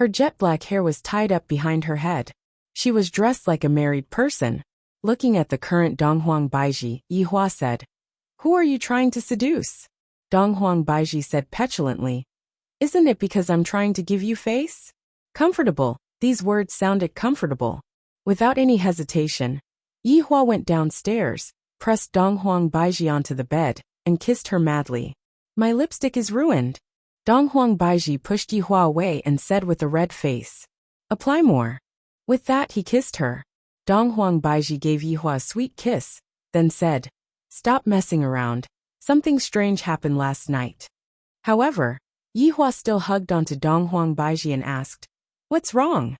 Her jet black hair was tied up behind her head. She was dressed like a married person. Looking at the current Donghuang Baiji, Yihua said, "Who are you trying to seduce?" Donghuang Baiji said petulantly, "Isn't it because I'm trying to give you face?" Comfortable. These words sounded comfortable. Without any hesitation, Yihua went downstairs, pressed Donghuang Baiji onto the bed, and kissed her madly. "My lipstick is ruined." Donghuang Baiji pushed Yihua away and said with a red face, "Apply more." With that he kissed her. Donghuang Baiji gave Yihua a sweet kiss, then said, "Stop messing around. Something strange happened last night." However, Yihua still hugged onto Donghuang Baiji and asked, "What's wrong?"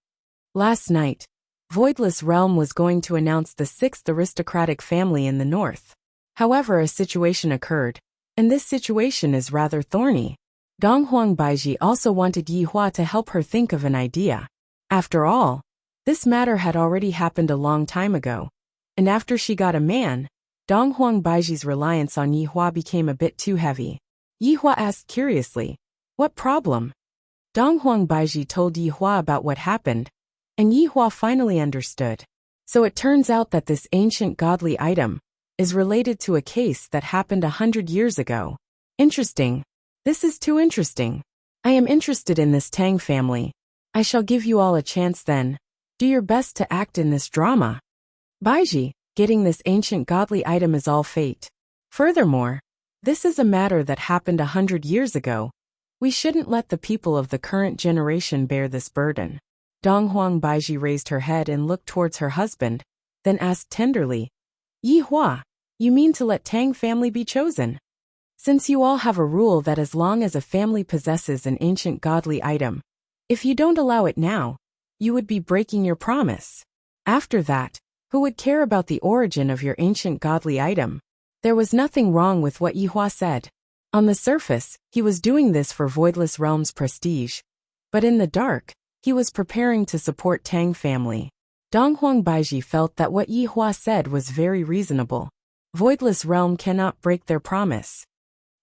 Last night, Voidless Realm was going to announce the 6th aristocratic family in the north. However, a situation occurred, and this situation is rather thorny. Donghuang Baiji also wanted Yihua to help her think of an idea. After all, this matter had already happened a long time ago, and after she got a man, Donghuang Baiji's reliance on Yihua became a bit too heavy. Yihua asked curiously, "What problem?" Donghuang Baiji told Yihua about what happened, and Yihua finally understood. So it turns out that this ancient godly item is related to a case that happened 100 years ago. Interesting. This is too interesting. I am interested in this Tang family. I shall give you all a chance then. Do your best to act in this drama. Baiji, getting this ancient godly item is all fate. Furthermore, this is a matter that happened 100 years ago. We shouldn't let the people of the current generation bear this burden. Donghuang Baiji raised her head and looked towards her husband, then asked tenderly, "Yihua, you mean to let Tang family be chosen? Since you all have a rule that as long as a family possesses an ancient godly item, if you don't allow it now, you would be breaking your promise. After that, who would care about the origin of your ancient godly item?" There was nothing wrong with what Yihua said. On the surface, he was doing this for Voidless Realm's prestige. But in the dark, he was preparing to support Tang family. Donghuang Baiji felt that what Yihua said was very reasonable. Voidless Realm cannot break their promise.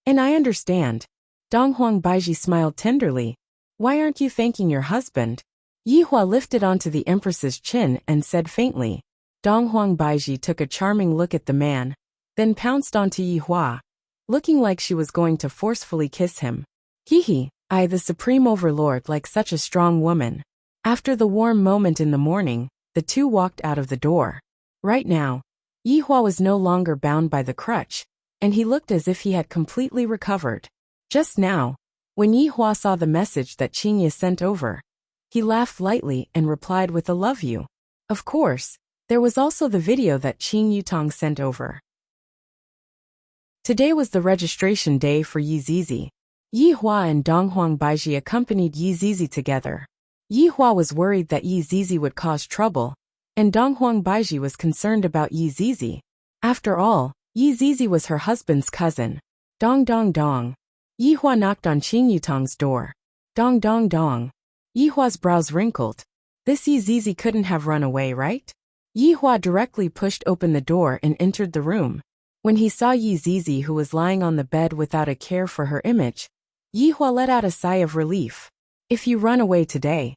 "And I understand." Donghuang Baiji smiled tenderly. "Why aren't you thanking your husband?" Yihua lifted onto the Empress's chin and said faintly. Donghuang Baiji took a charming look at the man, then pounced onto Yihua, looking like she was going to forcefully kiss him. "Hihi, I the Supreme Overlord like such a strong woman." After the warm moment in the morning, the two walked out of the door. Right now, Yihua was no longer bound by the crutch, and he looked as if he had completely recovered. Just now, when Yihua saw the message that Qingye sent over, he laughed lightly and replied with a "love you." Of course, there was also the video that Qing Yutong sent over. Today was the registration day for Yizizi. Yihua and Donghuang Baiji accompanied Yizizi together. Yihua was worried that Yizizi would cause trouble, and Donghuang Baiji was concerned about Yizizi. After all, Yizizi was her husband's cousin. Dong dong dong. Yihua knocked on Qing Yutong's door. Dong dong dong. Yihua's brows wrinkled. This Yizizi couldn't have run away, right? Yihua directly pushed open the door and entered the room. When he saw Yizizi, who was lying on the bed without a care for her image, Yihua let out a sigh of relief. "If you run away today,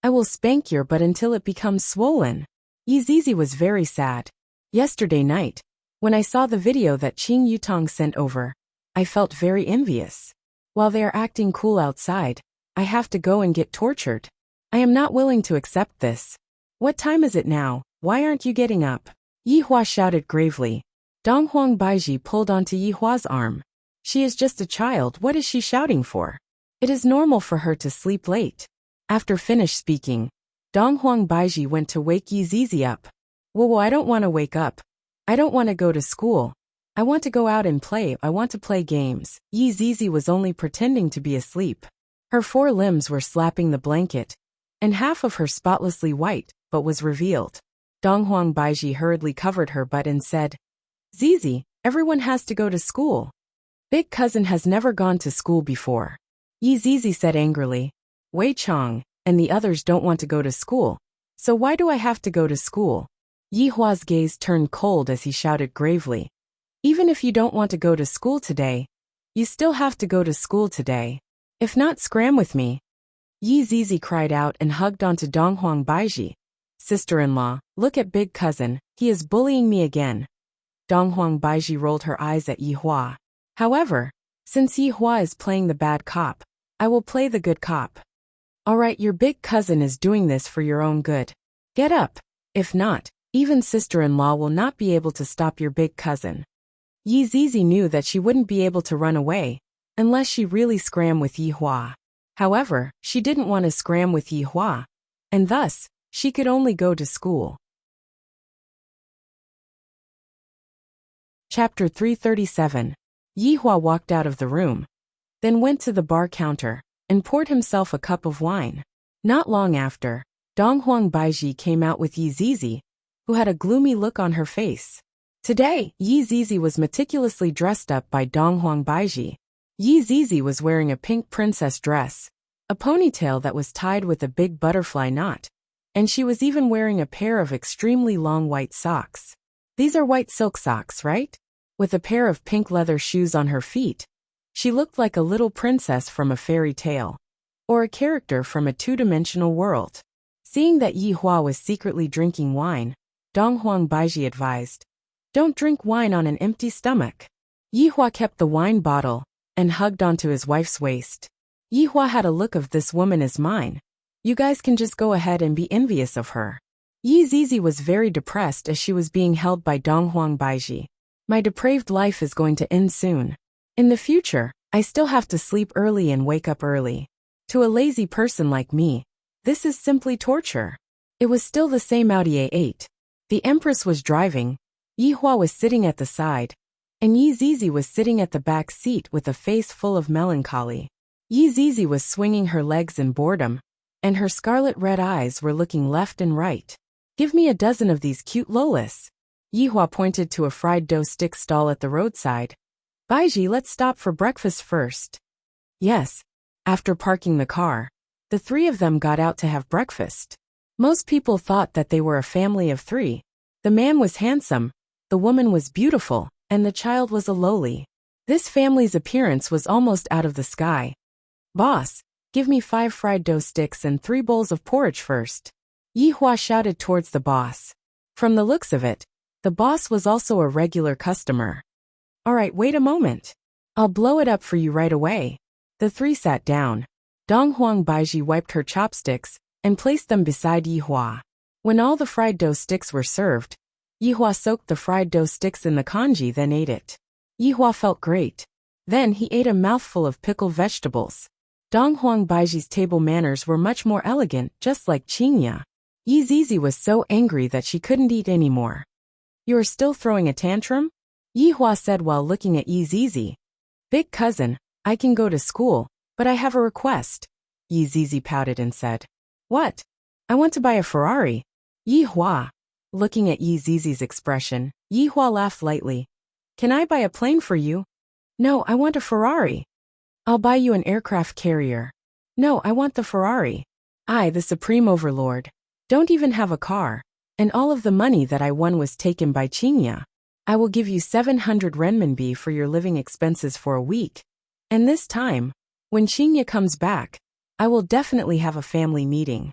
I will spank your butt until it becomes swollen." Yizizi was very sad. "Yesterday night, when I saw the video that Qing Yutong sent over, I felt very envious. While they are acting cool outside, I have to go and get tortured. I am not willing to accept this." "What time is it now? Why aren't you getting up?" Yihua shouted gravely. Donghuang Baiji pulled onto Yihua's arm. "She is just a child, what is she shouting for? It is normal for her to sleep late." After finished speaking, Donghuang Baiji went to wake Yizizi up. Whoa, I don't want to wake up. I don't want to go to school. I want to go out and play. I want to play games." Yizizi was only pretending to be asleep. Her 4 limbs were slapping the blanket, and half of her spotlessly white, but was revealed. Donghuang Baiji hurriedly covered her butt and said, "Zizi, everyone has to go to school. Big cousin has never gone to school before." Yizizi said angrily, "Wei Chong and the others don't want to go to school, so why do I have to go to school?" Yihua's gaze turned cold as he shouted gravely, "Even if you don't want to go to school today, you still have to go to school today. If not, scram with me." Yi Zizi cried out and hugged onto Donghuang Baiji. Sister-in-law, look at big cousin, he is bullying me again. Donghuang Baiji rolled her eyes at Yi Hua. However, since Yi Hua is playing the bad cop, I will play the good cop. Alright, your big cousin is doing this for your own good. Get up. If not, even sister-in-law will not be able to stop your big cousin. Yi Zizi knew that she wouldn't be able to run away, unless she really scram with Yi Hua. However, she didn't want to scram with Yi Hua, and thus, she could only go to school. Chapter 337. Yi Hua walked out of the room, then went to the bar counter, and poured himself a cup of wine. Not long after, Donghuang Baiji came out with Yi Zizi, who had a gloomy look on her face. Today, Yi Zizi was meticulously dressed up by Donghuang Baiji. Yi Zizi was wearing a pink princess dress, a ponytail that was tied with a big butterfly knot, and she was even wearing a pair of extremely long white socks. These are white silk socks, right? With a pair of pink leather shoes on her feet. She looked like a little princess from a fairy tale, or a character from a two-dimensional world. Seeing that Yi Hua was secretly drinking wine, Donghuang Baiji advised, "Don't drink wine on an empty stomach." Yi Hua kept the wine bottle and hugged onto his wife's waist. Yi Hua had a look of this woman is mine. You guys can just go ahead and be envious of her. Yi Zizi was very depressed as she was being held by Donghuang Baiji. My depraved life is going to end soon. In the future, I still have to sleep early and wake up early. To a lazy person like me, this is simply torture. It was still the same Audi A8. The Empress was driving, Yi Hua was sitting at the side, and Yi Zizi was sitting at the back seat with a face full of melancholy. Yi Zizi was swinging her legs in boredom, and her scarlet-red eyes were looking left and right. Give me a dozen of these cute lolas. Yi Hua pointed to a fried dough stick stall at the roadside. Baiji, let's stop for breakfast first. Yes. After parking the car, the three of them got out to have breakfast. Most people thought that they were a family of three. The man was handsome, the woman was beautiful, and the child was a lowly. This family's appearance was almost out of the sky. Boss, give me 5 fried dough sticks and 3 bowls of porridge first. Yi Hua shouted towards the boss. From the looks of it, the boss was also a regular customer. Alright, wait a moment. I'll blow it up for you right away. The three sat down. Donghuang Baiji wiped her chopsticks and placed them beside Yi Hua. When all the fried dough sticks were served, Yi Hua soaked the fried dough sticks in the congee then ate it. Yi Hua felt great. Then he ate a mouthful of pickled vegetables. Donghuang Baiji's table manners were much more elegant, just like Qingya. Yi Zizi was so angry that she couldn't eat anymore. You are still throwing a tantrum? Yi Hua said while looking at Yi Zizi. Big cousin, I can go to school, but I have a request. Yi Zizi pouted and said. What? I want to buy a Ferrari. Yi Hua. Looking at Yi Zizi's expression, Yi Hua laughed lightly. Can I buy a plane for you? No, I want a Ferrari. I'll buy you an aircraft carrier. No, I want the Ferrari. I, the Supreme Overlord, don't even have a car, and all of the money that I won was taken by Qingya. I will give you 700 renminbi for your living expenses for a week. And this time, when Qingya comes back, I will definitely have a family meeting.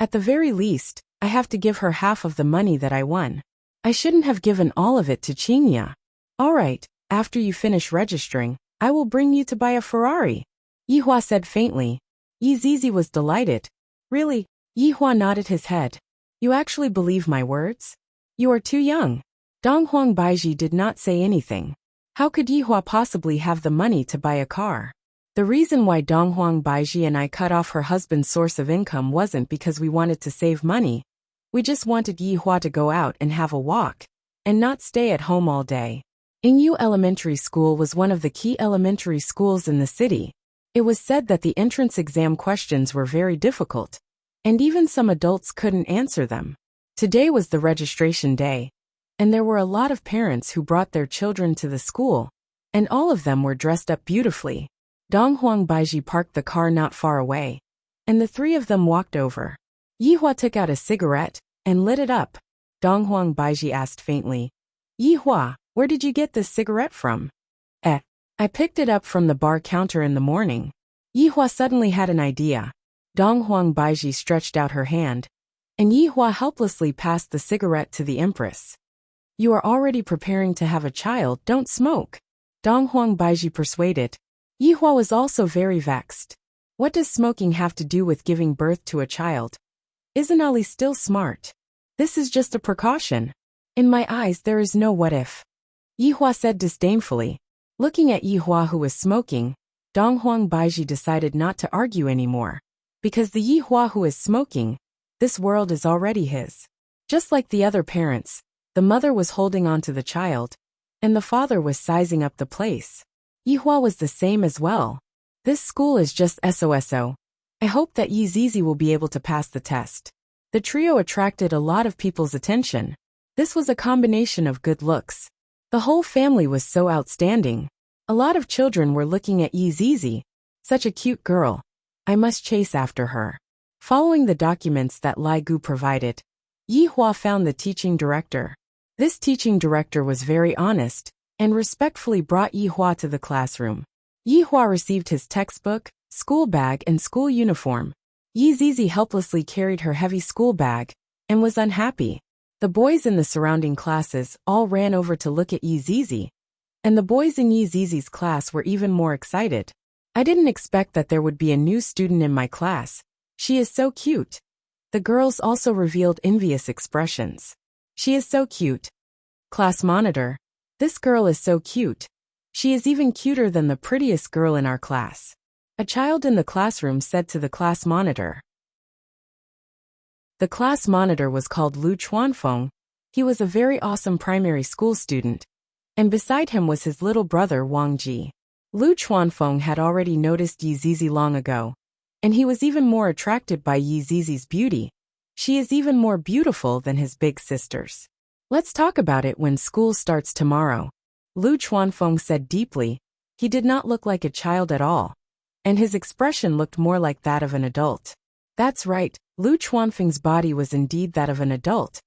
At the very least, I have to give her half of the money that I won. I shouldn't have given all of it to Qingya. Alright, after you finish registering, I will bring you to buy a Ferrari. Yi Hua said faintly. Yi Zizi was delighted. Really? Yi Hua nodded his head. You actually believe my words? You are too young. Donghuang Baiji did not say anything. How could Yi Hua possibly have the money to buy a car? The reason why Donghuang Baiji and I cut off her husband's source of income wasn't because we wanted to save money. We just wanted Yi Hua to go out and have a walk, and not stay at home all day. Ingyu Elementary School was one of the key elementary schools in the city. It was said that the entrance exam questions were very difficult, and even some adults couldn't answer them. Today was the registration day, and there were a lot of parents who brought their children to the school, and all of them were dressed up beautifully. Donghuang Baiji parked the car not far away, and the three of them walked over. Yi Hua took out a cigarette and lit it up. Donghuang Baiji asked faintly, Yi Hua, where did you get this cigarette from? I picked it up from the bar counter in the morning. Yihua suddenly had an idea. Donghuang Baiji stretched out her hand, and Yihua helplessly passed the cigarette to the empress. You are already preparing to have a child, don't smoke. Donghuang Baiji persuaded. Yihua was also very vexed. What does smoking have to do with giving birth to a child? Isn't Ali still smart? This is just a precaution. In my eyes there is no what if. Yihua said disdainfully. Looking at Yihua who was smoking, Donghuang Baiji decided not to argue anymore. Because the Yihua who is smoking, this world is already his. Just like the other parents, the mother was holding on to the child, and the father was sizing up the place. Yihua was the same as well. This school is just SOSO. I hope that Yi Zizi will be able to pass the test. The trio attracted a lot of people's attention. This was a combination of good looks. The whole family was so outstanding. A lot of children were looking at Yi Zizi. Such a cute girl. I must chase after her. Following the documents that Lai Gu provided, Yihua found the teaching director. This teaching director was very honest and respectfully brought Yihua to the classroom. Yihua received his textbook, school bag and school uniform. Yi Zizi helplessly carried her heavy school bag and was unhappy. The boys in the surrounding classes all ran over to look at Yi Zizi, and the boys in Yi Zizi's class were even more excited. I didn't expect that there would be a new student in my class. She is so cute. The girls also revealed envious expressions. She is so cute. Class monitor. This girl is so cute. She is even cuter than the prettiest girl in our class. A child in the classroom said to the class monitor. The class monitor was called Lu Chuanfeng. He was a very awesome primary school student, and beside him was his little brother Wang Ji. Lu Chuanfeng had already noticed Yi Zizi long ago, and he was even more attracted by Yi Zizi's beauty. She is even more beautiful than his big sisters. Let's talk about it when school starts tomorrow. Lu Chuanfeng said deeply. He did not look like a child at all, and his expression looked more like that of an adult. That's right, Lu Chuanfeng's body was indeed that of an adult.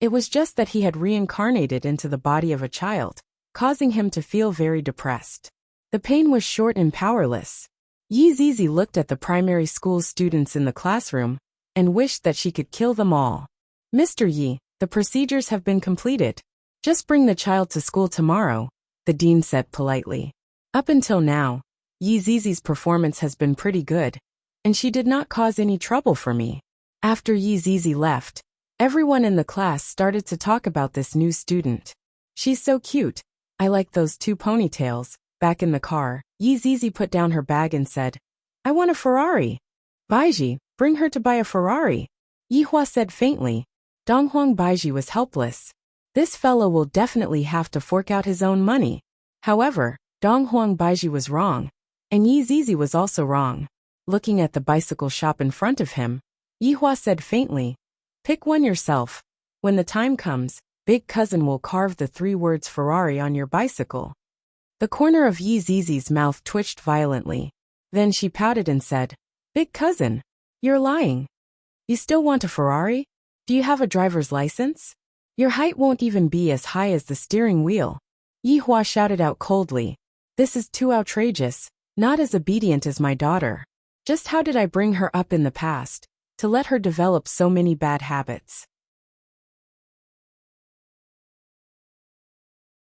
It was just that he had reincarnated into the body of a child, causing him to feel very depressed. The pain was short and powerless. Yi Zizi looked at the primary school students in the classroom and wished that she could kill them all. Mr. Yi, the procedures have been completed. Just bring the child to school tomorrow, the dean said politely. Up until now, Yi Zizi's performance has been pretty good, and she did not cause any trouble for me. After Yi Zizi left, everyone in the class started to talk about this new student. She's so cute. I like those two ponytails. Back in the car, Yi Zizi put down her bag and said, I want a Ferrari. Baiji, bring her to buy a Ferrari. Yihua said faintly. Donghuang Baiji was helpless. This fellow will definitely have to fork out his own money. However, Donghuang Baiji was wrong, and Yi Zizi was also wrong. Looking at the bicycle shop in front of him, Yihua said faintly, pick one yourself. When the time comes, Big Cousin will carve the 3 words Ferrari on your bicycle. The corner of Yi Zizi's mouth twitched violently. Then she pouted and said, Big Cousin, you're lying. You still want a Ferrari? Do you have a driver's license? Your height won't even be as high as the steering wheel. Yihua shouted out coldly. This is too outrageous, not as obedient as my daughter. Just how did I bring her up in the past, to let her develop so many bad habits?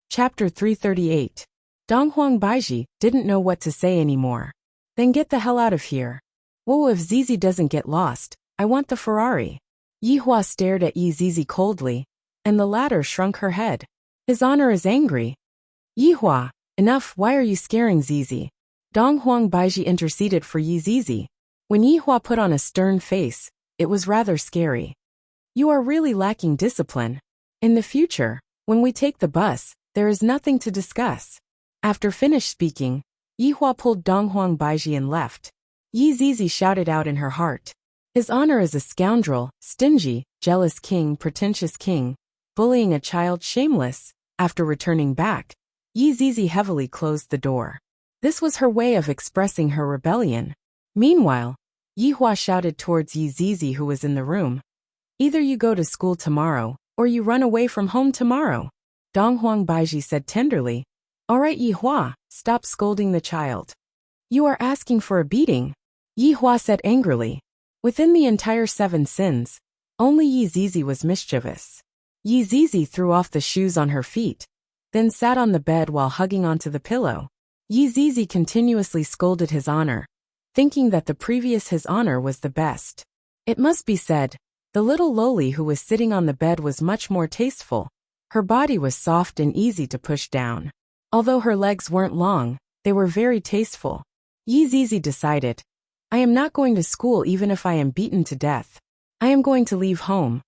Chapter 338. Donghuang Baiji didn't know what to say anymore. Then get the hell out of here. Whoa, if Zizi doesn't get lost, I want the Ferrari. Yihua stared at Yi Zizi coldly, and the latter shrunk her head. His honor is angry. Yihua, enough, why are you scaring Zizi? Donghuang Baiji interceded for Yi Zizi. When Yihua put on a stern face, it was rather scary. You are really lacking discipline. In the future, when we take the bus, there is nothing to discuss. After finished speaking, Yihua pulled Donghuang Baiji and left. Yi Zizi shouted out in her heart. His honor is a scoundrel, stingy, jealous king, pretentious king, bullying a child, shameless. After returning back, Yi Zizi heavily closed the door. This was her way of expressing her rebellion. Meanwhile, Yihua shouted towards Yi Zizi who was in the room. Either you go to school tomorrow, or you run away from home tomorrow. Donghuang Baiji said tenderly. All right Yihua, stop scolding the child. You are asking for a beating, Yi Hua said angrily. Within the entire 7 sins, only Yi Zizi was mischievous. Yi Zizi threw off the shoes on her feet, then sat on the bed while hugging onto the pillow. Yi Zizi continuously scolded his honor, thinking that the previous his honor was the best. It must be said, the little loli who was sitting on the bed was much more tasteful. Her body was soft and easy to push down. Although her legs weren't long, they were very tasteful. Yi Zizi decided, I am not going to school even if I am beaten to death. I am going to leave home.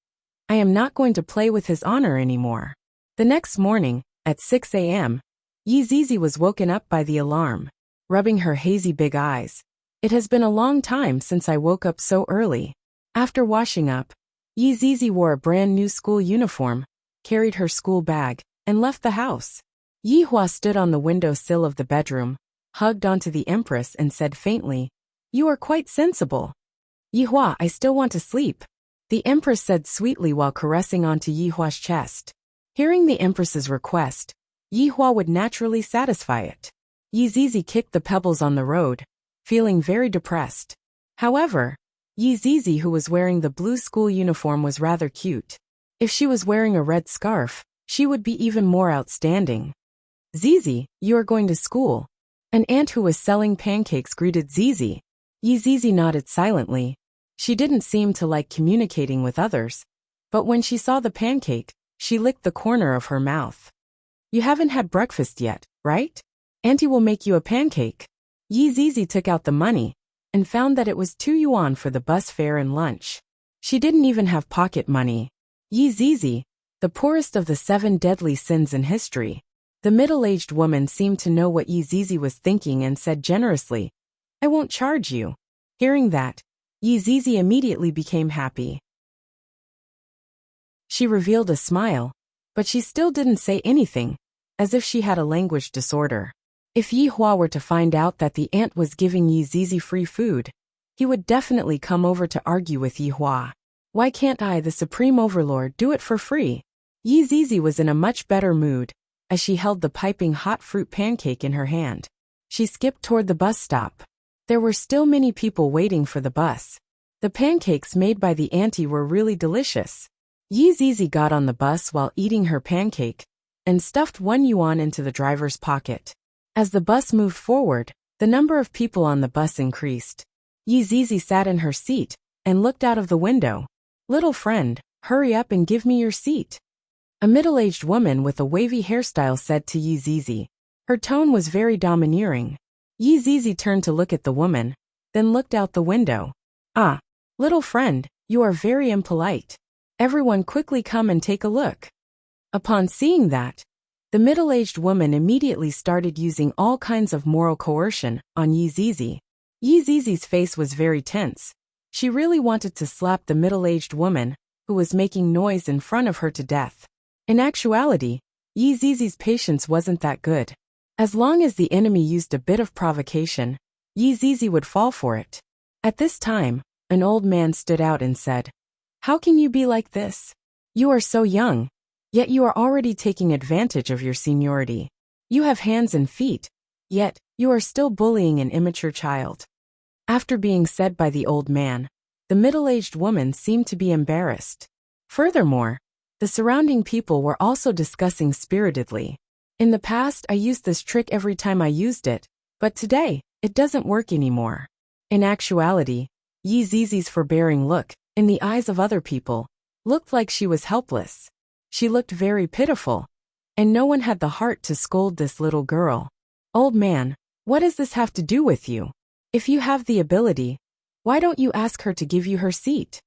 I am not going to play with his honor anymore. The next morning, at 6 a.m., Yi Zizi was woken up by the alarm, rubbing her hazy big eyes. It has been a long time since I woke up so early. After washing up, Yi Zizi wore a brand new school uniform, carried her school bag, and left the house. Yi Hua stood on the window sill of the bedroom, hugged onto the empress and said faintly, You are quite sensible. Yi Hua, I still want to sleep, the empress said sweetly while caressing onto Yi Hua's chest. Hearing the empress's request, Yi Hua would naturally satisfy it. Yi Zizi kicked the pebbles on the road, feeling very depressed. However, Yi Zizi, who was wearing the blue school uniform, was rather cute. If she was wearing a red scarf, she would be even more outstanding. Zizi, you are going to school. An aunt who was selling pancakes greeted Zizi. Yi Zizi nodded silently. She didn't seem to like communicating with others, but when she saw the pancake, she licked the corner of her mouth. You haven't had breakfast yet, right? Auntie will make you a pancake. Yi Zizi took out the money and found that it was 2 yuan for the bus fare and lunch. She didn't even have pocket money. Yi Zizi, the poorest of the 7 deadly sins in history. The middle-aged woman seemed to know what Yi Zizi was thinking and said generously, I won't charge you. Hearing that, Yi Zizi immediately became happy. She revealed a smile, but she still didn't say anything, as if she had a language disorder. If Yi Hua were to find out that the aunt was giving Yi Zizi free food, he would definitely come over to argue with Yi Hua. Why can't I, the supreme overlord, do it for free? Yi Zizi was in a much better mood, as she held the piping hot fruit pancake in her hand. She skipped toward the bus stop. There were still many people waiting for the bus. The pancakes made by the auntie were really delicious. Yi Zizi got on the bus while eating her pancake, and stuffed 1 yuan into the driver's pocket. As the bus moved forward, the number of people on the bus increased. Yi Zizi sat in her seat and looked out of the window. Little friend, hurry up and give me your seat. A middle-aged woman with a wavy hairstyle said to Yi Zizi. Her tone was very domineering. Yi Zizi turned to look at the woman, then looked out the window. Ah, little friend, you are very impolite. Everyone quickly come and take a look. Upon seeing that, the middle-aged woman immediately started using all kinds of moral coercion on Yi Zizi. Yi Zizi's face was very tense. She really wanted to slap the middle-aged woman, who was making noise in front of her, to death. In actuality, Yi Zizi's patience wasn't that good. As long as the enemy used a bit of provocation, Yi Zizi would fall for it. At this time, an old man stood out and said, How can you be like this? You are so young, yet you are already taking advantage of your seniority. You have hands and feet, yet you are still bullying an immature child. After being said by the old man, the middle-aged woman seemed to be embarrassed. Furthermore, the surrounding people were also discussing spiritedly. In the past, I used this trick every time I used it, but today, it doesn't work anymore. In actuality, Yi Zizi's forbearing look, in the eyes of other people, looked like she was helpless. She looked very pitiful, and no one had the heart to scold this little girl. Old man, what does this have to do with you? If you have the ability, why don't you ask her to give you her seat?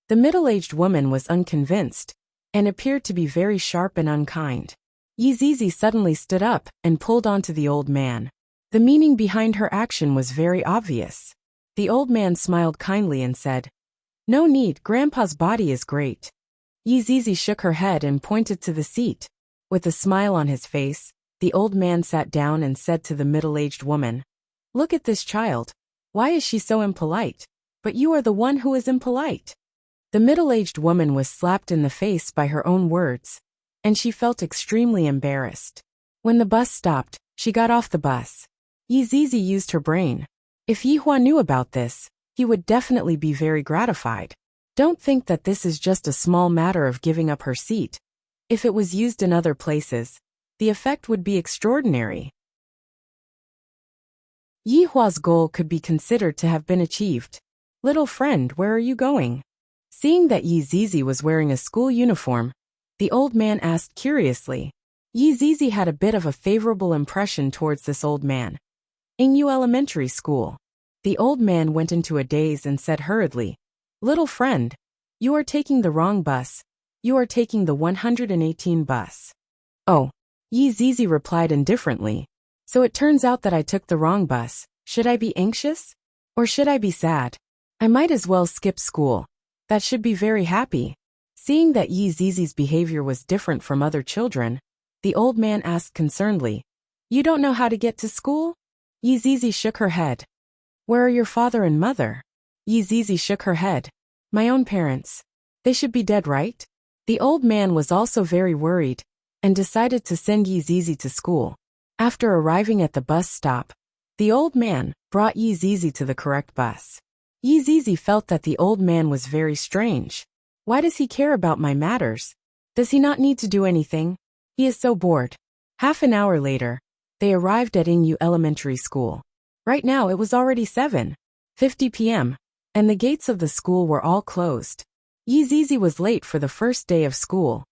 The middle-aged woman was unconvinced, and appeared to be very sharp and unkind. Yi Zizi suddenly stood up and pulled onto the old man. The meaning behind her action was very obvious. The old man smiled kindly and said, No need, Grandpa's body is great. Yi Zizi shook her head and pointed to the seat. With a smile on his face, the old man sat down and said to the middle-aged woman, Look at this child. Why is she so impolite? But you are the one who is impolite. The middle-aged woman was slapped in the face by her own words, and she felt extremely embarrassed. When the bus stopped, she got off the bus. Yi Zizi used her brain. If Yihua knew about this, he would definitely be very gratified. Don't think that this is just a small matter of giving up her seat. If it was used in other places, the effect would be extraordinary. Yihua's goal could be considered to have been achieved. Little friend, where are you going? Seeing that Yi Zizi was wearing a school uniform, the old man asked curiously. Yi Zizi had a bit of a favorable impression towards this old man. Ingyu Elementary School. The old man went into a daze and said hurriedly, Little friend, you are taking the wrong bus. You are taking the 118 bus. Oh, Yi Zizi replied indifferently. So it turns out that I took the wrong bus. Should I be anxious? Or should I be sad? I might as well skip school. That should be very happy. Seeing that Yi Zizi's behavior was different from other children, the old man asked concernedly, You don't know how to get to school? Yi Zizi shook her head. Where are your father and mother? Yi Zizi shook her head. My own parents. They should be dead, right? The old man was also very worried, and decided to send Yi Zizi to school. After arriving at the bus stop, the old man brought Yi Zizi to the correct bus. Yi Zizi felt that the old man was very strange. Why does he care about my matters? Does he not need to do anything? He is so bored. Half an hour later, they arrived at Ingyu Elementary School. Right now it was already 7:50 p.m., and the gates of the school were all closed. Yi Zizi was late for the first day of school.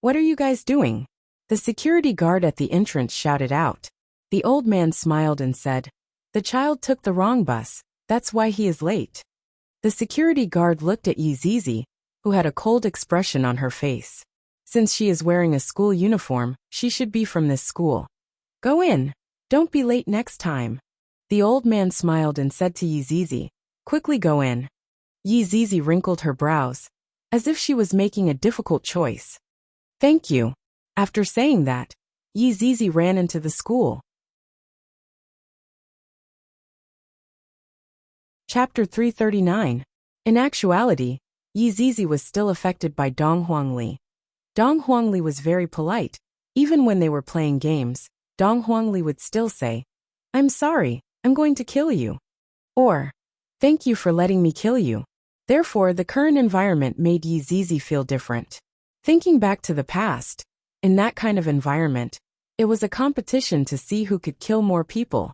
What are you guys doing? The security guard at the entrance shouted out. The old man smiled and said, The child took the wrong bus, that's why he is late. The security guard looked at Yi Zizi, who had a cold expression on her face. Since she is wearing a school uniform, she should be from this school. Go in. Don't be late next time. The old man smiled and said to Yi Zizi, Quickly go in. Yi Zizi wrinkled her brows, as if she was making a difficult choice. Thank you. After saying that, Yi Zizi ran into the school. Chapter 339. In actuality, Yi Zizi was still affected by Dong Huangli. Dong Huangli was very polite. Even when they were playing games, Dong Huangli would still say, I'm sorry, I'm going to kill you. Or, thank you for letting me kill you. Therefore, the current environment made Yi Zizi feel different. Thinking back to the past, in that kind of environment, it was a competition to see who could kill more people.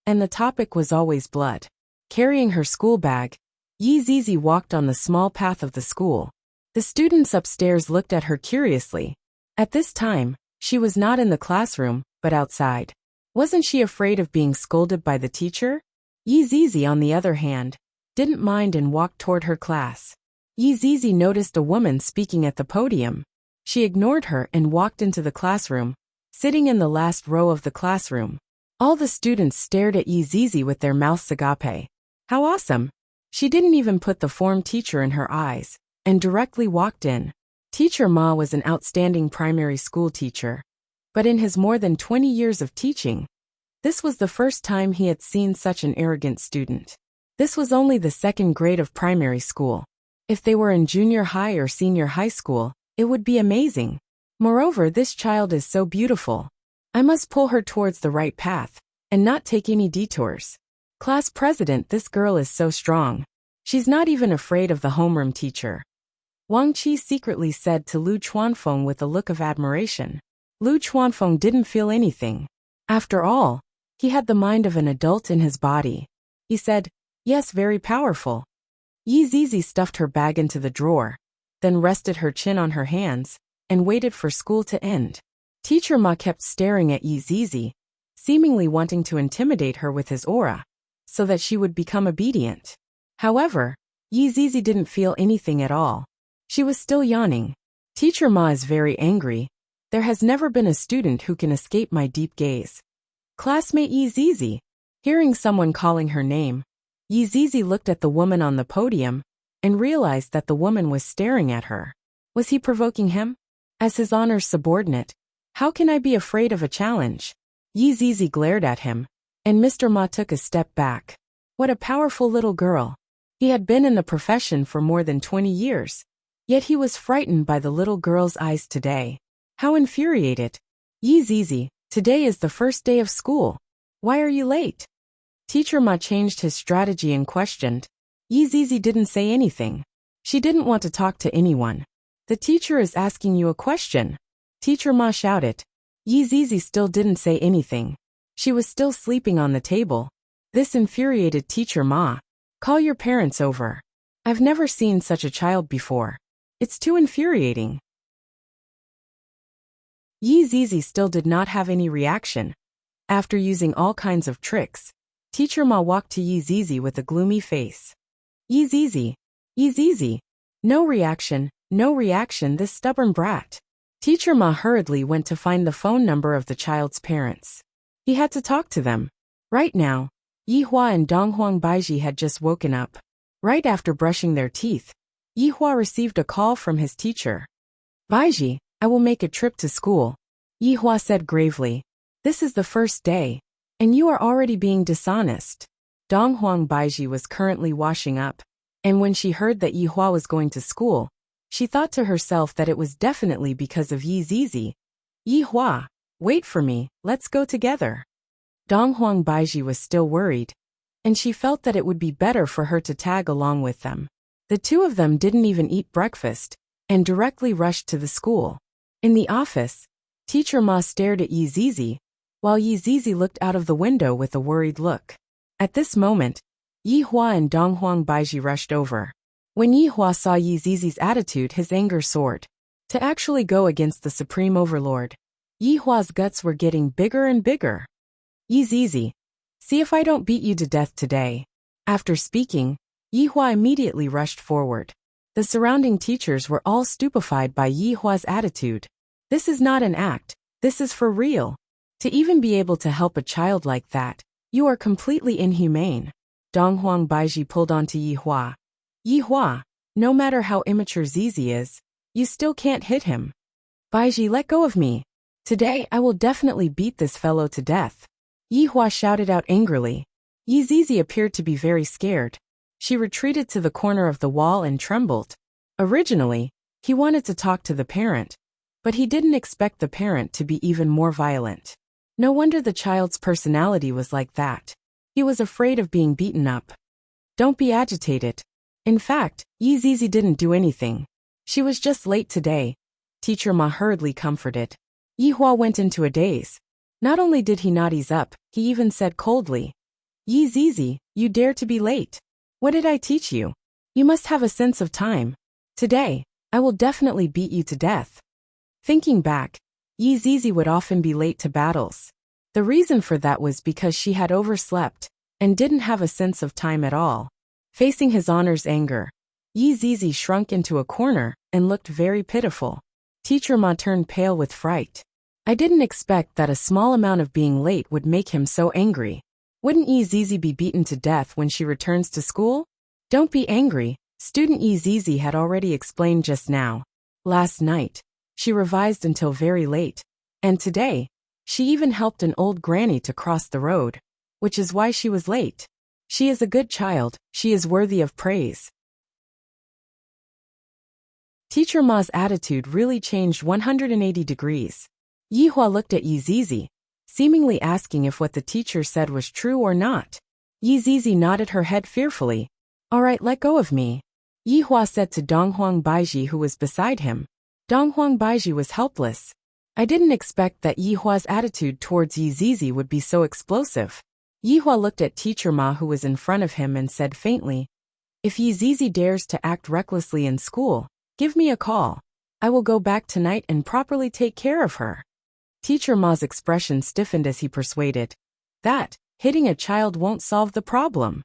And the topic was always blood. Carrying her school bag, Yi Zizi walked on the small path of the school. The students upstairs looked at her curiously. At this time, she was not in the classroom, but outside. Wasn't she afraid of being scolded by the teacher? Yi Zizi, on the other hand, didn't mind and walked toward her class. Yi Zizi noticed a woman speaking at the podium. She ignored her and walked into the classroom, sitting in the last row of the classroom. All the students stared at Yi Zizi with their mouths agape. How awesome! She didn't even put the form teacher in her eyes, and directly walked in. Teacher Ma was an outstanding primary school teacher. But in his more than 20 years of teaching, this was the first time he had seen such an arrogant student. This was only the second grade of primary school. If they were in junior high or senior high school, it would be amazing. Moreover, this child is so beautiful. I must pull her towards the right path, and not take any detours. Class president, this girl is so strong. She's not even afraid of the homeroom teacher. Wang Qi secretly said to Lu Chuanfeng with a look of admiration. Lu Chuanfeng didn't feel anything. After all, he had the mind of an adult in his body. He said, Yes, very powerful. Yi Zizi stuffed her bag into the drawer, then rested her chin on her hands, and waited for school to end. Teacher Ma kept staring at Yi Zizi, seemingly wanting to intimidate her with his aura, so that she would become obedient. However, Yi Zizi didn't feel anything at all. She was still yawning. Teacher Ma is very angry. There has never been a student who can escape my deep gaze. Classmate Yi Zizi. Hearing someone calling her name, Yi Zizi looked at the woman on the podium, and realized that the woman was staring at her. Was he provoking him? As his honor's subordinate, how can I be afraid of a challenge? Yi Zizi glared at him, and Mr. Ma took a step back. What a powerful little girl. He had been in the profession for more than 20 years. Yet he was frightened by the little girl's eyes today. How infuriated. Yi Zizi, today is the first day of school. Why are you late? Teacher Ma changed his strategy and questioned. Yi Zizi didn't say anything. She didn't want to talk to anyone. The teacher is asking you a question. Teacher Ma shouted. Yi Zizi still didn't say anything. She was still sleeping on the table. This infuriated Teacher Ma. Call your parents over. I've never seen such a child before. It's too infuriating. Yi Zizi still did not have any reaction. After using all kinds of tricks, Teacher Ma walked to Yi Zizi with a gloomy face. Yi Zizi. Yi Zizi. No reaction, this stubborn brat. Teacher Ma hurriedly went to find the phone number of the child's parents. He had to talk to them. Right now, Yi Hua and Donghuang Baiji had just woken up. Right after brushing their teeth, Yi Hua received a call from his teacher. Baiji, I will make a trip to school, Yi Hua said gravely. This is the first day, and you are already being dishonest. Donghuang Baiji was currently washing up, and when she heard that Yi Hua was going to school, she thought to herself that it was definitely because of Yi Zizi. Yi Hua, wait for me, let's go together. Donghuang Baiji was still worried, and she felt that it would be better for her to tag along with them. The two of them didn't even eat breakfast, and directly rushed to the school. In the office, Teacher Ma stared at Yi Zizi, while Yi Zizi looked out of the window with a worried look. At this moment, Yi Hua and Donghuang Baiji rushed over. When Yi Hua saw Yi Zizi's attitude, his anger soared. To actually go against the supreme overlord, Yi Hua's guts were getting bigger and bigger. Yi Zizi, see if I don't beat you to death today. After speaking, Yi Hua immediately rushed forward. The surrounding teachers were all stupefied by Yi Hua's attitude. This is not an act, this is for real. To even be able to help a child like that, you are completely inhumane. Donghuang Baiji pulled onto Yi Hua. Yi Hua, no matter how immature Zizi is, you still can't hit him. Baiji, let go of me. Today I will definitely beat this fellow to death. Yi Hua shouted out angrily. Yi Zizi appeared to be very scared. She retreated to the corner of the wall and trembled. Originally, he wanted to talk to the parent, but he didn't expect the parent to be even more violent. No wonder the child's personality was like that. He was afraid of being beaten up. Don't be agitated. In fact, Yi Zizi didn't do anything. She was just late today. Teacher Ma hurriedly comforted. Yi Hua went into a daze. Not only did he not ease up, he even said coldly, Yi Zizi, you dare to be late. What did I teach you? You must have a sense of time. Today, I will definitely beat you to death. Thinking back, Yi Zizi would often be late to battles. The reason for that was because she had overslept and didn't have a sense of time at all. Facing his honor's anger, Yi Zizi shrunk into a corner and looked very pitiful. Teacher Ma turned pale with fright. I didn't expect that a small amount of being late would make him so angry. Wouldn't Yi Zizi be beaten to death when she returns to school? Don't be angry, student Yi Zizi had already explained just now. Last night, she revised until very late, and today, she even helped an old granny to cross the road, which is why she was late. She is a good child, she is worthy of praise. Teacher Ma's attitude really changed 180 degrees. Yi Hua looked at Yi Zizi, seemingly asking if what the teacher said was true or not. Yi Zizi nodded her head fearfully. All right, let go of me, Yi Hua said to Donghuang Baiji, who was beside him. Donghuang Baiji was helpless. I didn't expect that Yi Hua's attitude towards Yi Zizi would be so explosive. Yi Hua looked at Teacher Ma, who was in front of him, and said faintly, if Yi Zizi dares to act recklessly in school, give me a call. I will go back tonight and properly take care of her. Teacher Ma's expression stiffened as he persuaded. That, hitting a child won't solve the problem.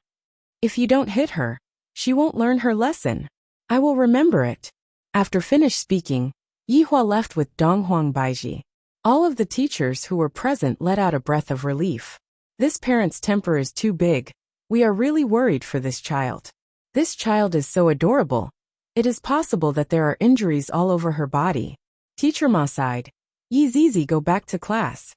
If you don't hit her, she won't learn her lesson. I will remember it. After finished speaking, Yi Hua left with Donghuang Baiji. All of the teachers who were present let out a breath of relief. This parent's temper is too big. We are really worried for this child. This child is so adorable. It is possible that there are injuries all over her body. Teacher Ma sighed. Yi Zizi, go back to class.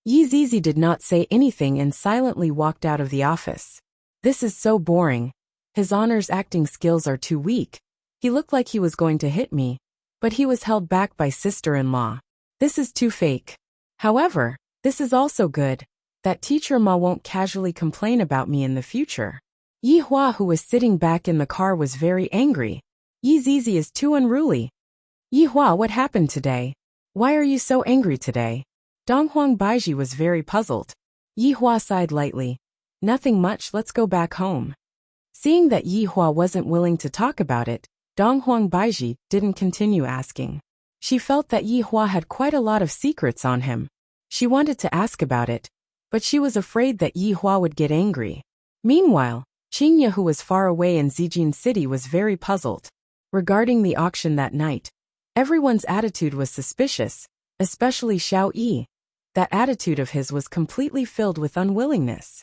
Yi Zizi did not say anything and silently walked out of the office. This is so boring. His honor's acting skills are too weak. He looked like he was going to hit me, but he was held back by sister-in-law. This is too fake. However, this is also good. That teacher Ma won't casually complain about me in the future. Yi Hua, who was sitting back in the car, was very angry. Yi Zizi is too unruly. Yi Hua, what happened today? Why are you so angry today? Donghuang Baiji was very puzzled. Yi Hua sighed lightly. Nothing much, let's go back home. Seeing that Yi Hua wasn't willing to talk about it, Donghuang Baiji didn't continue asking. She felt that Yi Hua had quite a lot of secrets on him. She wanted to ask about it, but she was afraid that Yi Hua would get angry. Meanwhile, Qingye, who was far away in Zijin City, was very puzzled. Regarding the auction that night, everyone's attitude was suspicious, especially Xiao Yi. That attitude of his was completely filled with unwillingness.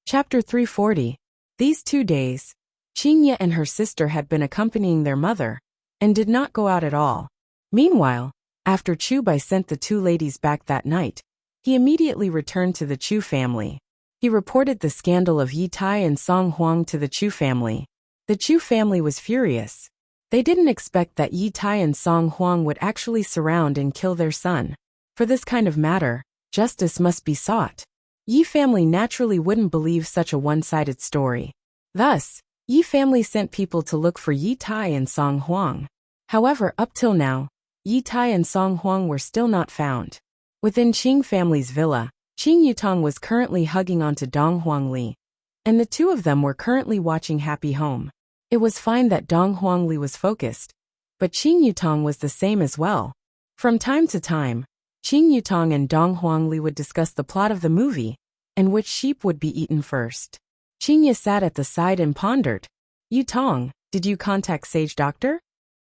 Chapter 340. These 2 days, Qingye and her sister had been accompanying their mother, and did not go out at all. Meanwhile, after Chu Bai sent the 2 ladies back that night, he immediately returned to the Chu family. He reported the scandal of Yi Tai and Song Huang to the Chu family. The Chu family was furious. They didn't expect that Yi Tai and Song Huang would actually surround and kill their son. For this kind of matter, justice must be sought. Yi family naturally wouldn't believe such a one-sided story. Thus, Yi family sent people to look for Yi Tai and Song Huang. However, up till now, Yi Tai and Song Huang were still not found. Within Qing family's villa, Qing Yutong was currently hugging onto Dong Huang Li, and the 2 of them were currently watching Happy Home. It was fine that Dong Huang Li was focused, but Qing Yutong was the same as well. From time to time, Qing Yutong and Dong Huang Li would discuss the plot of the movie, and which sheep would be eaten first. Qingye sat at the side and pondered. Yutong, did you contact Sage Doctor?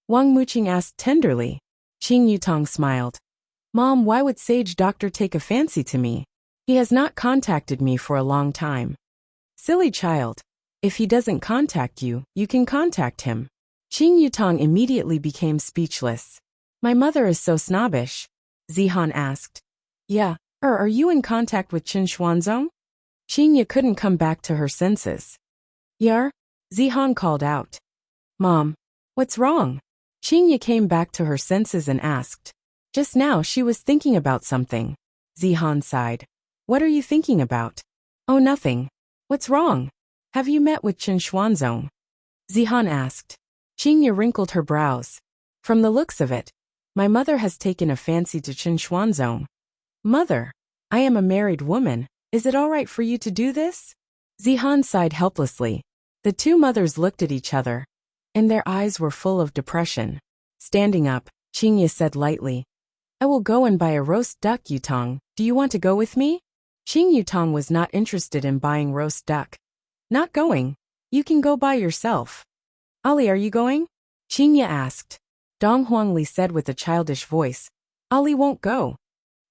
Wang Muqing asked tenderly. Qing Yutong smiled. Mom, why would Sage Doctor take a fancy to me? He has not contacted me for a long time. Silly child. If he doesn't contact you, you can contact him. Qing Yutong immediately became speechless. My mother is so snobbish. Zihan asked. Yeah, are you in contact with Qin Xuanzong? Qingye couldn't come back to her senses. Yar? Zihan called out. Mom, what's wrong? Qingye came back to her senses and asked. Just now she was thinking about something. Zihan sighed. What are you thinking about? Oh, nothing. What's wrong? Have you met with Qin Xuanzong? Zihan asked. Qingye wrinkled her brows. From the looks of it, my mother has taken a fancy to Qin Xuanzong. Mother, I am a married woman. Is it all right for you to do this? Zihan sighed helplessly. The 2 mothers looked at each other, and their eyes were full of depression. Standing up, Qingye said lightly, I will go and buy a roast duck, Yutong. Do you want to go with me? Qing Yutong was not interested in buying roast duck. Not going. You can go by yourself. Ali, are you going? Qingye asked. Dong Huangli said with a childish voice. Ali won't go.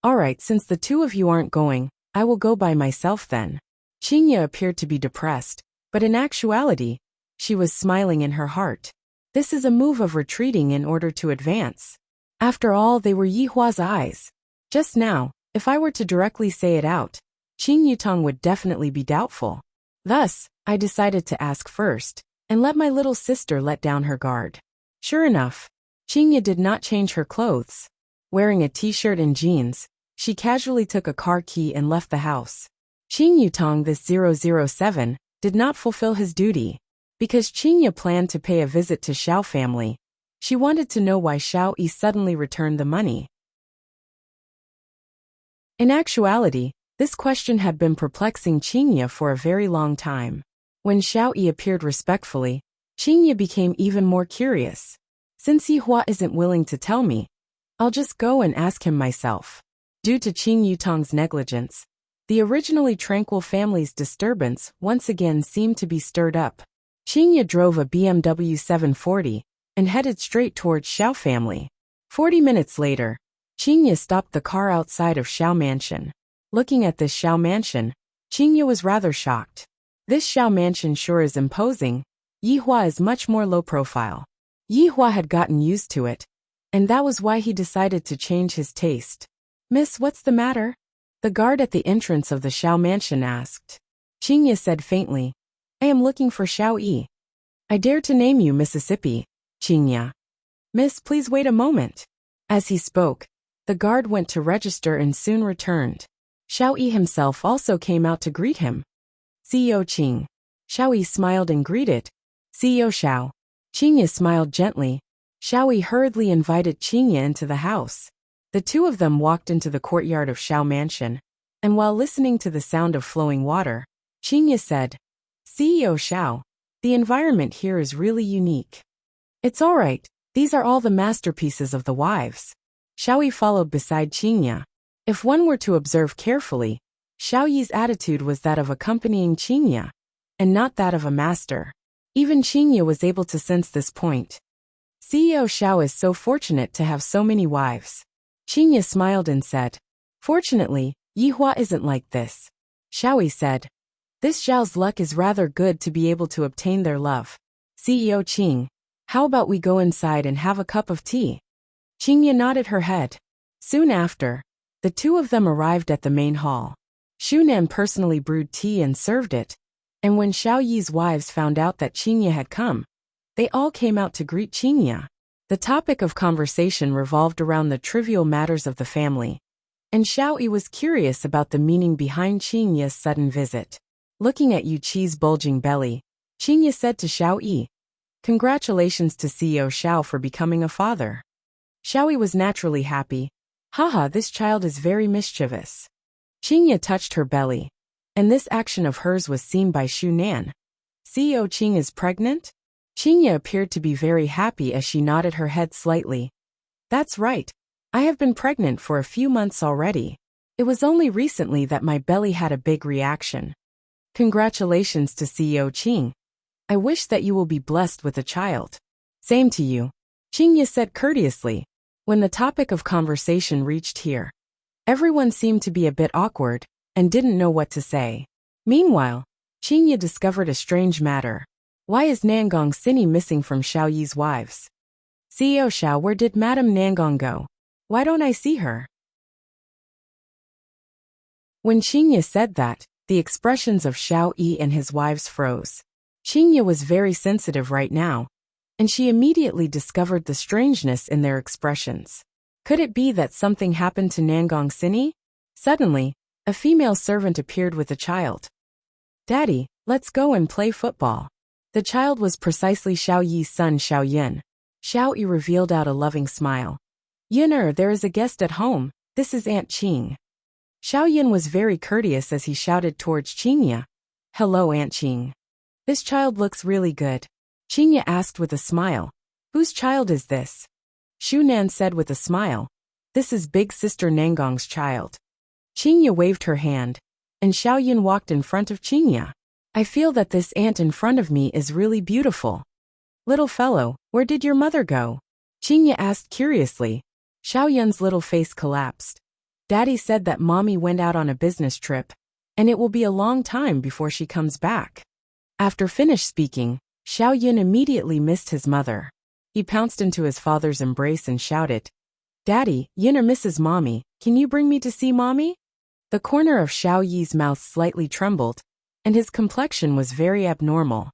All right, since the 2 of you aren't going, I will go by myself then. Qingye appeared to be depressed, but in actuality, she was smiling in her heart. This is a move of retreating in order to advance. After all, they were Yi Hua's eyes. Just now, if I were to directly say it out, Qing Yutong would definitely be doubtful. Thus, I decided to ask first, and let my little sister let down her guard. Sure enough, Qingye did not change her clothes. Wearing a t-shirt and jeans, she casually took a car key and left the house. Qing Yutong, this 007, did not fulfill his duty. Because Qingye planned to pay a visit to Xiao family, she wanted to know why Xiao Yi suddenly returned the money. In actuality, this question had been perplexing Qingye for a very long time. When Xiao Yi appeared respectfully, Qingye became even more curious. Since Yi Hua isn't willing to tell me, I'll just go and ask him myself. Due to Qing Yutong's negligence, the originally tranquil family's disturbance once again seemed to be stirred up. Qingye drove a BMW 740 and headed straight towards Xiao family. 40 minutes later, Qingye stopped the car outside of Xiao mansion. Looking at this Xiao mansion, Qingye was rather shocked. This Xiao mansion sure is imposing. Yi Hua is much more low profile. Yi Hua had gotten used to it, and that was why he decided to change his taste. Miss, what's the matter? The guard at the entrance of the Xiao mansion asked. Qingye said faintly, I am looking for Xiao Yi. I dare to name you Mississippi, Qingye. Miss, please wait a moment. As he spoke, The guard went to register and soon returned. Xiao Yi himself also came out to greet him. CEO Qing. Xiao Yi smiled and greeted. CEO Xiao. Qingya smiled gently. Xiao Yi hurriedly invited Qingya into the house. The two of them walked into the courtyard of Xiao Mansion, and while listening to the sound of flowing water, Qingya said, CEO Xiao, the environment here is really unique. It's all right, these are all the masterpieces of the wives. Xiao Yi followed beside Qingya. If one were to observe carefully, Xiao Yi's attitude was that of accompanying Qingya, and not that of a master. Even Qingya was able to sense this point. CEO Xiao is so fortunate to have so many wives. Qingya smiled and said, Fortunately, Yihua isn't like this. Xiao Yi said, This Xiao's luck is rather good to be able to obtain their love. CEO Qing, how about we go inside and have a cup of tea? Qingya nodded her head. Soon after, the two of them arrived at the main hall. Shunan personally brewed tea and served it, and when Xiao Yi's wives found out that Qingya had come, they all came out to greet Qingya. The topic of conversation revolved around the trivial matters of the family, and Xiao Yi was curious about the meaning behind Qingya's sudden visit. Looking at Yu Qi's bulging belly, Qingya said to Xiao Yi, Congratulations to CEO Xiao for becoming a father. Xiao Yi was naturally happy. Haha, this child is very mischievous. Qingya touched her belly, and this action of hers was seen by Shunan. CEO Qing is pregnant? Qingya appeared to be very happy as she nodded her head slightly. That's right. I have been pregnant for a few months already. It was only recently that my belly had a big reaction. Congratulations to CEO Qing. I wish that you will be blessed with a child. Same to you. Qingya said courteously. When the topic of conversation reached here, everyone seemed to be a bit awkward and didn't know what to say. Meanwhile, Qingya discovered a strange matter. Why is Nangong Sini missing from Xiao Yi's wives? CEO Xiao, where did Madame Nangong go? Why don't I see her? When Qingya said that, the expressions of Xiao Yi and his wives froze. Qingya was very sensitive right now, and she immediately discovered the strangeness in their expressions. Could it be that something happened to Nangong Sini? Suddenly, a female servant appeared with a child. Daddy, let's go and play football. The child was precisely Xiao Yi's son Xiao Yin. Xiao Yi revealed out a loving smile. Yin'er, there is a guest at home, this is Aunt Qing. Xiao Yin was very courteous as he shouted towards Qingya. Hello Aunt Qing. This child looks really good. Qingya asked with a smile. Whose child is this? Shunan said with a smile. This is big sister Nangong's child. Qingya waved her hand, and Xiao Yin walked in front of Qingya. I feel that this aunt in front of me is really beautiful. Little fellow, where did your mother go? Qingya asked curiously. Xiao Yin's little face collapsed. Daddy said that mommy went out on a business trip, and it will be a long time before she comes back. After finished speaking, Xiao Yin immediately missed his mother. He pounced into his father's embrace and shouted, Daddy, Yin'er misses mommy, can you bring me to see mommy? The corner of Xiao Yi's mouth slightly trembled, and his complexion was very abnormal.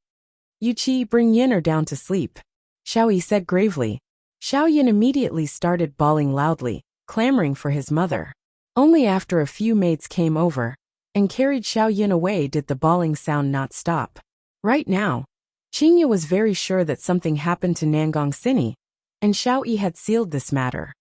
Yu Qi, bring Yin'er down to sleep, Xiao Yi said gravely. Xiao Yin immediately started bawling loudly, clamoring for his mother. Only after a few maids came over and carried Xiao Yin away did the bawling sound not stop. Right now, Qingya was very sure that something happened to Nangong Sini, and Xiao Yi had sealed this matter.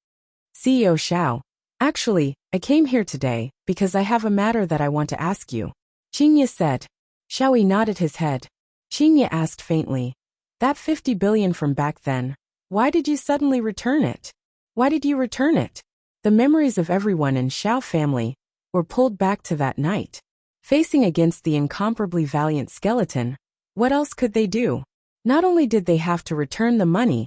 CEO Xiao, actually, I came here today because I have a matter that I want to ask you. Qingya said. Xiao Yi nodded his head. Qingya asked faintly, that 50 billion from back then, why did you suddenly return it? Why did you return it? The memories of everyone in Xiao family were pulled back to that night. Facing against the incomparably valiant skeleton, what else could they do? Not only did they have to return the money,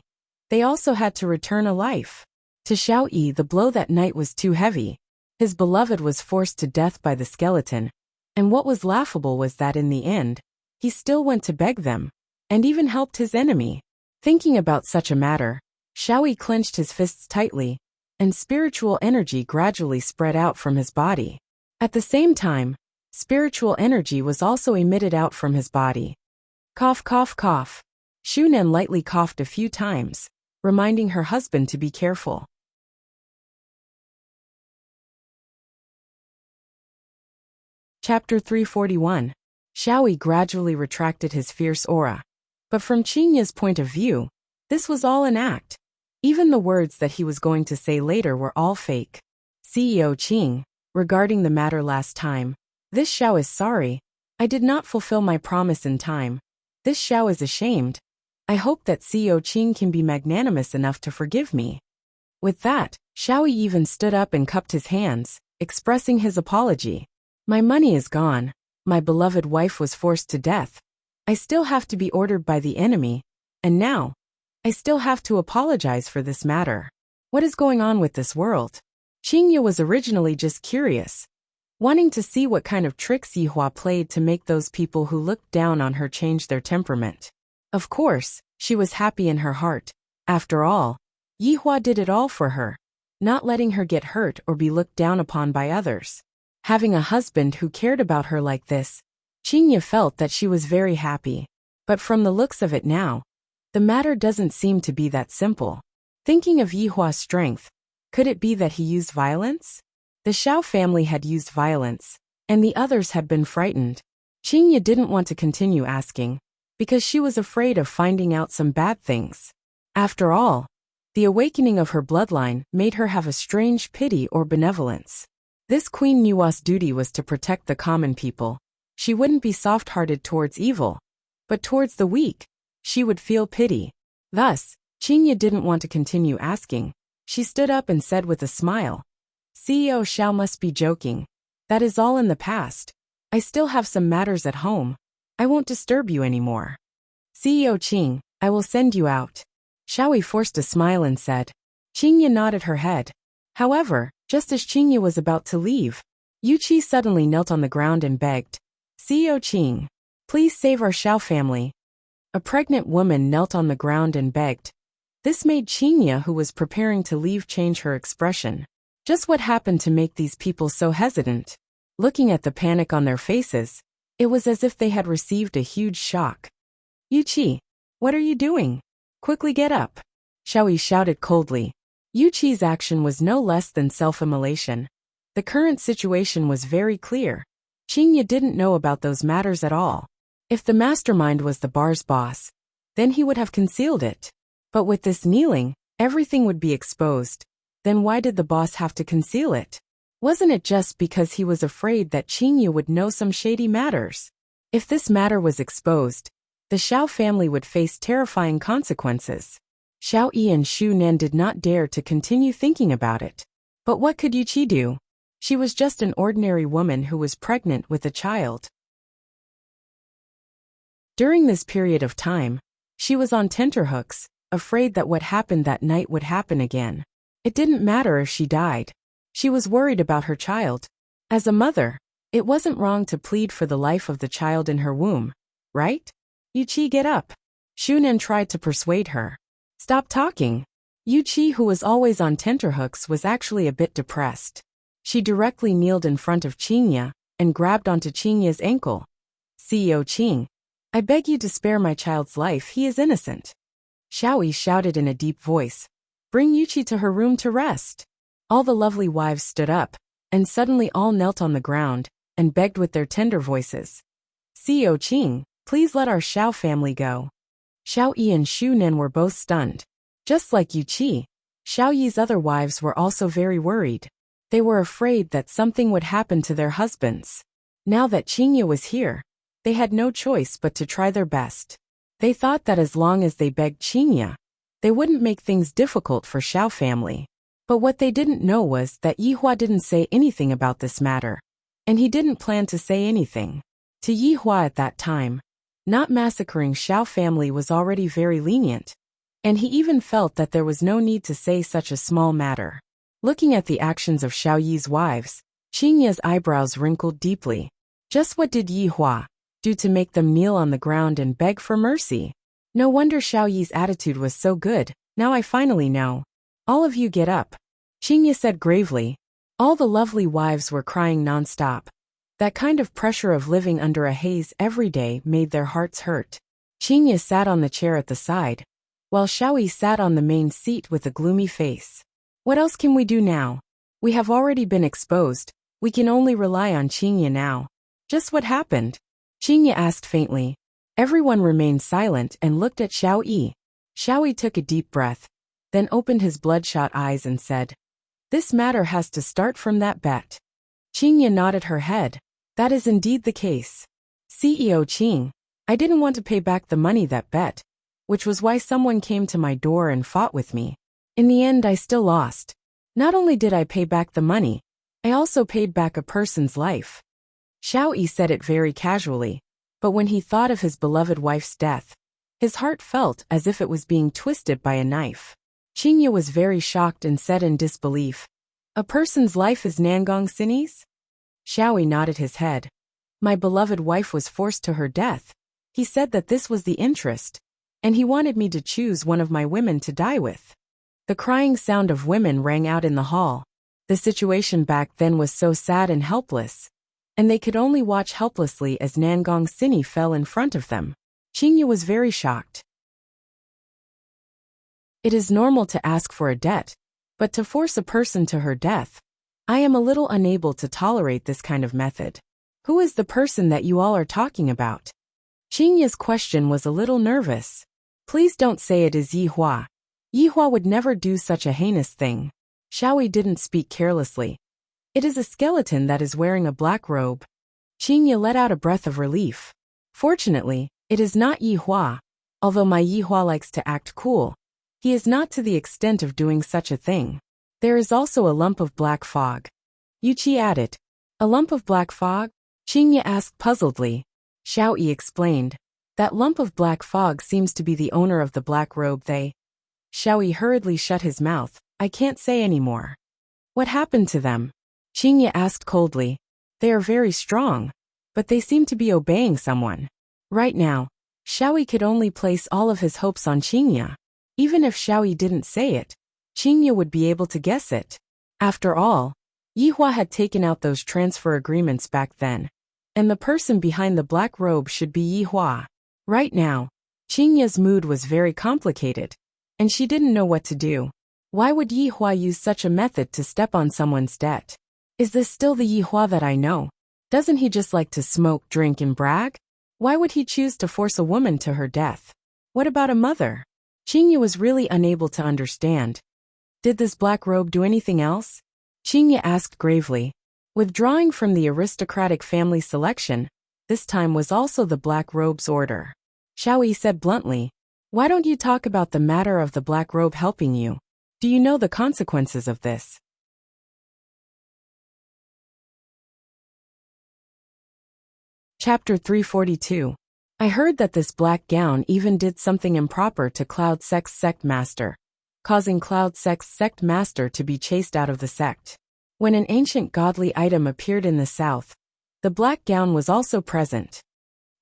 they also had to return a life. To Xiao Yi, the blow that night was too heavy. His beloved was forced to death by the skeleton, and what was laughable was that in the end, he still went to beg them, and even helped his enemy. Thinking about such a matter, Xiao Yi clenched his fists tightly, and spiritual energy gradually spread out from his body. At the same time, spiritual energy was also emitted out from his body. Cough, cough, cough. Shunan lightly coughed a few times, reminding her husband to be careful. Chapter 341. Xiaoyi gradually retracted his fierce aura. But from Qingya's point of view, this was all an act. Even the words that he was going to say later were all fake. CEO Qing, regarding the matter last time, this Xiao is sorry. I did not fulfill my promise in time. This Xiao is ashamed. I hope that CEO Qing can be magnanimous enough to forgive me. With that, Xiaoyi even stood up and cupped his hands, expressing his apology. My money is gone. My beloved wife was forced to death. I still have to be ordered by the enemy. And now, I still have to apologize for this matter. What is going on with this world? Qingya was originally just curious, wanting to see what kind of tricks Yihua played to make those people who looked down on her change their temperament. Of course, she was happy in her heart. After all, Yihua did it all for her, not letting her get hurt or be looked down upon by others. Having a husband who cared about her like this, Qingya felt that she was very happy. But from the looks of it now, the matter doesn't seem to be that simple. Thinking of Yihua's strength, could it be that he used violence? The Xiao family had used violence, and the others had been frightened. Qingya didn't want to continue asking, because she was afraid of finding out some bad things. After all, the awakening of her bloodline made her have a strange pity or benevolence. This Queen Nua's duty was to protect the common people. She wouldn't be soft-hearted towards evil, but towards the weak, she would feel pity. Thus, Qingya didn't want to continue asking. She stood up and said with a smile, CEO Xiao must be joking. That is all in the past. I still have some matters at home. I won't disturb you anymore. CEO Qing, I will send you out. Xiaoyi forced a smile and said. Qingya nodded her head. However, just as Qingya was about to leave, Yuqi suddenly knelt on the ground and begged, CEO Qing, please save our Xiao family. A pregnant woman knelt on the ground and begged. This made Qingya, who was preparing to leave, change her expression. Just what happened to make these people so hesitant? Looking at the panic on their faces, it was as if they had received a huge shock. Yuqi, what are you doing? Quickly get up. Xiaoyi shouted coldly. Yuqi's action was no less than self-immolation. The current situation was very clear. Qingya didn't know about those matters at all. If the mastermind was the bar's boss, then he would have concealed it. But with this kneeling, everything would be exposed. Then why did the boss have to conceal it? Wasn't it just because he was afraid that Qingya would know some shady matters? If this matter was exposed, the Xiao family would face terrifying consequences. Xiao Yi and Xu Nan did not dare to continue thinking about it. But what could Yuqi do? She was just an ordinary woman who was pregnant with a child. During this period of time, she was on tenterhooks, afraid that what happened that night would happen again. It didn't matter if she died. She was worried about her child. As a mother, it wasn't wrong to plead for the life of the child in her womb, right? Yuqi, get up. Shunan tried to persuade her. Stop talking. Yuqi, who was always on tenterhooks, was actually a bit depressed. She directly kneeled in front of Qingya and grabbed onto Qingya's ankle. CEO Qing, I beg you to spare my child's life, he is innocent. Xiaoyi shouted in a deep voice. Bring Yuqi to her room to rest. All the lovely wives stood up, and suddenly all knelt on the ground and begged with their tender voices. CEO Qing, please let our Xiao family go. Xiao Yi and Xu Nen were both stunned. Just like Yuqi, Xiao Yi's other wives were also very worried. They were afraid that something would happen to their husbands. Now that Qingya was here, they had no choice but to try their best. They thought that as long as they begged Qingya, they wouldn't make things difficult for Xiao family. But what they didn't know was that Yihua didn't say anything about this matter. And he didn't plan to say anything. To Yihua at that time, not massacring Xiao family was already very lenient. And he even felt that there was no need to say such a small matter. Looking at the actions of Xiao Yi's wives, Qingya's eyebrows wrinkled deeply. Just what did Yihua do to make them kneel on the ground and beg for mercy? No wonder Xiao Yi's attitude was so good. Now I finally know. All of you get up. Qingya said gravely. All the lovely wives were crying non-stop. That kind of pressure of living under a haze every day made their hearts hurt. Qingya sat on the chair at the side, while Xiao Yi sat on the main seat with a gloomy face. What else can we do now? We have already been exposed. We can only rely on Qingya now. Just what happened? Qingye asked faintly. Everyone remained silent and looked at Xiao Yi. Xiao Yi took a deep breath, then opened his bloodshot eyes and said, "This matter has to start from that bet." Qingye nodded her head. That is indeed the case. CEO Qing, I didn't want to pay back the money that bet, which was why someone came to my door and fought with me. In the end, I still lost. Not only did I pay back the money, I also paid back a person's life. Xiao Yi said it very casually, but when he thought of his beloved wife's death, his heart felt as if it was being twisted by a knife. Qingye was very shocked and said in disbelief, "A person's life is Nangong Sini's?" Xiao Yi nodded his head. "My beloved wife was forced to her death. He said that this was the interest, and he wanted me to choose one of my women to die with." The crying sound of women rang out in the hall. The situation back then was so sad and helpless, and they could only watch helplessly as Nangong Sini fell in front of them. Qingye was very shocked. It is normal to ask for a debt, but to force a person to her death, I am a little unable to tolerate this kind of method. Who is the person that you all are talking about? Qingye's question was a little nervous. Please don't say it is Yi Hua. Yi Hua would never do such a heinous thing. Xiao Yi didn't speak carelessly. It is a skeleton that is wearing a black robe. Qingye let out a breath of relief. Fortunately, it is not Yi Hua. Although my Yi Hua likes to act cool, he is not to the extent of doing such a thing. There is also a lump of black fog. Yuqi added. A lump of black fog? Qingye asked puzzledly. Xiao Yi explained. That lump of black fog seems to be the owner of the black robe. Xiao Yi hurriedly shut his mouth. I can't say any more. What happened to them? Qingye asked coldly. They are very strong, but they seem to be obeying someone. Right now, Xiao Yi could only place all of his hopes on Qingye. Even if Xiao Yi didn't say it, Qingye would be able to guess it. After all, Yi Hua had taken out those transfer agreements back then, and the person behind the black robe should be Yi Hua. Right now, Qingye's mood was very complicated, and she didn't know what to do. Why would Yi Hua use such a method to step on someone's debt? Is this still the Yi Hua that I know? Doesn't he just like to smoke, drink, and brag? Why would he choose to force a woman to her death? What about a mother? Qingye was really unable to understand. Did this black robe do anything else? Qingye asked gravely. Withdrawing from the aristocratic family selection, this time was also the black robe's order. Xiao Yi said bluntly. Why don't you talk about the matter of the black robe helping you? Do you know the consequences of this? Chapter 342. I heard that this black gown even did something improper to Cloud Sect's sect master, causing Cloud Sect's sect master to be chased out of the sect. When an ancient godly item appeared in the south, the black gown was also present.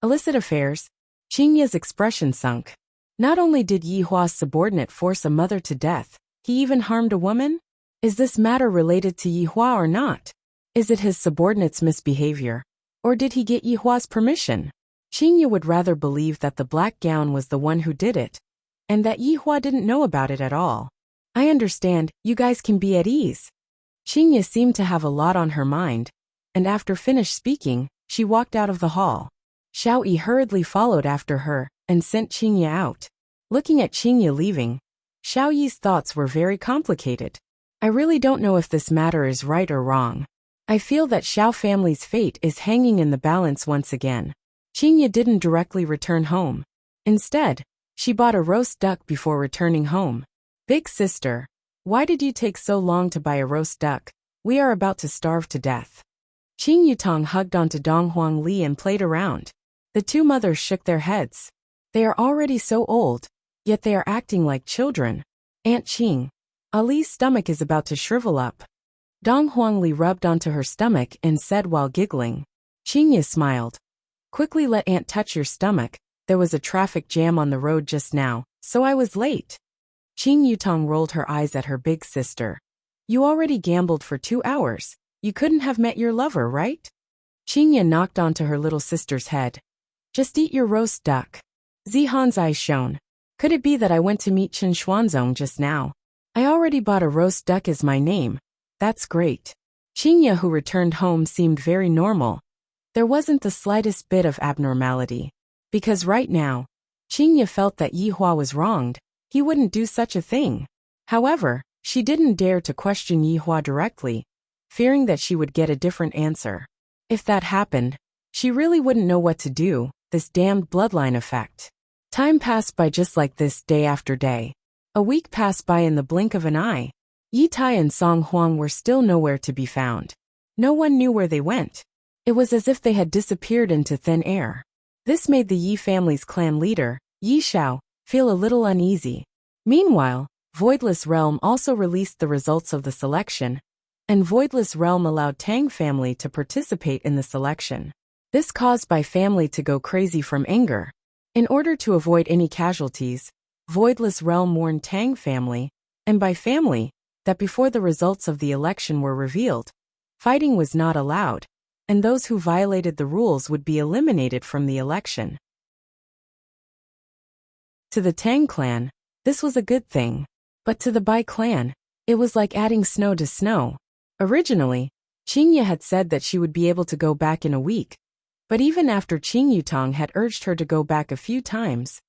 Illicit affairs? Qingye's expression sunk. Not only did Yi Hua's subordinate force a mother to death, he even harmed a woman? Is this matter related to Yi Hua or not? Is it his subordinate's misbehavior? Or did he get Yi Hua's permission? Qingye would rather believe that the black gown was the one who did it, and that Yi Hua didn't know about it at all. I understand, you guys can be at ease. Qingye seemed to have a lot on her mind, and after finished speaking, she walked out of the hall. Xiao Yi hurriedly followed after her, and sent Qingye out. Looking at Qingye leaving, Xiao Yi's thoughts were very complicated. I really don't know if this matter is right or wrong. I feel that Xiao family's fate is hanging in the balance once again. Qingye didn't directly return home. Instead, she bought a roast duck before returning home. Big sister, why did you take so long to buy a roast duck? We are about to starve to death. Qing Yutong hugged onto Dong Huang Li and played around. The two mothers shook their heads. They are already so old, yet they are acting like children. Aunt Qing, Ali's stomach is about to shrivel up. Dong Huang Li rubbed onto her stomach and said while giggling. Qingye smiled. Quickly let Aunt touch your stomach. There was a traffic jam on the road just now, so I was late. Qing Yutong rolled her eyes at her big sister. You already gambled for 2 hours. You couldn't have met your lover, right? Qingye knocked onto her little sister's head. Just eat your roast duck. Zihan's eyes shone. Could it be that I went to meet Chen Xuanzong just now? I already bought a roast duck as my name. That's great. Qingye, who returned home, seemed very normal. There wasn't the slightest bit of abnormality. Because right now, Qingye felt that Yihua was wronged. He wouldn't do such a thing. However, she didn't dare to question Yihua directly, fearing that she would get a different answer. If that happened, she really wouldn't know what to do. This damned bloodline effect. Time passed by just like this, day after day. A week passed by in the blink of an eye. Yi Tai and Song Huang were still nowhere to be found. No one knew where they went. It was as if they had disappeared into thin air. This made the Yi family's clan leader, Yi Xiao, feel a little uneasy. Meanwhile, Voidless Realm also released the results of the selection, and Voidless Realm allowed Tang family to participate in the selection. This caused Bai family to go crazy from anger. In order to avoid any casualties, Voidless Realm warned Tang family, and Bai family, that before the results of the election were revealed, fighting was not allowed, and those who violated the rules would be eliminated from the election. To the Tang clan, this was a good thing. But to the Bai clan, it was like adding snow to snow. Originally, Qingye had said that she would be able to go back in a week. But even after Qing Yutong had urged her to go back a few times,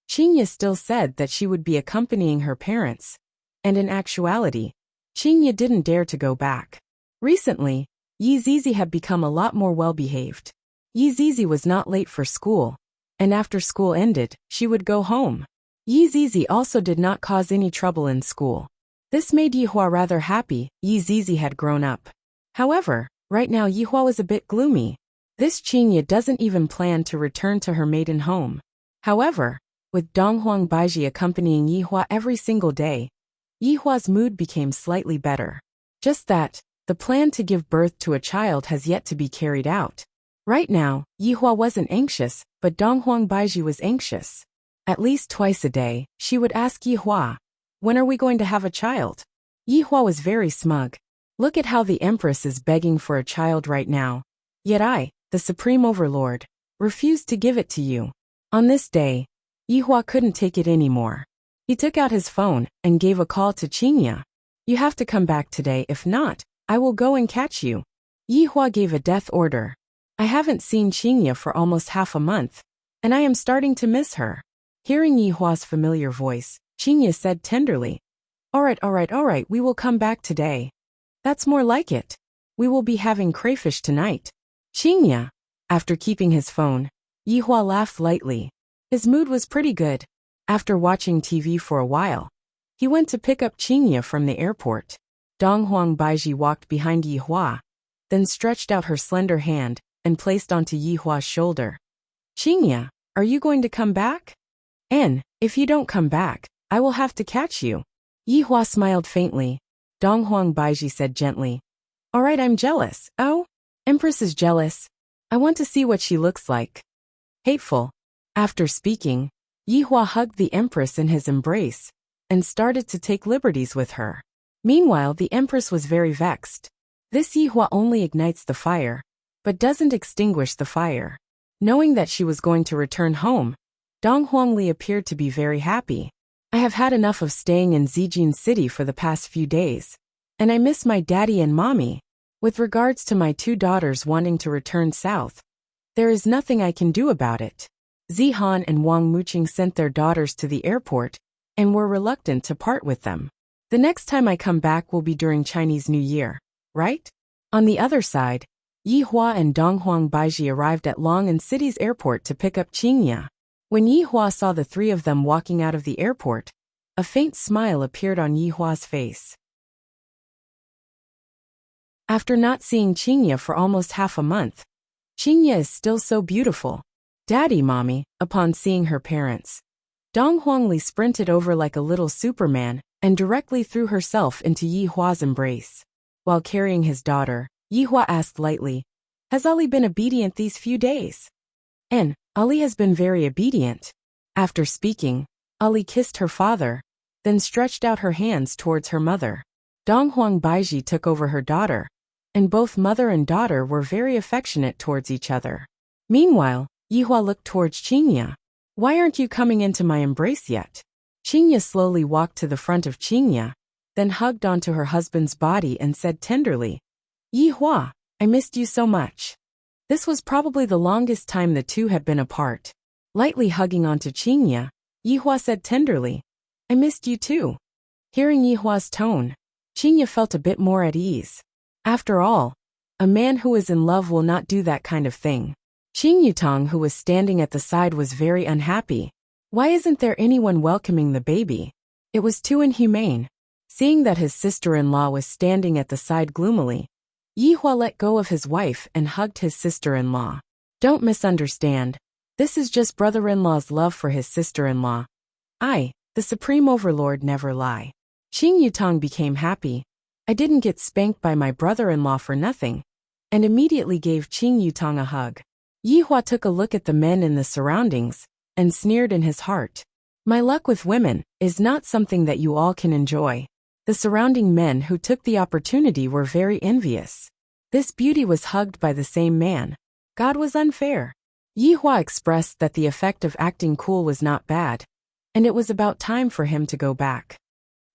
Qingye still said that she would be accompanying her parents. And in actuality, Qingye didn't dare to go back. Recently, Yi Zizi had become a lot more well-behaved. Yi Zizi was not late for school, and after school ended, she would go home. Yi Zizi also did not cause any trouble in school. This made Yihua rather happy. Yi Zizi had grown up. However, right now Yihua was a bit gloomy. This Qingye doesn't even plan to return to her maiden home. However, with Donghuang Baiji accompanying Yihua every single day, Yihua's mood became slightly better. Just that, the plan to give birth to a child has yet to be carried out. Right now, Yihua wasn't anxious, but Donghuang Baiji was anxious. At least twice a day, she would ask Yihua, "When are we going to have a child?" Yihua was very smug. Look at how the Empress is begging for a child right now. Yet I, the Supreme Overlord, refused to give it to you. On this day, Yihua couldn't take it anymore. He took out his phone and gave a call to Qingye. "You have to come back today, if not, I will go and catch you." Yihua gave a death order. "I haven't seen Qingye for almost half a month, and I am starting to miss her." Hearing Yihua's familiar voice, Qingye said tenderly, All right, we will come back today." "That's more like it. We will be having crayfish tonight." Qingye. After keeping his phone, Yihua laughed lightly. His mood was pretty good. After watching TV for a while, he went to pick up Qingye from the airport. Donghuang Baiji walked behind Yihua, then stretched out her slender hand and placed onto Yihua's shoulder. "Qingye, are you going to come back? And, if you don't come back, I will have to catch you." Yihua smiled faintly. Donghuang Baiji said gently, "All right, I'm jealous." "Oh? Empress is jealous. I want to see what she looks like." Hateful. After speaking, Yihua hugged the Empress in his embrace and started to take liberties with her. Meanwhile, the Empress was very vexed. This Yihua only ignites the fire, but doesn't extinguish the fire. Knowing that she was going to return home, Dong Huangli appeared to be very happy. "I have had enough of staying in Zijin City for the past few days, and I miss my daddy and mommy. With regards to my two daughters wanting to return south, there is nothing I can do about it." Zihan and Wang Muqing sent their daughters to the airport and were reluctant to part with them. "The next time I come back will be during Chinese New Year, right?" On the other side, Yihua and Donghuang Baiji arrived at Long'an City's airport to pick up Qingye. When Yihua saw the three of them walking out of the airport, a faint smile appeared on Yihua's face. After not seeing Qingye for almost half a month, "Qingye is still so beautiful. Daddy, Mommy," upon seeing her parents. Dong Huangli sprinted over like a little Superman and directly threw herself into Yihua's embrace. While carrying his daughter, Yihua asked lightly, "Has Ali been obedient these few days?" "And, Ali has been very obedient." After speaking, Ali kissed her father, then stretched out her hands towards her mother. Donghuang Baiji took over her daughter, and both mother and daughter were very affectionate towards each other. Meanwhile, Yihua looked towards Qingye. "Why aren't you coming into my embrace yet?" Qingye slowly walked to the front of Qingye, then hugged onto her husband's body and said tenderly, "Yihua, I missed you so much." This was probably the longest time the two had been apart. Lightly hugging onto Qingya, Yihua said tenderly, "I missed you too." Hearing Yihua's tone, Qingya felt a bit more at ease. After all, a man who is in love will not do that kind of thing. Qing Yutong, who was standing at the side, was very unhappy. Why isn't there anyone welcoming the baby? It was too inhumane. Seeing that his sister-in-law was standing at the side gloomily, Yihua let go of his wife and hugged his sister-in-law. Don't misunderstand. This is just brother-in-law's love for his sister-in-law. I, the Supreme Overlord, never lie. Qing Yutong became happy. I didn't get spanked by my brother-in-law for nothing, and immediately gave Qing Yutong a hug. Yihua took a look at the men in the surroundings and sneered in his heart. My luck with women is not something that you all can enjoy. The surrounding men who took the opportunity were very envious. This beauty was hugged by the same man. God was unfair. Yihua expressed that the effect of acting cool was not bad, and it was about time for him to go back.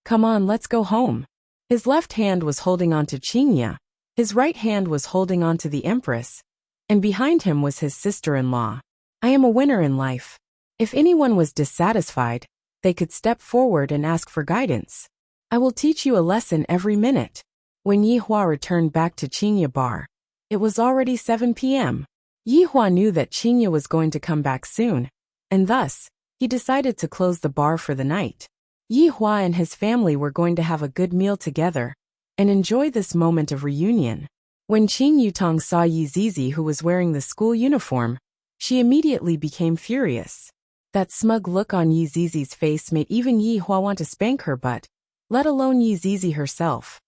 Come on, let's go home. His left hand was holding onto Qingya, his right hand was holding onto the Empress, and behind him was his sister-in-law. I am a winner in life. If anyone was dissatisfied, they could step forward and ask for guidance. I will teach you a lesson every minute. When Yihua returned back to Qingya bar, it was already 7 p.m. Yihua knew that Qingya was going to come back soon, and thus, he decided to close the bar for the night. Yihua and his family were going to have a good meal together and enjoy this moment of reunion. When Qing Yutong saw Yi Zizi, who was wearing the school uniform, she immediately became furious. That smug look on Yi Zizi's face made even Yihua want to spank her butt, let alone Yi Zizi herself.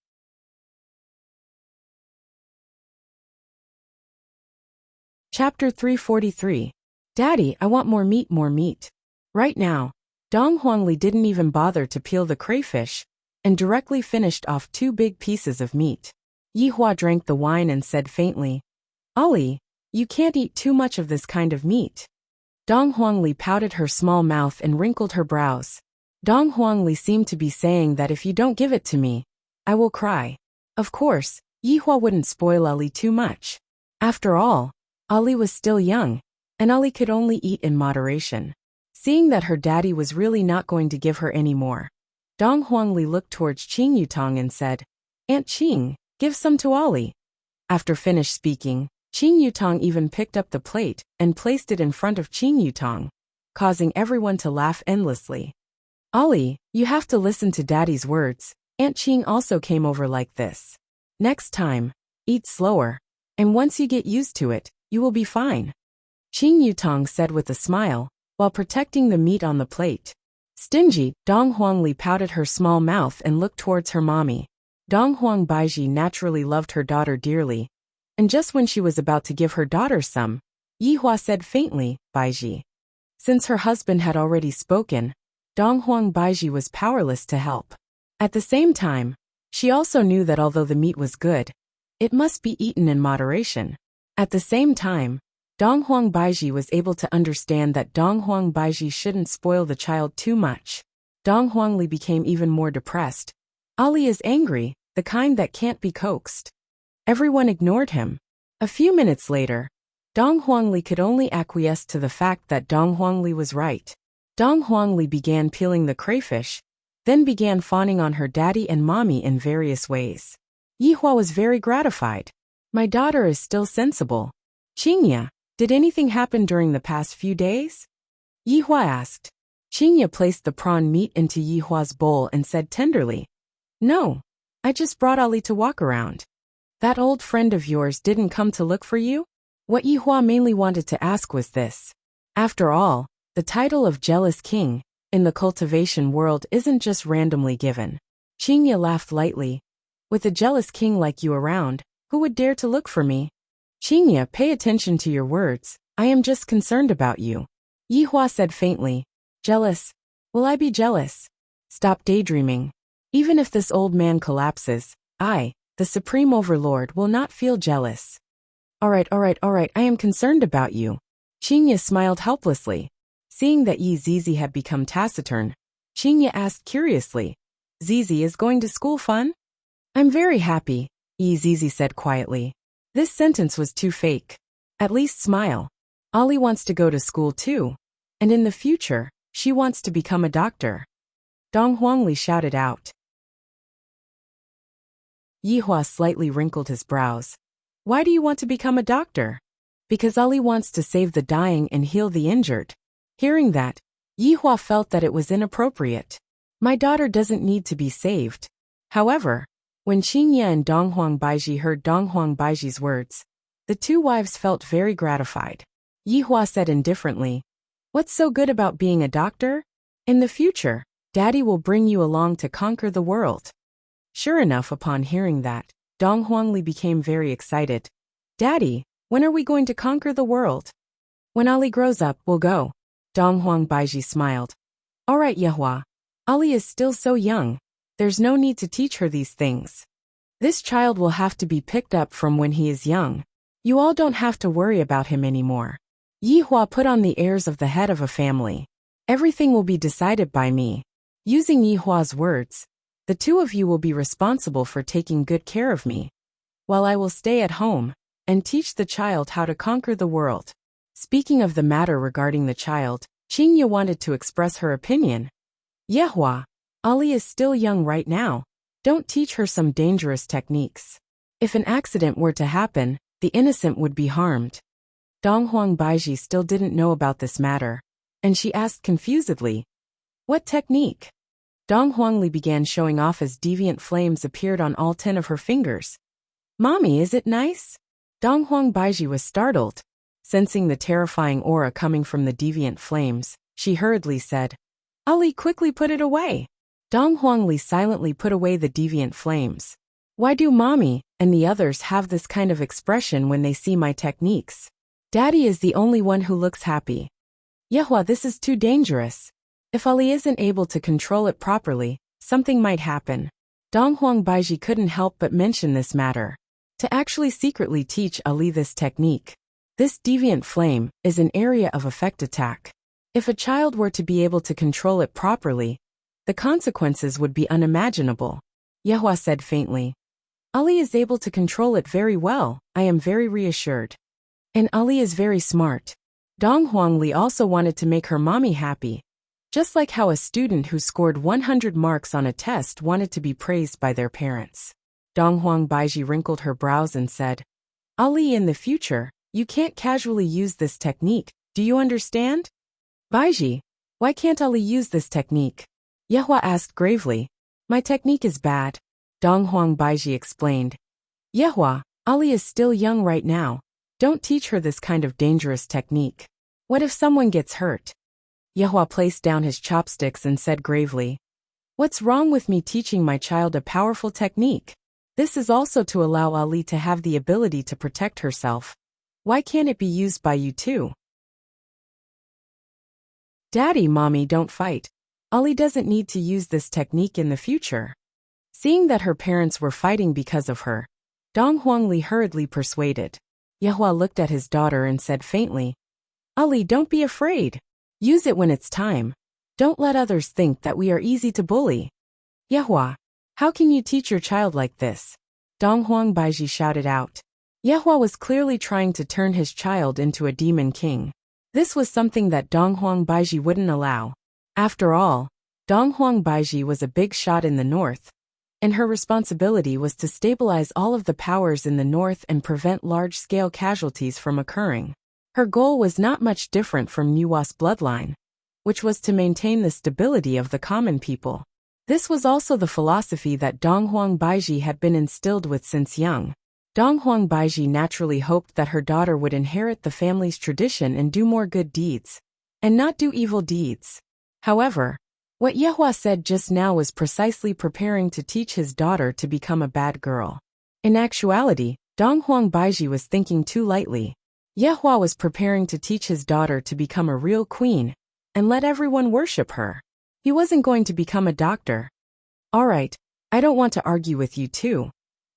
Chapter 343. Daddy, I want more meat, more meat. Right now, Dong Huangli didn't even bother to peel the crayfish and directly finished off 2 big pieces of meat. Yihua drank the wine and said faintly, "Ollie, you can't eat too much of this kind of meat." Dong Huangli pouted her small mouth and wrinkled her brows. Dong Huangli seemed to be saying that if you don't give it to me, I will cry. Of course, Yihua wouldn't spoil Ali too much. After all, Ali was still young, and Ali could only eat in moderation. Seeing that her daddy was really not going to give her any more, Dong Huangli looked towards Qing Yutong and said, "Aunt Qing, give some to Ali." After finished speaking, Qing Yutong even picked up the plate and placed it in front of Qing Yutong, causing everyone to laugh endlessly. "Ali, you have to listen to Daddy's words. Aunt Qing also came over like this. Next time, eat slower, and once you get used to it, you will be fine," Qing Yutong said with a smile, while protecting the meat on the plate. Stingy, Dong Huangli pouted her small mouth and looked towards her mommy. Dong Huang Baiji naturally loved her daughter dearly, and just when she was about to give her daughter some, Yihua said faintly, "Baiji." Since her husband had already spoken, Dong Huang Baiji was powerless to help. At the same time, she also knew that although the meat was good, it must be eaten in moderation. At the same time, Dong Huang Baiji was able to understand that Dong Huang Baiji shouldn't spoil the child too much. Dong Huangli became even more depressed. Ali is angry, the kind that can't be coaxed. Everyone ignored him. A few minutes later, Dong Huangli could only acquiesce to the fact that Dong Huangli was right. Dong Huangli began peeling the crayfish, then began fawning on her daddy and mommy in various ways. Yihua was very gratified. My daughter is still sensible. Qingya, did anything happen during the past few days? Yihua asked. Qingya placed the prawn meat into Yihua's bowl and said tenderly, "No, I just brought Ali to walk around." That old friend of yours didn't come to look for you? What Yihua mainly wanted to ask was this. After all, the title of Jealous King in the cultivation world isn't just randomly given. Qingya laughed lightly. With a jealous king like you around, who would dare to look for me? Qingya, pay attention to your words. I am just concerned about you. Yihua said faintly. Jealous? Will I be jealous? Stop daydreaming. Even if this old man collapses, I, the Supreme Overlord, will not feel jealous. Alright, I am concerned about you. Qingya smiled helplessly. Seeing that Yi Zizi had become taciturn, Qingya asked curiously, Zizi is going to school fun? I'm very happy, Yi Zizi said quietly. This sentence was too fake. At least smile. Ali wants to go to school too. And in the future, she wants to become a doctor. Dong Huangli shouted out. Yihua slightly wrinkled his brows. Why do you want to become a doctor? Because Ali wants to save the dying and heal the injured. Hearing that, Yihua felt that it was inappropriate. My daughter doesn't need to be saved. However, when Qingye and Donghuang Baiji heard Donghuang Baiji's words, the two wives felt very gratified. Yihua said indifferently, "What's so good about being a doctor? In the future, Daddy will bring you along to conquer the world." Sure enough, upon hearing that, Dong Huangli became very excited. "Daddy, when are we going to conquer the world?" "When Ali grows up, we'll go." Dong Huang Baiji smiled. "All right, Yehua. Ali is still so young. There's no need to teach her these things. This child will have to be picked up from when he is young. You all don't have to worry about him anymore." Yihua put on the airs of the head of a family. "Everything will be decided by me." Using Yihua's words, "The two of you will be responsible for taking good care of me, while I will stay at home and teach the child how to conquer the world." Speaking of the matter regarding the child, Qingye wanted to express her opinion. "Yehua, Ali is still young right now. Don't teach her some dangerous techniques. If an accident were to happen, the innocent would be harmed." Donghuang Baiji still didn't know about this matter, and she asked confusedly, "What technique?" Dong Huangli began showing off as deviant flames appeared on all 10 of her fingers. "Mommy, is it nice?" Dong Huang Baiji was startled. Sensing the terrifying aura coming from the deviant flames, she hurriedly said, "Ali, quickly put it away." Dong Huangli silently put away the deviant flames. "Why do Mommy and the others have this kind of expression when they see my techniques? Daddy is the only one who looks happy." "Yehua, this is too dangerous. If Ali isn't able to control it properly, something might happen." Dong Huang Baiji couldn't help but mention this matter. To actually secretly teach Ali this technique, this deviant flame is an area of effect attack. If a child were to be able to control it properly, the consequences would be unimaginable. Yehua said faintly, "Ali is able to control it very well, I am very reassured. And Ali is very smart." Dong Huangli also wanted to make her mommy happy, just like how a student who scored 100 marks on a test wanted to be praised by their parents. Dong Huang Baiji wrinkled her brows and said, "Ali, in the future, you can't casually use this technique, do you understand?" "Baiji, why can't Ali use this technique?" Yehua asked gravely. "My technique is bad," Dong Huang Baiji explained. "Yehua, Ali is still young right now. Don't teach her this kind of dangerous technique. What if someone gets hurt?" Yehua placed down his chopsticks and said gravely, "What's wrong with me teaching my child a powerful technique? This is also to allow Ali to have the ability to protect herself. Why can't it be used by you too?" "Daddy, Mommy, don't fight. Ali doesn't need to use this technique in the future." Seeing that her parents were fighting because of her, Dong Huangli hurriedly persuaded. Yehua looked at his daughter and said faintly, "Ali, don't be afraid. Use it when it's time. Don't let others think that we are easy to bully." "Yehua, how can you teach your child like this?" Dong Huang Baiji shouted out. Yehua was clearly trying to turn his child into a demon king. This was something that Dong Huang Baiji wouldn't allow. After all, Dong Huang Baiji was a big shot in the north, and her responsibility was to stabilize all of the powers in the north and prevent large-scale casualties from occurring. Her goal was not much different from Yuwa's bloodline, which was to maintain the stability of the common people. This was also the philosophy that Dong Huang Baiji had been instilled with since young. Dong Huang Baiji naturally hoped that her daughter would inherit the family's tradition and do more good deeds, and not do evil deeds. However, what Yehua said just now was precisely preparing to teach his daughter to become a bad girl. In actuality, Dong Huang Baiji was thinking too lightly. Yehua was preparing to teach his daughter to become a real queen, and let everyone worship her. He wasn't going to become a doctor. "All right, I don't want to argue with you too.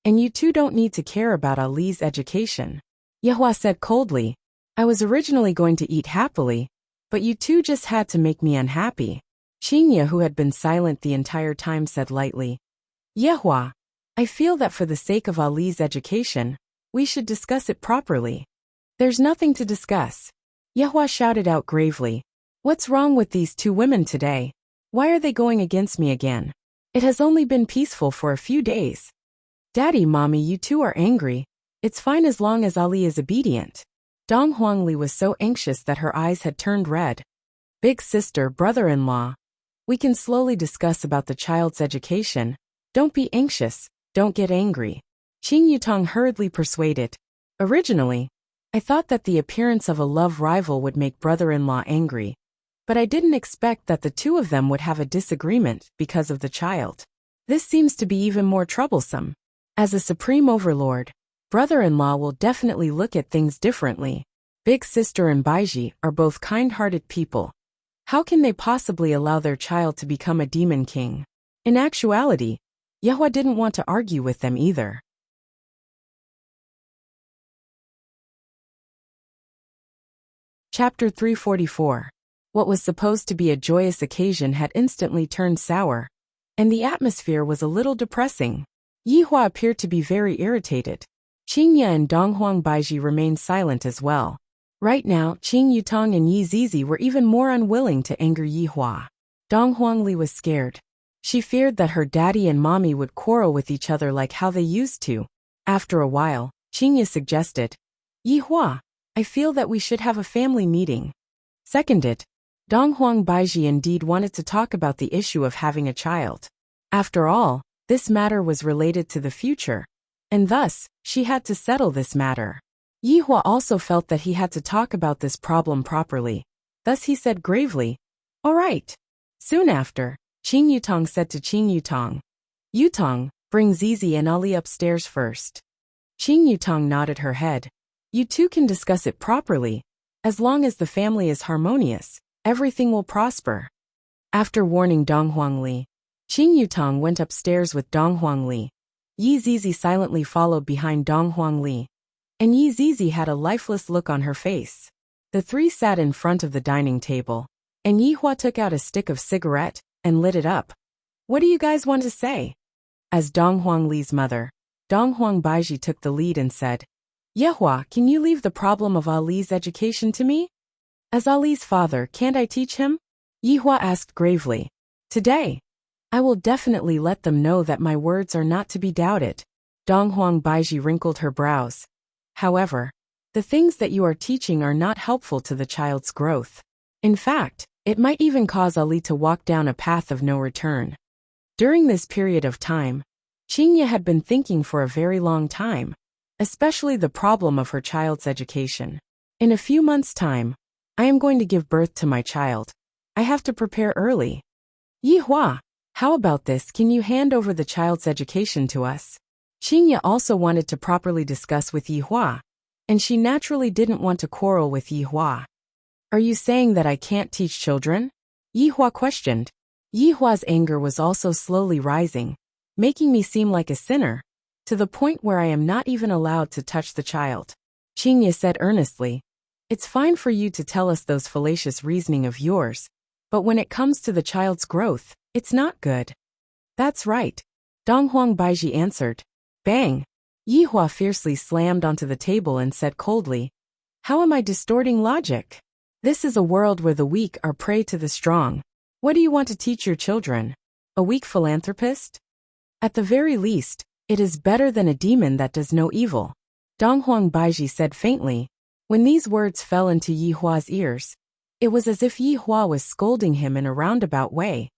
And you two don't need to care about Ali's education," Yehua said coldly. "I was originally going to eat happily, but you two just had to make me unhappy." Qingye, who had been silent the entire time, said lightly, "Yehua, I feel that for the sake of Ali's education, we should discuss it properly." There's nothing to discuss. Yihua shouted out gravely. What's wrong with these two women today? Why are they going against me again? It has only been peaceful for a few days. Daddy, Mommy, you two are angry. It's fine as long as Ali is obedient. Dong Huangli was so anxious that her eyes had turned red. Big sister, brother-in-law. We can slowly discuss about the child's education. Don't be anxious, don't get angry. Qing Yutong hurriedly persuaded. Originally, I thought that the appearance of a love rival would make brother-in-law angry. But I didn't expect that the two of them would have a disagreement because of the child. This seems to be even more troublesome. As a supreme overlord, brother-in-law will definitely look at things differently. Big sister and Baiji are both kind-hearted people. How can they possibly allow their child to become a demon king? In actuality, Yehua didn't want to argue with them either. Chapter 344. What was supposed to be a joyous occasion had instantly turned sour, and the atmosphere was a little depressing. Yihua appeared to be very irritated. Qingya and Donghuang Baiji remained silent as well. Right now, Qing Yutong and Yi Zizi were even more unwilling to anger Yihua. Donghuang Li was scared. She feared that her daddy and mommy would quarrel with each other like how they used to. After a while, Qingya suggested, Yihua, I feel that we should have a family meeting. Seconded. Donghuang Baiji indeed wanted to talk about the issue of having a child. After all, this matter was related to the future, and thus, she had to settle this matter. Yihua also felt that he had to talk about this problem properly. Thus he said gravely, All right. Soon after, Qing Yutong said to Qing Yutong, Yutong, bring Zizi and Ali upstairs first. Qing Yutong nodded her head. You two can discuss it properly. As long as the family is harmonious, everything will prosper. After warning Donghuang Li, Qing Yutong went upstairs with Donghuang Li. Yi Zizi silently followed behind Donghuang Li, and Yi Zizi had a lifeless look on her face. The three sat in front of the dining table, and Yihua took out a stick of cigarette and lit it up. What do you guys want to say? As Donghuang Li's mother, Donghuang Baiji took the lead and said, Yehua, can you leave the problem of Ali's education to me? As Ali's father, can't I teach him? Yihua asked gravely. Today, I will definitely let them know that my words are not to be doubted. Donghuang Baiji wrinkled her brows. However, the things that you are teaching are not helpful to the child's growth. In fact, it might even cause Ali to walk down a path of no return. During this period of time, Qingya had been thinking for a very long time, especially the problem of her child's education. In a few months' time, I am going to give birth to my child. I have to prepare early. Yihua, how about this? Can you hand over the child's education to us? Qingya also wanted to properly discuss with Yihua, and she naturally didn't want to quarrel with Yihua. Are you saying that I can't teach children? Yihua questioned. Yihua's anger was also slowly rising, making me seem like a sinner, to the point where I am not even allowed to touch the child. Qingya said earnestly, It's fine for you to tell us those fallacious reasoning of yours, but when it comes to the child's growth, it's not good. That's right. Donghuang Baiji answered. Bang! Yihua fiercely slammed onto the table and said coldly, How am I distorting logic? This is a world where the weak are prey to the strong. What do you want to teach your children? A weak philanthropist? At the very least, it is better than a demon that does no evil. Donghuang Baiji said faintly. When these words fell into Yihua's ears, it was as if Yihua was scolding him in a roundabout way,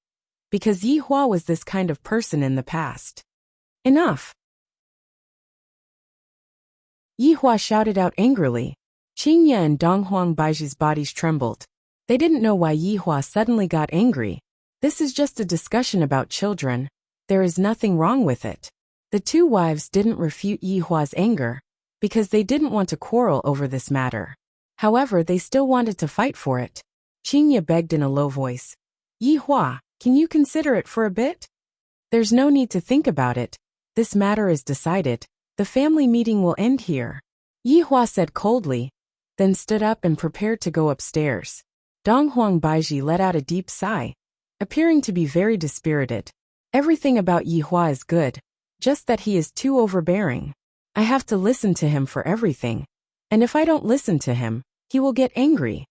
because Yihua was this kind of person in the past. Enough! Yihua shouted out angrily. Qingya and Donghuang Baiji's bodies trembled. They didn't know why Yihua suddenly got angry. This is just a discussion about children. There is nothing wrong with it. The two wives didn't refute Yihua's anger, because they didn't want to quarrel over this matter. However, they still wanted to fight for it. Qingya begged in a low voice. Yihua, can you consider it for a bit? There's no need to think about it. This matter is decided. The family meeting will end here. Yihua said coldly, then stood up and prepared to go upstairs. Donghuang Baiji let out a deep sigh, appearing to be very dispirited. Everything about Yihua is good, just that he is too overbearing. I have to listen to him for everything. And if I don't listen to him, he will get angry.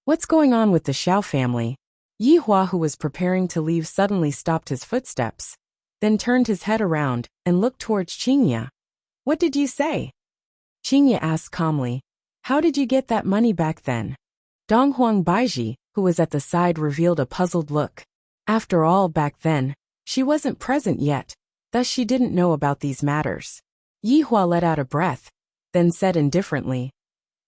What's going on with the Xiao family? Yi Hua, who was preparing to leave, suddenly stopped his footsteps, then turned his head around and looked towards Qingya. What did you say? Qingya asked calmly. How did you get that money back then? Donghuang Baiji, who was at the side, revealed a puzzled look. After all, back then, she wasn't present yet, thus she didn't know about these matters. Yi Hua let out a breath, then said indifferently,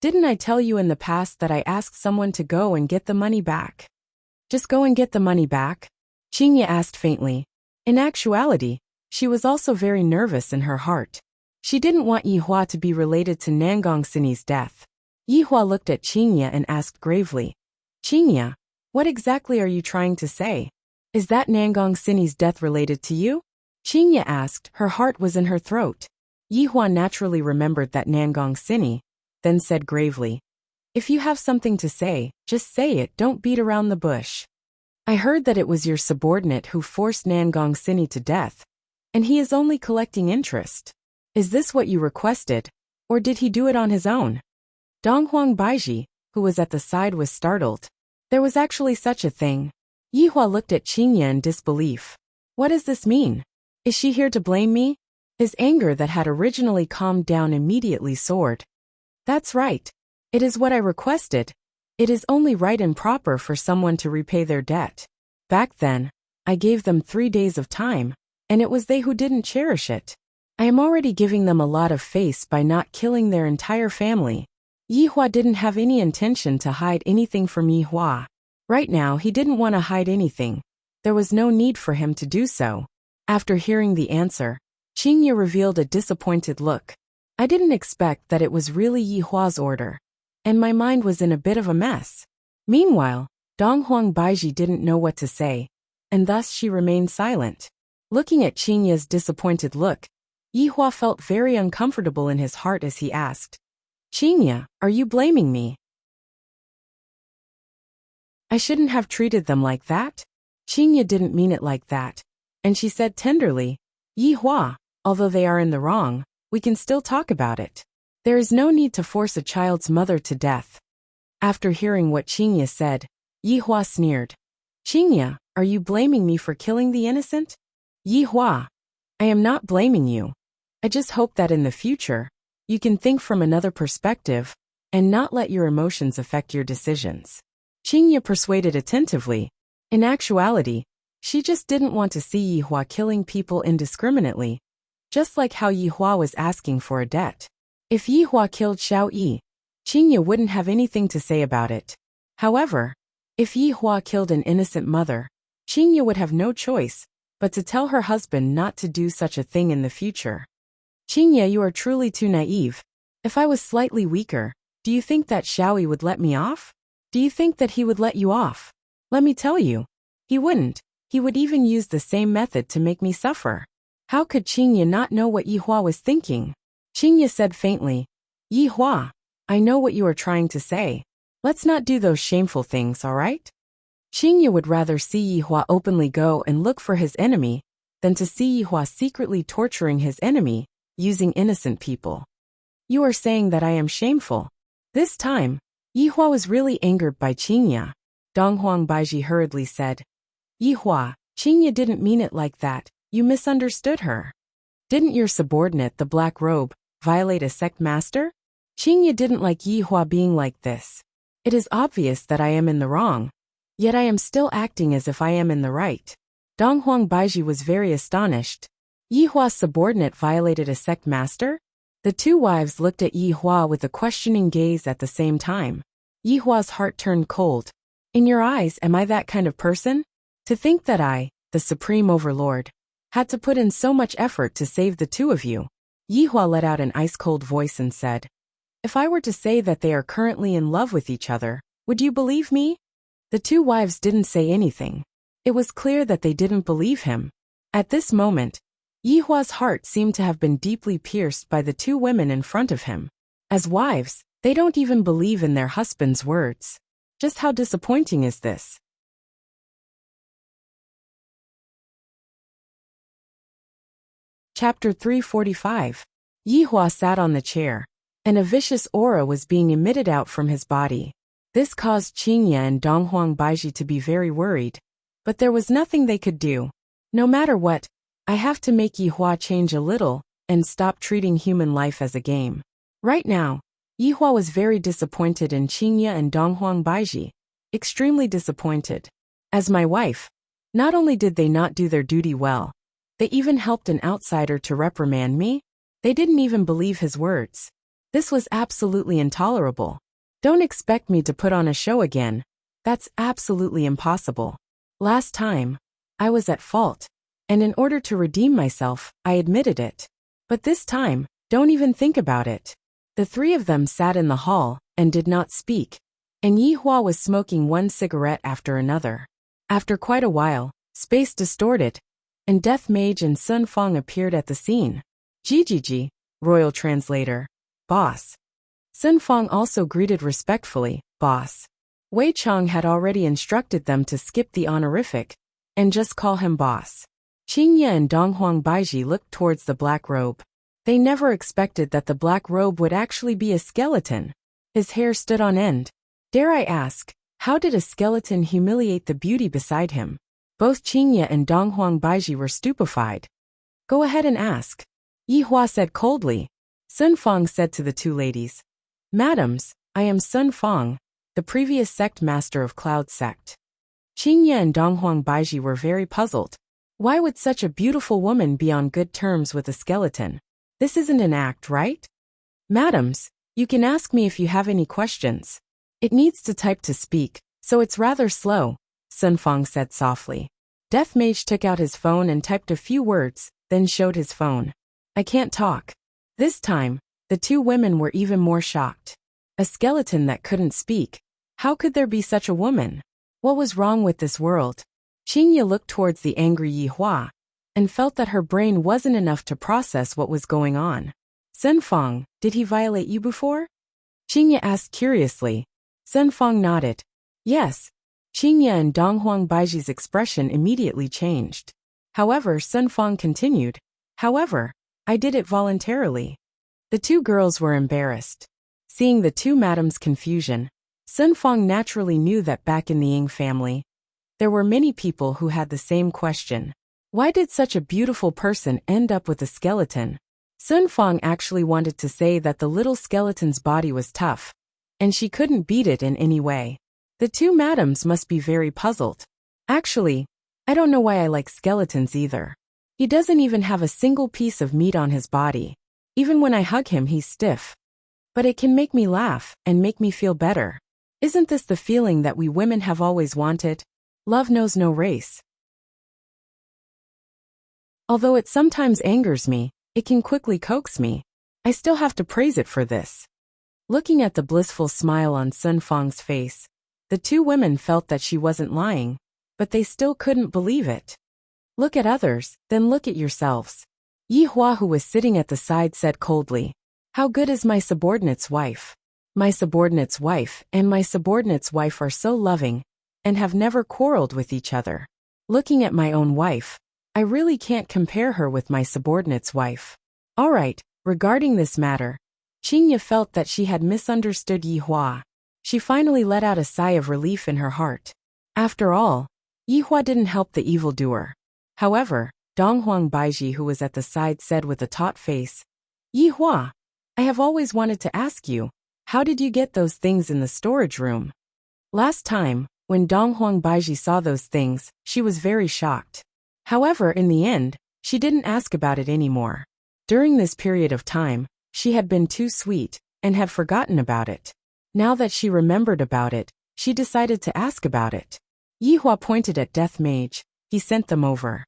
Didn't I tell you in the past that I asked someone to go and get the money back? Just go and get the money back? Qingya asked faintly. In actuality, she was also very nervous in her heart. She didn't want Yi Hua to be related to Nangong Sini's death. Yi Hua looked at Qingya and asked gravely, Qingya, what exactly are you trying to say? Is that Nangong Sini's death related to you? Qingya asked. Her heart was in her throat. Yi Hua naturally remembered that Nangong Sini, then said gravely, If you have something to say, just say it, don't beat around the bush. I heard that it was your subordinate who forced Nangong Sini to death, and he is only collecting interest. Is this what you requested, or did he do it on his own? Donghuang Baiji, who was at the side, was startled. There was actually such a thing. Yi Hua looked at Qingya in disbelief. What does this mean? Is she here to blame me? His anger that had originally calmed down immediately soared. That's right. It is what I requested. It is only right and proper for someone to repay their debt. Back then, I gave them 3 days of time, and it was they who didn't cherish it. I am already giving them a lot of face by not killing their entire family. Yi Hua didn't have any intention to hide anything from Yi Hua. Right now he didn't want to hide anything. There was no need for him to do so. After hearing the answer, Qingya revealed a disappointed look. I didn't expect that it was really Yi Hua's order, and my mind was in a bit of a mess. Meanwhile, Donghuang Baiji didn't know what to say, and thus she remained silent. Looking at Qingya's disappointed look, Yi Hua felt very uncomfortable in his heart as he asked, Qingya, are you blaming me? I shouldn't have treated them like that? Qingya didn't mean it like that, and she said tenderly, Yi Hua, although they are in the wrong, we can still talk about it. There is no need to force a child's mother to death. After hearing what Qingya said, Yi Hua sneered. Qingya, are you blaming me for killing the innocent? Yi Hua, I am not blaming you. I just hope that in the future, you can think from another perspective, and not let your emotions affect your decisions. Qingya persuaded attentively. In actuality, she just didn't want to see Yi Hua killing people indiscriminately, just like how Yi Hua was asking for a debt. If Yi Hua killed Xiao Yi, Qingya wouldn't have anything to say about it. However, if Yi Hua killed an innocent mother, Qingya would have no choice but to tell her husband not to do such a thing in the future. Qingya, you are truly too naive. If I was slightly weaker, do you think that Xiao Yi would let me off? Do you think that he would let you off? Let me tell you, he wouldn't. He would even use the same method to make me suffer. How could Qingya not know what Yi Hua was thinking? Qingya said faintly, Yi Hua, I know what you are trying to say. Let's not do those shameful things, all right? Qingya would rather see Yi Hua openly go and look for his enemy than to see Yi Hua secretly torturing his enemy, using innocent people. You are saying that I am shameful. This time, Yi Hua was really angered by Qingya. Donghuang Baiji hurriedly said, Yi Hua, Qingya didn't mean it like that, you misunderstood her. Didn't your subordinate, the Black Robe, violate a sect master? Qingya didn't like Yi Hua being like this. It is obvious that I am in the wrong, yet I am still acting as if I am in the right. Donghuang Baiji was very astonished. Yi Hua's subordinate violated a sect master? The two wives looked at Yi Hua with a questioning gaze at the same time. Yi Hua's heart turned cold. In your eyes, am I that kind of person? To think that I, the supreme overlord, had to put in so much effort to save the two of you. Yi Hua let out an ice-cold voice and said, If I were to say that they are currently in love with each other, would you believe me? The two wives didn't say anything. It was clear that they didn't believe him. At this moment, Yi Hua's heart seemed to have been deeply pierced by the two women in front of him. As wives, they don't even believe in their husband's words. Just how disappointing is this? Chapter 345. Yi Hua sat on the chair, and a vicious aura was being emitted out from his body. This caused Qingye and Donghuang Baiji to be very worried, but there was nothing they could do. No matter what, I have to make Yihua change a little and stop treating human life as a game. Right now, Yihua was very disappointed in Qingye and Donghuang Baiji, extremely disappointed. As my wife, not only did they not do their duty well, they even helped an outsider to reprimand me. They didn't even believe his words. This was absolutely intolerable. Don't expect me to put on a show again. That's absolutely impossible. Last time, I was at fault, and in order to redeem myself, I admitted it. But this time, don't even think about it. The three of them sat in the hall and did not speak, and Yihua was smoking one cigarette after another. After quite a while, space distorted, and Death Mage and Sun Fang appeared at the scene. Jijiji, Royal Translator, Boss. Sun Fang also greeted respectfully, Boss. Wei Chang had already instructed them to skip the honorific and just call him Boss. Qingye and Donghuang Baiji looked towards the black robe. They never expected that the black robe would actually be a skeleton. His hair stood on end. Dare I ask, how did a skeleton humiliate the beauty beside him? Both Qingye and Donghuang Baiji were stupefied. Go ahead and ask. Yihua said coldly. Sun Fang said to the two ladies, Madams, I am Sun Fang, the previous sect master of Cloud Sect. Qingye and Donghuang Baiji were very puzzled. Why would such a beautiful woman be on good terms with a skeleton? This isn't an act, right? Madams, you can ask me if you have any questions. It needs to type to speak, so it's rather slow, Sun Fang said softly. Death Mage took out his phone and typed a few words, then showed his phone. I can't talk. This time, the two women were even more shocked. A skeleton that couldn't speak. How could there be such a woman? What was wrong with this world? Qingye looked towards the angry Yihua and felt that her brain wasn't enough to process what was going on. Sun Fang, did he violate you before? Qingye asked curiously. Sun Fang nodded. Yes. Qingye and Donghuang Baiji's expression immediately changed. However, Sun Fang continued. However, I did it voluntarily. The two girls were embarrassed. Seeing the two madams' confusion, Sun Fang naturally knew that back in the Ying family, there were many people who had the same question. Why did such a beautiful person end up with a skeleton? Sun Fang actually wanted to say that the little skeleton's body was tough, and she couldn't beat it in any way. The two madams must be very puzzled. Actually, I don't know why I like skeletons either. He doesn't even have a single piece of meat on his body. Even when I hug him, he's stiff. But it can make me laugh and make me feel better. Isn't this the feeling that we women have always wanted? Love knows no race. Although it sometimes angers me, it can quickly coax me. I still have to praise it for this. Looking at the blissful smile on Sun Fang's face, the two women felt that she wasn't lying, but they still couldn't believe it. Look at others, then look at yourselves. Yihua, who was sitting at the side, said coldly, How good is my subordinate's wife? My subordinate's wife and my subordinate's wife are so loving and have never quarreled with each other. Looking at my own wife, I really can't compare her with my subordinate's wife. All right, regarding this matter, Qingye felt that she had misunderstood Yihua. She finally let out a sigh of relief in her heart. After all, Yihua didn't help the evildoer. However, Donghuang Baiji, who was at the side, said with a taut face, Yihua, I have always wanted to ask you, how did you get those things in the storage room? Last time, when Donghuang Baiji saw those things, she was very shocked. However, in the end, she didn't ask about it anymore. During this period of time, she had been too sweet and had forgotten about it. Now that she remembered about it, she decided to ask about it. Yihua pointed at Death Mage. He sent them over.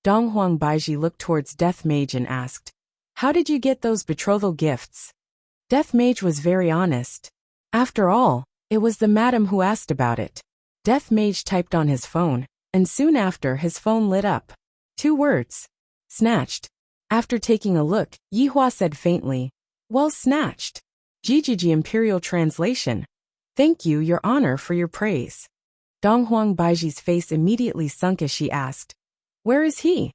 Donghuang Baiji looked towards Death Mage and asked, How did you get those betrothal gifts? Death Mage was very honest. After all, it was the madam who asked about it. Death Mage typed on his phone, and soon after his phone lit up. 2 words. Snatched. After taking a look, Yihua said faintly, Well snatched. Jijiji Imperial Translation. Thank you, Your Honor, for your praise. Donghuang Baiji's face immediately sunk as she asked, Where is he?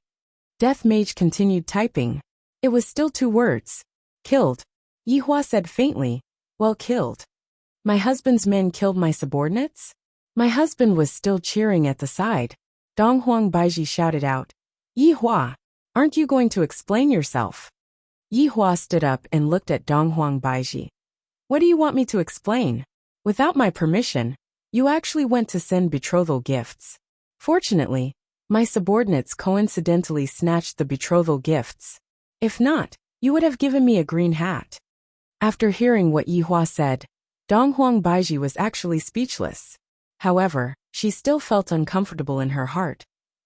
Death Mage continued typing. It was still 2 words. Killed. Yihua said faintly. Well, killed. My husband's men killed my subordinates? My husband was still cheering at the side. Donghuang Baiji shouted out. Yihua, aren't you going to explain yourself? Yihua stood up and looked at Donghuang Baiji. What do you want me to explain? Without my permission, you actually went to send betrothal gifts. Fortunately, my subordinates coincidentally snatched the betrothal gifts. If not, you would have given me a green hat. After hearing what Yihua said, Donghuang Baiji was actually speechless. However, she still felt uncomfortable in her heart.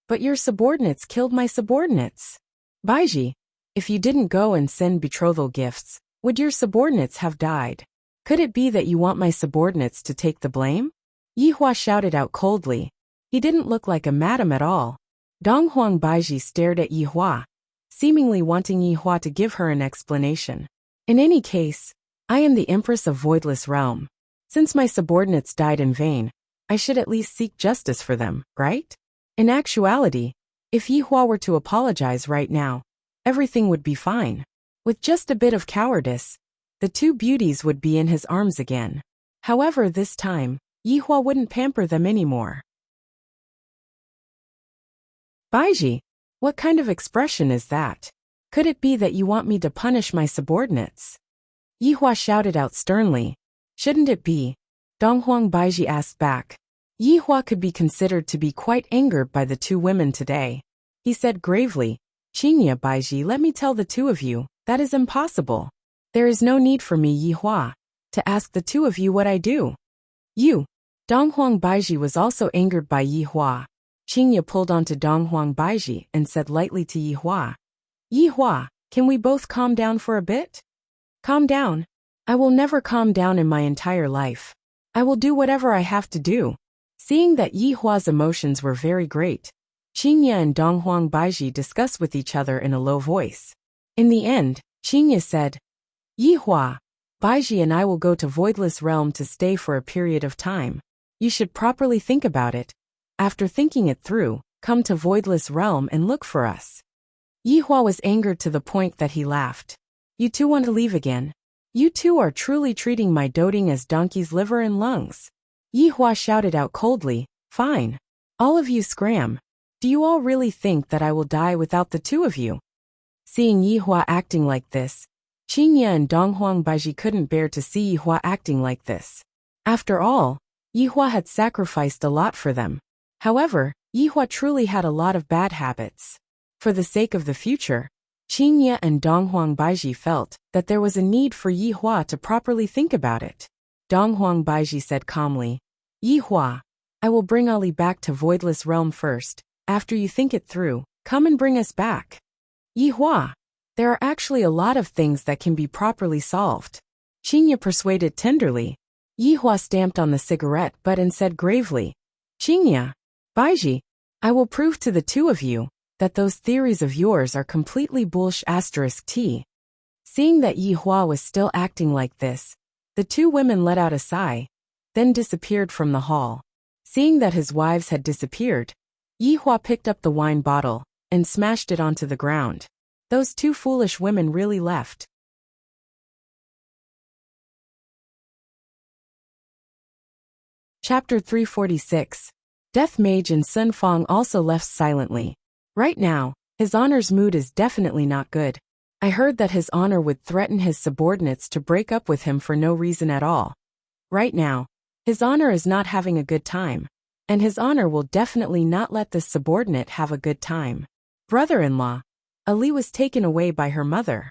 But your subordinates killed my subordinates. Baiji, if you didn't go and send betrothal gifts, would your subordinates have died? Could it be that you want my subordinates to take the blame? Yihua shouted out coldly. He didn't look like a madam at all. Donghuang Baiji stared at Yihua, seemingly wanting Yihua to give her an explanation. In any case, I am the Empress of Voidless Realm. Since my subordinates died in vain, I should at least seek justice for them, right? In actuality, if Yihua were to apologize right now, everything would be fine. With just a bit of cowardice, the two beauties would be in his arms again. However, this time, Yihua wouldn't pamper them anymore. Baiji, what kind of expression is that? Could it be that you want me to punish my subordinates? Yihua shouted out sternly. Shouldn't it be? Donghuang Baiji asked back. Yihua could be considered to be quite angered by the two women today. He said gravely, Qinya Baiji, let me tell the two of you, that is impossible. There is no need for me, Yihua, to ask the two of you what I do. You. Donghuang Baiji was also angered by Yihua. Qinya pulled onto Donghuang Baiji and said lightly to Yihua. Yihua, can we both calm down for a bit? Calm down. I will never calm down in my entire life. I will do whatever I have to do. Seeing that Yihua's emotions were very great, Qinya and Donghuang Baiji discussed with each other in a low voice. In the end, Qinya said, Yihua, Baiji and I will go to Voidless Realm to stay for a period of time. You should properly think about it. After thinking it through, come to Voidless Realm and look for us. Yihua was angered to the point that he laughed. You two want to leave again? You two are truly treating my doting as donkey's liver and lungs. Yihua shouted out coldly, Fine. All of you scram. Do you all really think that I will die without the two of you? Seeing Yihua acting like this, Qinya and Donghuang Baiji couldn't bear to see Yihua acting like this. After all, Yihua had sacrificed a lot for them. However, Yihua truly had a lot of bad habits. For the sake of the future, Qinya and Donghuang Baiji felt that there was a need for Yihua to properly think about it. Donghuang Baiji said calmly, Yihua, I will bring Ali back to Voidless Realm first. After you think it through, come and bring us back. Yihua, there are actually a lot of things that can be properly solved. Qinya persuaded tenderly. Yihua stamped on the cigarette butt and said gravely, Qinya, Baiji, I will prove to the two of you that those theories of yours are completely bullsh*t. Seeing that Yihua was still acting like this, the two women let out a sigh, then disappeared from the hall. Seeing that his wives had disappeared, Yihua picked up the wine bottle and smashed it onto the ground. Those two foolish women really left. Chapter 346. Death Mage and Sun Fong also left silently. Right now, His Honor's mood is definitely not good. I heard that His Honor would threaten his subordinates to break up with him for no reason at all. Right now, His Honor is not having a good time, and His Honor will definitely not let this subordinate have a good time. Brother-in-law, Ali was taken away by her mother.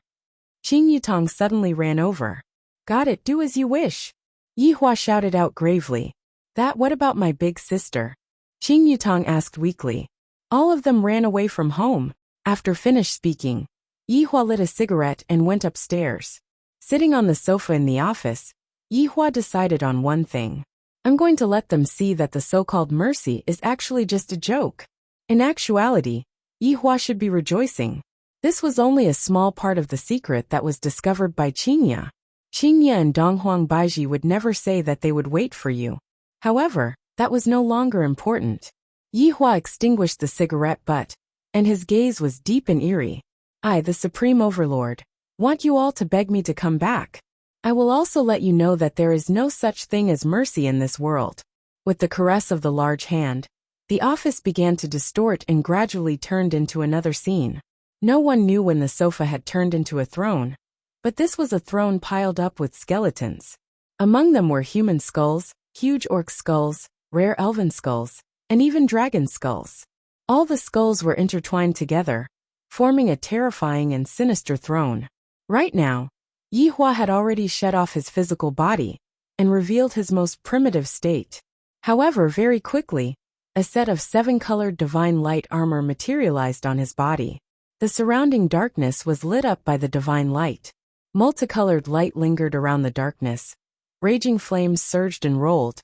Qing Yutong suddenly ran over. Got it, do as you wish. Yihua shouted out gravely. That what about my big sister? Qing Yutong asked weakly. All of them ran away from home. After finished speaking, Yihua lit a cigarette and went upstairs. Sitting on the sofa in the office, Yihua decided on one thing. I'm going to let them see that the so-called mercy is actually just a joke. In actuality, Yihua should be rejoicing. This was only a small part of the secret that was discovered by Qinya. Qinya and Donghuang Baiji would never say that they would wait for you. However, that was no longer important. Yihua extinguished the cigarette butt, and his gaze was deep and eerie. I, the Supreme Overlord, Want you all to beg me to come back. I will also let you know that there is no such thing as mercy in this world. With the caress of the large hand, the office began to distort and gradually turned into another scene. No one knew when the sofa had turned into a throne, but this was a throne piled up with skeletons. Among them were human skulls, huge orc skulls, rare elven skulls, and even dragon skulls. All the skulls were intertwined together, forming a terrifying and sinister throne. Right now, Yi Hua had already shed off his physical body and revealed his most primitive state. However, very quickly, a set of 7-colored divine light armor materialized on his body. The surrounding darkness was lit up by the divine light. Multicolored light lingered around the darkness. Raging flames surged and rolled,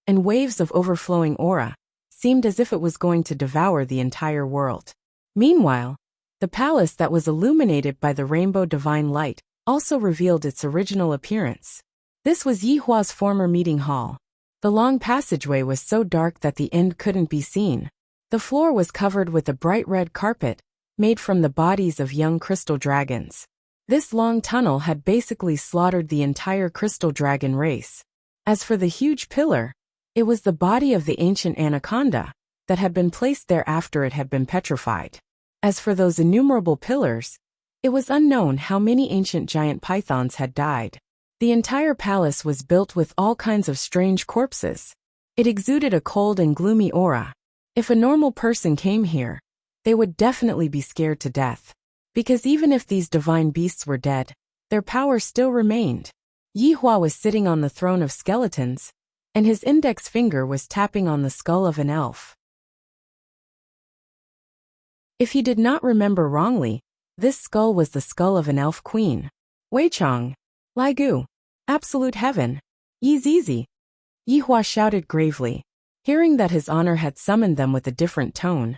and waves of overflowing aura seemed as if it was going to devour the entire world. Meanwhile, the palace that was illuminated by the rainbow divine light also revealed its original appearance. This was Yi Hua's former meeting hall. The long passageway was so dark that the end couldn't be seen. The floor was covered with a bright red carpet, made from the bodies of young crystal dragons. This long tunnel had basically slaughtered the entire crystal dragon race. As for the huge pillar, it was the body of the ancient anaconda that had been placed there after it had been petrified. As for those innumerable pillars, it was unknown how many ancient giant pythons had died. The entire palace was built with all kinds of strange corpses. It exuded a cold and gloomy aura. If a normal person came here, they would definitely be scared to death. Because even if these divine beasts were dead, their power still remained. Yi Hua was sitting on the throne of skeletons, and his index finger was tapping on the skull of an elf. If he did not remember wrongly, this skull was the skull of an elf queen. Wei Chang. Lai Gu. Absolute heaven. Yi Zizi. Yi Hua shouted gravely, hearing that his honor had summoned them with a different tone.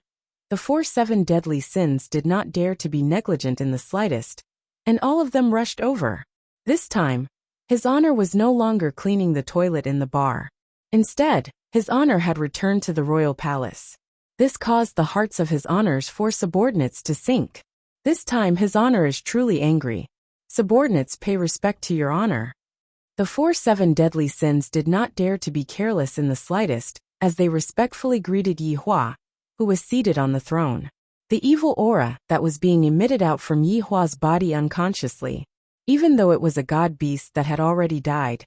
The 7 deadly sins did not dare to be negligent in the slightest, and all of them rushed over. This time, his honor was no longer cleaning the toilet in the bar. Instead, his honor had returned to the royal palace. This caused the hearts of his honor's 4 subordinates to sink. This time his honor is truly angry. Subordinates, pay respect to your honor. The 7 deadly sins did not dare to be careless in the slightest, as they respectfully greeted Yi Hua, who was seated on the throne. The evil aura that was being emitted out from Yi Hua's body unconsciously. Even though it was a god beast that had already died,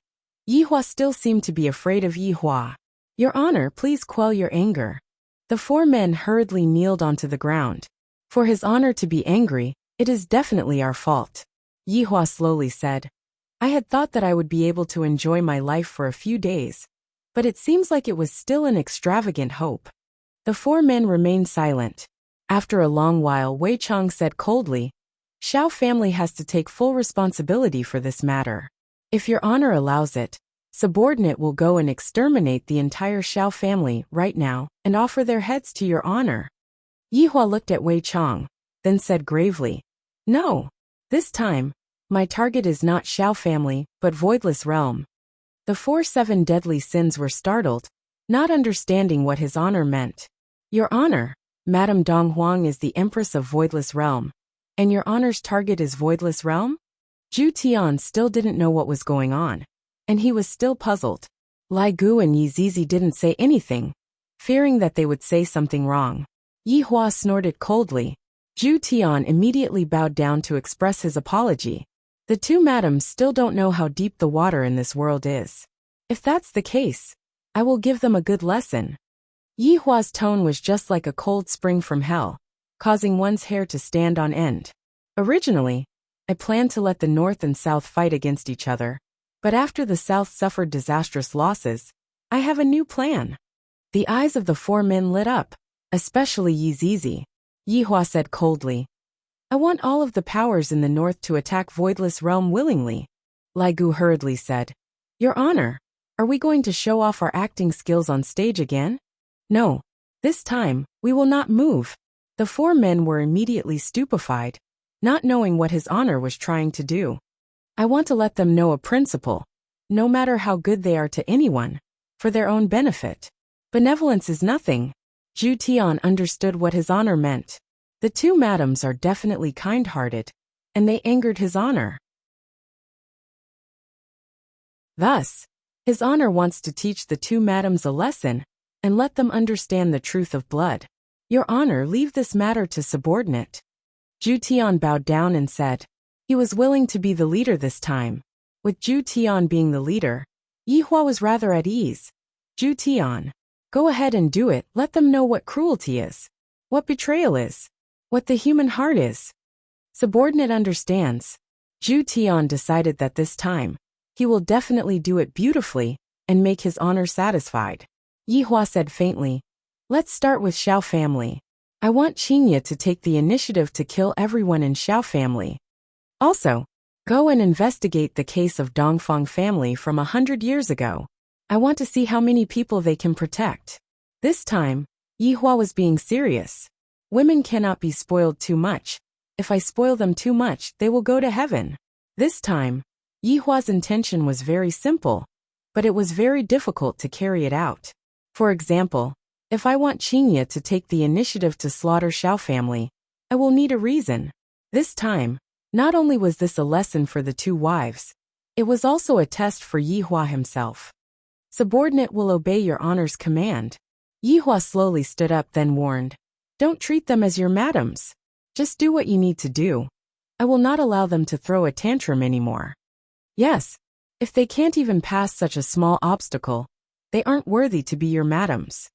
Yi Hua still seemed to be afraid of Yi Hua. Your honor, please quell your anger. The 4 men hurriedly kneeled onto the ground. For his honor to be angry, it is definitely our fault. Yi Hua slowly said, I had thought that I would be able to enjoy my life for a few days, but it seems like it was still an extravagant hope. The 4 men remained silent. After a long while, Wei Chang said coldly, Xiao family has to take full responsibility for this matter. If your honor allows it, subordinate will go and exterminate the entire Xiao family right now and offer their heads to your honor. Yi Hua looked at Wei Chang, then said gravely, No. This time, my target is not Xiao family, but Voidless Realm. The 7 deadly sins were startled, not understanding what his honor meant. Your honor, Madame Dong Huang is the Empress of Voidless Realm, and your honor's target is Voidless Realm? Zhu Tian still didn't know what was going on, and he was still puzzled. Lai Gu and Yi Zizi didn't say anything, fearing that they would say something wrong. Yi Hua snorted coldly. Zhu Tian immediately bowed down to express his apology. The 2 madams still don't know how deep the water in this world is. If that's the case, I will give them a good lesson. Yi Hua's tone was just like a cold spring from hell, causing one's hair to stand on end. Originally, I planned to let the North and South fight against each other, but after the South suffered disastrous losses, I have a new plan. The eyes of the 4 men lit up, especially Yi Zizi. Yi Hua said coldly, I want all of the powers in the North to attack Voidless Realm willingly. Lai Gu hurriedly said, Your honor, are we going to show off our acting skills on stage again? No. This time, we will not move. The 4 men were immediately stupefied, not knowing what his honor was trying to do. I want to let them know a principle, no matter how good they are to anyone, for their own benefit. Benevolence is nothing. Zhu Tian understood what his honor meant. The 2 madams are definitely kind-hearted, and they angered his honor. Thus, his honor wants to teach the two madams a lesson and let them understand the truth of blood. Your honor, leave this matter to subordinate. Zhu Tian bowed down and said. He was willing to be the leader this time. With Zhu Tian being the leader, Yihua was rather at ease. Zhu Tian, go ahead and do it. Let them know what cruelty is, what betrayal is, what the human heart is. Subordinate understands. Zhu Tian decided that this time, he will definitely do it beautifully and make his honor satisfied. Yihua said faintly, let's start with Xiao family. I want Qingye to take the initiative to kill everyone in Xiao family. Also, go and investigate the case of Dongfang family from 100 years ago. I want to see how many people they can protect. This time, Yihua was being serious. Women cannot be spoiled too much. If I spoil them too much, they will go to heaven. This time, Yihua's intention was very simple, but it was very difficult to carry it out. For example, if I want Qingye to take the initiative to slaughter Xiao family, I will need a reason. This time, not only was this a lesson for the two wives, it was also a test for Yihua himself. Subordinate will obey your honor's command. Yihua slowly stood up then warned. Don't treat them as your madams. Just do what you need to do. I will not allow them to throw a tantrum anymore. Yes, if they can't even pass such a small obstacle, they aren't worthy to be your madams.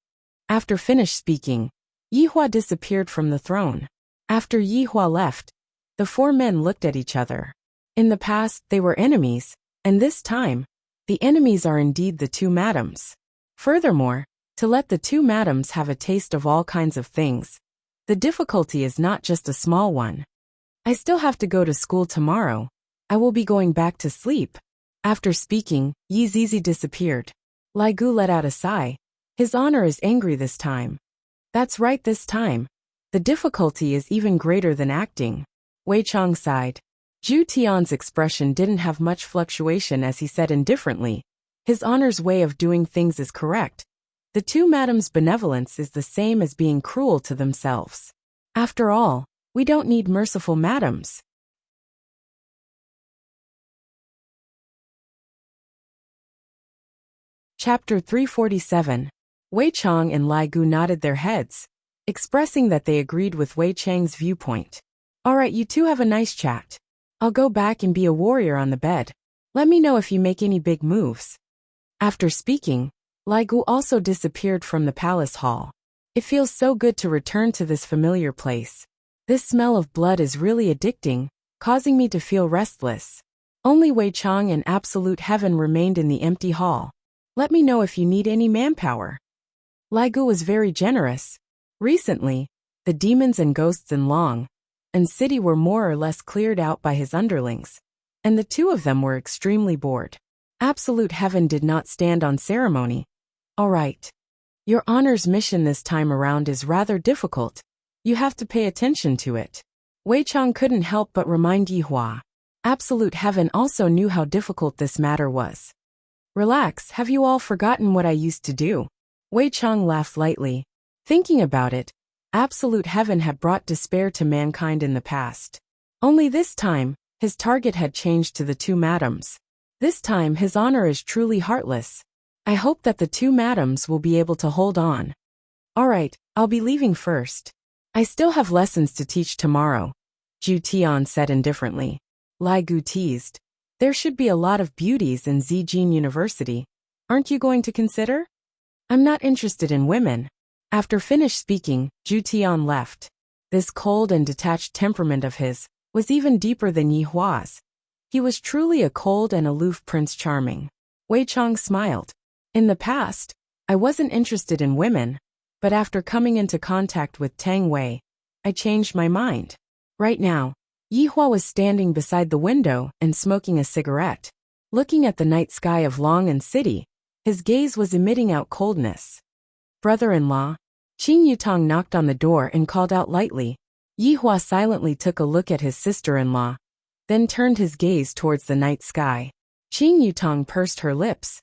After finished speaking, Yihua disappeared from the throne. After Yihua left, the four men looked at each other. In the past, they were enemies, and this time, the enemies are indeed the two madams. Furthermore, to let the two madams have a taste of all kinds of things, the difficulty is not just a small one. I still have to go to school tomorrow. I will be going back to sleep. After speaking, Yi Zizi disappeared. Lai Gu let out a sigh. His honor is angry this time. That's right, this time. The difficulty is even greater than acting. Wei Chang sighed. Zhu Tian's expression didn't have much fluctuation as he said indifferently. His honor's way of doing things is correct. The two madams' benevolence is the same as being cruel to themselves. After all, we don't need merciful madams. Chapter 347. Wei Chang and Lai Gu nodded their heads, expressing that they agreed with Wei Chang's viewpoint. Alright, you two have a nice chat. I'll go back and be a warrior on the bed. Let me know if you make any big moves. After speaking, Lai Gu also disappeared from the palace hall. It feels so good to return to this familiar place. This smell of blood is really addicting, causing me to feel restless. Only Wei Chang and Absolute Heaven remained in the empty hall. Let me know if you need any manpower. Lai Gu was very generous. Recently, the demons and ghosts in Long and City were more or less cleared out by his underlings, and the two of them were extremely bored. Absolute Heaven did not stand on ceremony. All right. Your honor's mission this time around is rather difficult. You have to pay attention to it. Wei Chang couldn't help but remind Yihua. Absolute Heaven also knew how difficult this matter was. Relax, have you all forgotten what I used to do? Wei Chang laughed lightly. Thinking about it, Absolute Heaven had brought despair to mankind in the past. Only this time, his target had changed to the two madams. This time his honor is truly heartless. I hope that the two madams will be able to hold on. Alright, I'll be leaving first. I still have lessons to teach tomorrow, Zhu Tian said indifferently. Lai Gu teased. There should be a lot of beauties in Zijin University. Aren't you going to consider? I'm not interested in women. After finished speaking, Zhu Tian left. This cold and detached temperament of his was even deeper than Yihua's. He was truly a cold and aloof Prince Charming. Wei Chang smiled. In the past, I wasn't interested in women, but after coming into contact with Tang Wei, I changed my mind. Right now, Yihua was standing beside the window and smoking a cigarette. Looking at the night sky of Long and City, his gaze was emitting out coldness. Brother-in-law, Qing Yutong knocked on the door and called out lightly. Yihua silently took a look at his sister-in-law, then turned his gaze towards the night sky. Qing Yutong pursed her lips,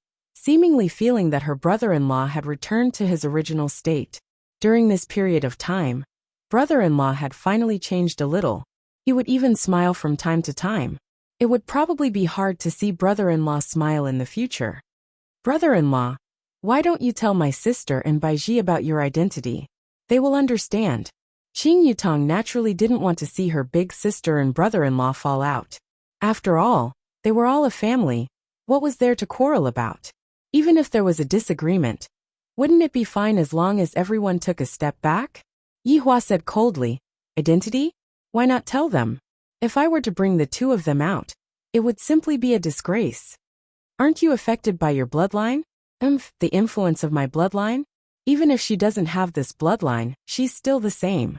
seemingly feeling that her brother-in-law had returned to his original state. During this period of time, brother-in-law had finally changed a little. He would even smile from time to time. It would probably be hard to see brother-in-law smile in the future. Brother-in-law, why don't you tell my sister and Baiji about your identity? They will understand. Qing Yutong naturally didn't want to see her big sister and brother-in-law fall out. After all, they were all a family. What was there to quarrel about? Even if there was a disagreement, wouldn't it be fine as long as everyone took a step back? Yihua said coldly, identity? Why not tell them? If I were to bring the two of them out, it would simply be a disgrace. Aren't you affected by your bloodline? The influence of my bloodline? Even if she doesn't have this bloodline, she's still the same.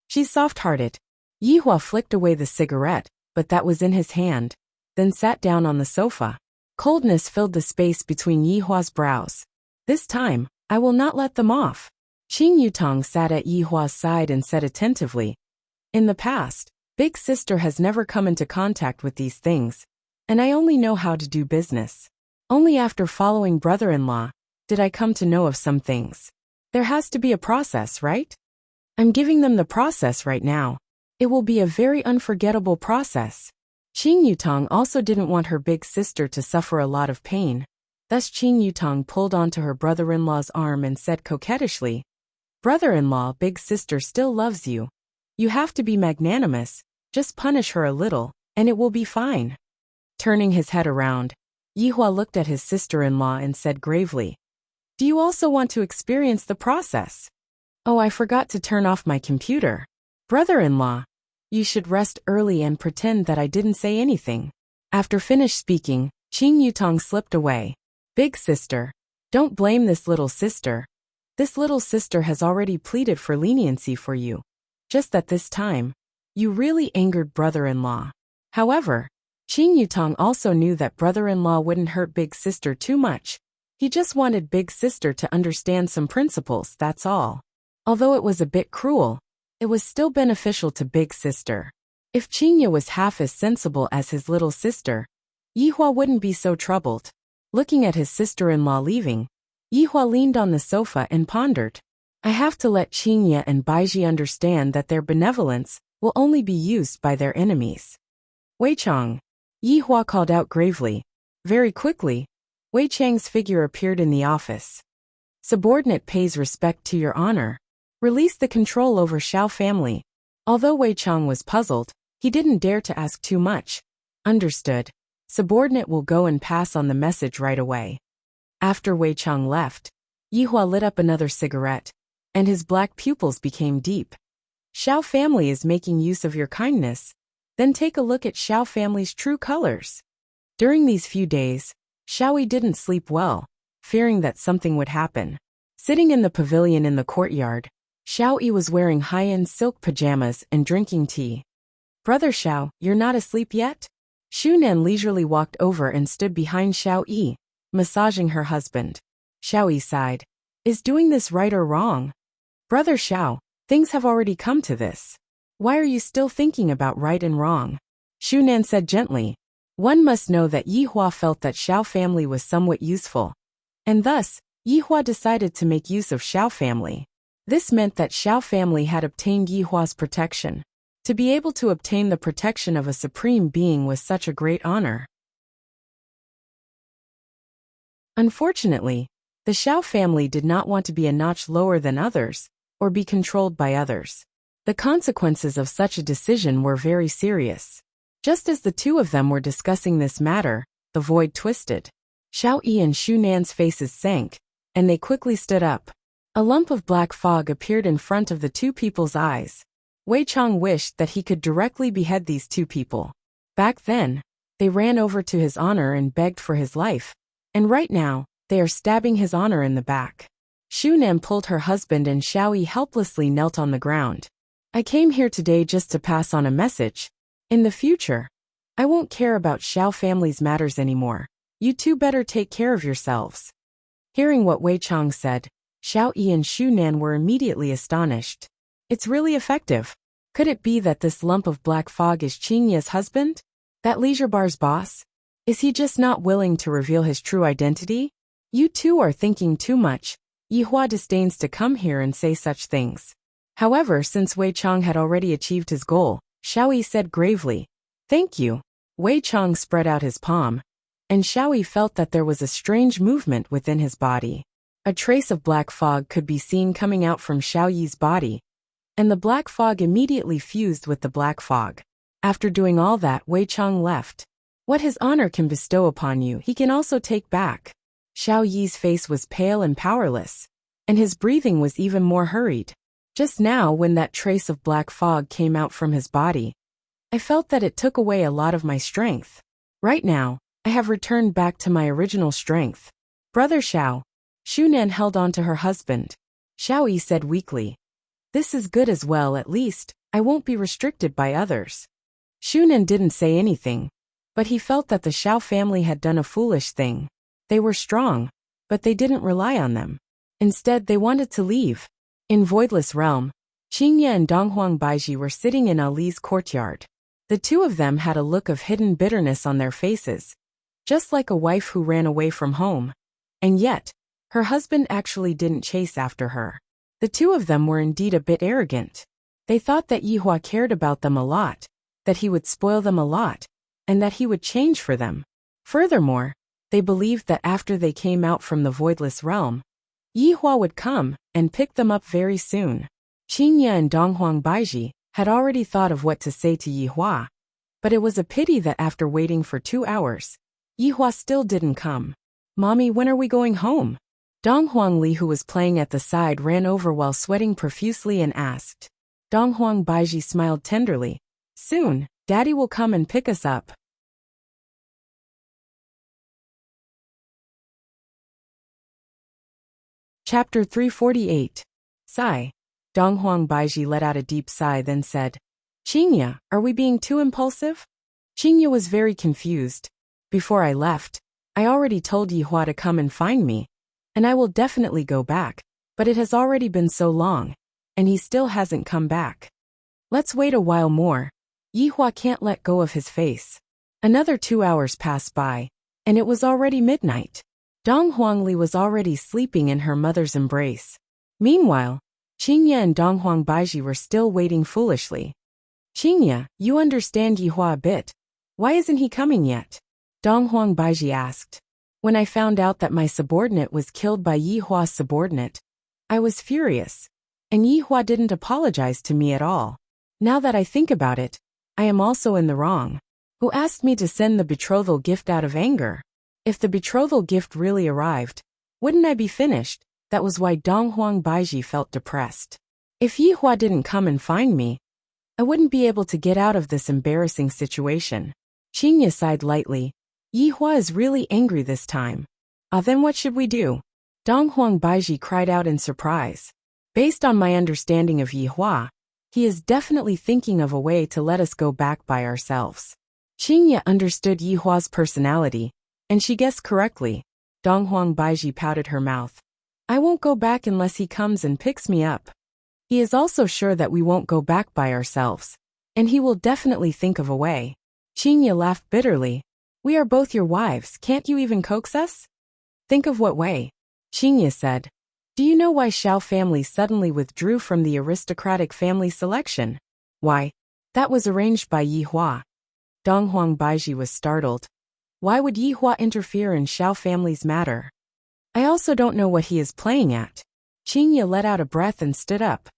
She's soft-hearted. Yihua flicked away the cigarette, but that was in his hand, then sat down on the sofa. Coldness filled the space between Yihua's brows. This time, I will not let them off. Qing Yutong sat at Yihua's side and said attentively, in the past, Big Sister has never come into contact with these things, and I only know how to do business. Only after following brother-in-law did I come to know of some things. There has to be a process, right? I'm giving them the process right now. It will be a very unforgettable process. Qing Yutong also didn't want her big sister to suffer a lot of pain. Thus Qing Yutong pulled onto her brother-in-law's arm and said coquettishly, brother-in-law, big sister still loves you. You have to be magnanimous, just punish her a little, and it will be fine. Turning his head around, Yihua looked at his sister-in-law and said gravely, do you also want to experience the process? Oh, I forgot to turn off my computer. Brother-in-law, you should rest early and pretend that I didn't say anything. After finished speaking, Qing Yutong slipped away. Big sister, don't blame this little sister. This little sister has already pleaded for leniency for you. Just that this time, you really angered brother-in-law. However, Qing Yutong also knew that brother-in-law wouldn't hurt big sister too much. He just wanted big sister to understand some principles, that's all. Although it was a bit cruel, it was still beneficial to big sister. If Qingya was half as sensible as his little sister, Yihua wouldn't be so troubled. Looking at his sister-in-law leaving, Yihua leaned on the sofa and pondered. I have to let Qingya and Baiji understand that their benevolence will only be used by their enemies. Wei Chang, Yihua called out gravely. Very quickly, Wei Chang's figure appeared in the office. Subordinate pays respect to your honor. Release the control over Xiao family. Although Wei Chang was puzzled, he didn't dare to ask too much. Understood. Subordinate will go and pass on the message right away. After Wei Chang left, Yihua lit up another cigarette, and his black pupils became deep. Xiao family is making use of your kindness. Then take a look at Xiao family's true colors. During these few days, Xiaoyi didn't sleep well, fearing that something would happen. Sitting in the pavilion in the courtyard, Xiaoyi was wearing high-end silk pajamas and drinking tea. Brother Xiao, you're not asleep yet? Xu Nan leisurely walked over and stood behind Xiaoyi, massaging her husband. Xiaoyi sighed. Is doing this right or wrong? Brother Xiao, things have already come to this. Why are you still thinking about right and wrong? Xu Nan said gently. One must know that Yihua felt that Xiao family was somewhat useful. And thus, Yihua decided to make use of Xiao family. This meant that Xiao family had obtained Yihua's protection. To be able to obtain the protection of a supreme being was such a great honor. Unfortunately, the Xiao family did not want to be a notch lower than others, or be controlled by others. The consequences of such a decision were very serious. Just as the two of them were discussing this matter, the void twisted. Xiao Yi and Xu Nan's faces sank, and they quickly stood up. A lump of black fog appeared in front of the two people's eyes. Wei Chang wished that he could directly behead these two people. Back then, they ran over to his honor and begged for his life. And right now, they are stabbing his honor in the back. Xu Nan pulled her husband and Xiao Yi helplessly knelt on the ground. I came here today just to pass on a message. In the future, I won't care about Xiao family's matters anymore. You two better take care of yourselves. Hearing what Wei Chang said, Xiao Yi and Xu Nan were immediately astonished. It's really effective. Could it be that this lump of black fog is Qingya's husband? That leisure bar's boss? Is he just not willing to reveal his true identity? You two are thinking too much. Yihua disdains to come here and say such things. However, since Wei Chang had already achieved his goal, Xiao Yi said gravely, "Thank you." Wei Chang spread out his palm, and Xiao Yi felt that there was a strange movement within his body. A trace of black fog could be seen coming out from Xiao Yi's body, and the black fog immediately fused with the black fog. After doing all that, Wei Chang left. What his honor can bestow upon you, he can also take back. Xiao Yi's face was pale and powerless, and his breathing was even more hurried. Just now, when that trace of black fog came out from his body, I felt that it took away a lot of my strength. Right now, I have returned back to my original strength. Brother Xiao. Shunan held on to her husband. Xiao Yi said weakly, "This is good as well, at least I won't be restricted by others." Shunan didn't say anything, but he felt that the Xiao family had done a foolish thing. They were strong, but they didn't rely on them. Instead, they wanted to leave. In Voidless Realm, Qingye and Donghuang Baiji were sitting in Ali's courtyard. The two of them had a look of hidden bitterness on their faces, just like a wife who ran away from home. And yet, her husband actually didn't chase after her. The two of them were indeed a bit arrogant. They thought that Yihua cared about them a lot, that he would spoil them a lot, and that he would change for them. Furthermore, they believed that after they came out from the Voidless Realm, Yihua would come and pick them up very soon. Qingye and Donghuang Baiji had already thought of what to say to Yihua, but it was a pity that after waiting for 2 hours, Yihua still didn't come. "Mommy, when are we going home?" Donghuang Li, who was playing at the side, ran over while sweating profusely and asked. Donghuang Baiji smiled tenderly. "Soon, Daddy will come and pick us up." Chapter 348. Sigh. Donghuang Baiji let out a deep sigh, then said, "Qingye, are we being too impulsive?" Qingye was very confused. "Before I left, I already told Yihua to come and find me, and I will definitely go back, but it has already been so long, and he still hasn't come back. Let's wait a while more. Yihua can't let go of his face." Another 2 hours passed by, and it was already midnight. Donghuang Li was already sleeping in her mother's embrace. Meanwhile, Qingye and Donghuang Baiji were still waiting foolishly. "Qingye, you understand Yihua a bit. Why isn't he coming yet?" Donghuang Baiji asked. "When I found out that my subordinate was killed by Yihua's subordinate, I was furious, and Yihua didn't apologize to me at all. Now that I think about it, I am also in the wrong. Who asked me to send the betrothal gift out of anger? If the betrothal gift really arrived, wouldn't I be finished?" That was why Donghuang Baiji felt depressed. If Yihua didn't come and find me, I wouldn't be able to get out of this embarrassing situation. Qingye sighed lightly. "Yihua is really angry this time. Then what should we do?" Donghuang Baiji cried out in surprise. "Based on my understanding of Yihua, he is definitely thinking of a way to let us go back by ourselves." Qingye understood Yihua's personality, and she guessed correctly. Donghuang Baiji pouted her mouth. "I won't go back unless he comes and picks me up. He is also sure that we won't go back by ourselves, and he will definitely think of a way." Qingye laughed bitterly. "We are both your wives, can't you even coax us?" "Think of what way?" Qingye said. "Do you know why Xiao family suddenly withdrew from the aristocratic family selection? Why, that was arranged by Yihua." Donghuang Baiji was startled. Why would Yihua interfere in Xiao family's matter? "I also don't know what he is playing at." Qingye let out a breath and stood up.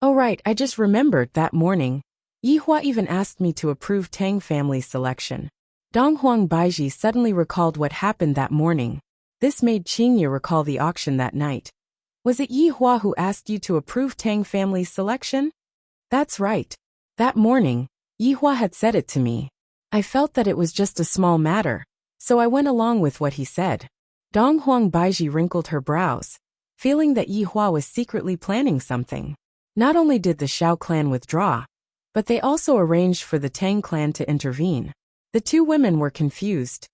"Oh right, I just remembered that morning. Yihua even asked me to approve Tang family's selection." Donghuang Baiji suddenly recalled what happened that morning. This made Qingye recall the auction that night. "Was it Yihua who asked you to approve Tang family's selection?" "That's right. That morning, Yihua had said it to me. I felt that it was just a small matter, so I went along with what he said." Donghuang Baiji wrinkled her brows, feeling that Yihua was secretly planning something. Not only did the Xiao clan withdraw, but they also arranged for the Tang clan to intervene. The two women were confused.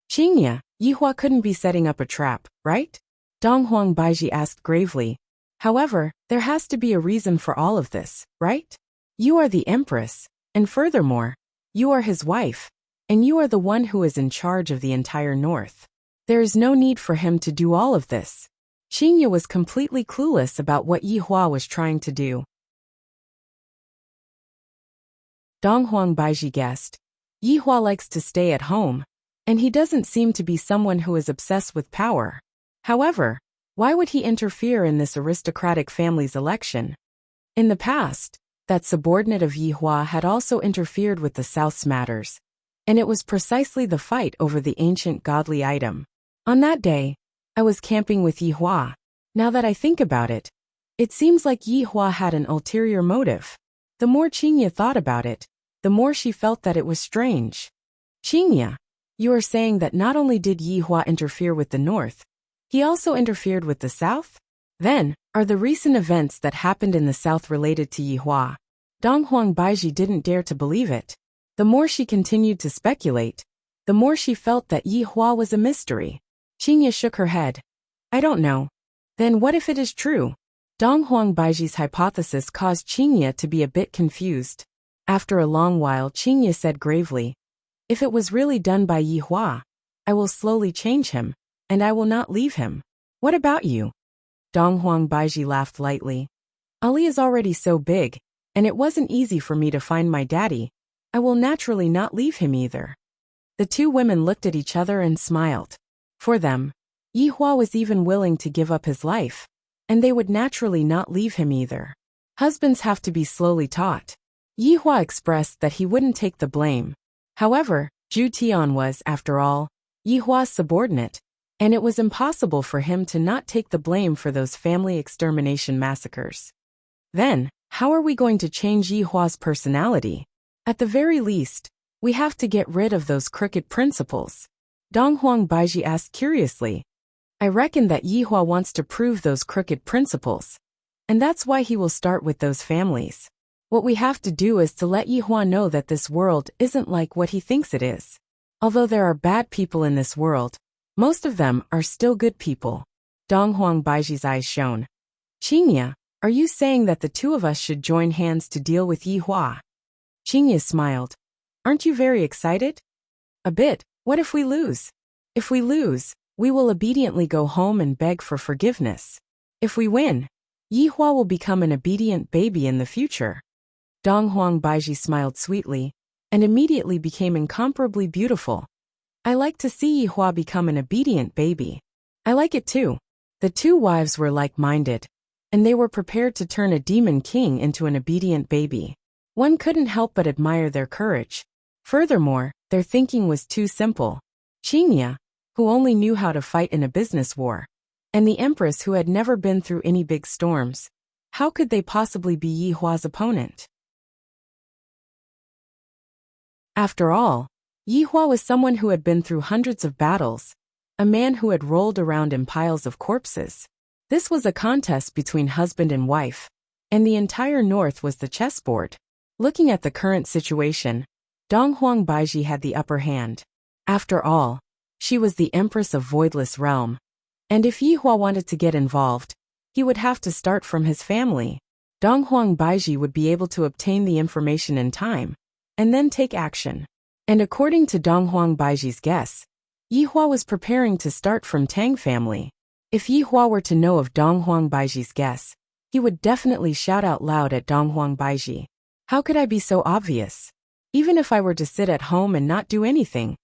"Qingye, Yihua couldn't be setting up a trap, right?" Donghuang Baiji asked gravely. "However, there has to be a reason for all of this, right? You are the empress, and furthermore, you are his wife, and you are the one who is in charge of the entire north. There is no need for him to do all of this." Qingye was completely clueless about what Yihua was trying to do. Donghuang Baiji guessed. Yihua likes to stay at home, and he doesn't seem to be someone who is obsessed with power. However, why would he interfere in this aristocratic family's election? In the past, that subordinate of Yihua had also interfered with the South's matters, and it was precisely the fight over the ancient godly item. On that day, I was camping with Yihua. Now that I think about it, it seems like Yihua had an ulterior motive. The more Qingya thought about it, the more she felt that it was strange. Qingya, you are saying that not only did Yihua interfere with the North, he also interfered with the South? Then, are the recent events that happened in the South related to Yihua? Donghuang Baiji didn't dare to believe it. The more she continued to speculate, the more she felt that Yihua was a mystery. Qingya shook her head. I don't know. Then what if it is true? Donghuang Baiji's hypothesis caused Qingya to be a bit confused. After a long while, Qingya said gravely, if it was really done by Yihua, I will slowly change him, and I will not leave him. What about you? Donghuang Baiji laughed lightly. Ali is already so big, and it wasn't easy for me to find my daddy. I will naturally not leave him either. The two women looked at each other and smiled. For them, Yihua was even willing to give up his life, and they would naturally not leave him either. Husbands have to be slowly taught. Yihua expressed that he wouldn't take the blame. However, Zhu Tian was, after all, Yihua's subordinate, and it was impossible for him to not take the blame for those family extermination massacres. Then, how are we going to change Yihua's personality? At the very least, we have to get rid of those crooked principles. Donghuang Baiji asked curiously. I reckon that Yihua wants to prove those crooked principles, and that's why he will start with those families. What we have to do is to let Yihua know that this world isn't like what he thinks it is. Although there are bad people in this world, most of them are still good people. Donghuang Baiji's eyes shone. Qingya, are you saying that the two of us should join hands to deal with Yihua? Qingya smiled. Aren't you very excited? A bit. What if we lose? If we lose, we will obediently go home and beg for forgiveness. If we win, Yihua will become an obedient baby in the future. Donghuang Baiji smiled sweetly, and immediately became incomparably beautiful. I like to see Yihua become an obedient baby. I like it too. The two wives were like-minded, and they were prepared to turn a demon king into an obedient baby. One couldn't help but admire their courage. Furthermore, their thinking was too simple. Qingya, who only knew how to fight in a business war, and the Empress who had never been through any big storms, how could they possibly be Yihua's opponent? After all, Yihua was someone who had been through hundreds of battles, a man who had rolled around in piles of corpses. This was a contest between husband and wife, and the entire North was the chessboard. Looking at the current situation, Donghuang Baiji had the upper hand. After all, she was the Empress of Voidless Realm, and if Yihua wanted to get involved, he would have to start from his family. Donghuang Baiji would be able to obtain the information in time, and then take action. And according to Donghuang Baiji's guess, Yihua was preparing to start from Tang family. If Yihua were to know of Donghuang Baiji's guess, he would definitely shout out loud at Donghuang Baiji. How could I be so obvious? Even if I were to sit at home and not do anything,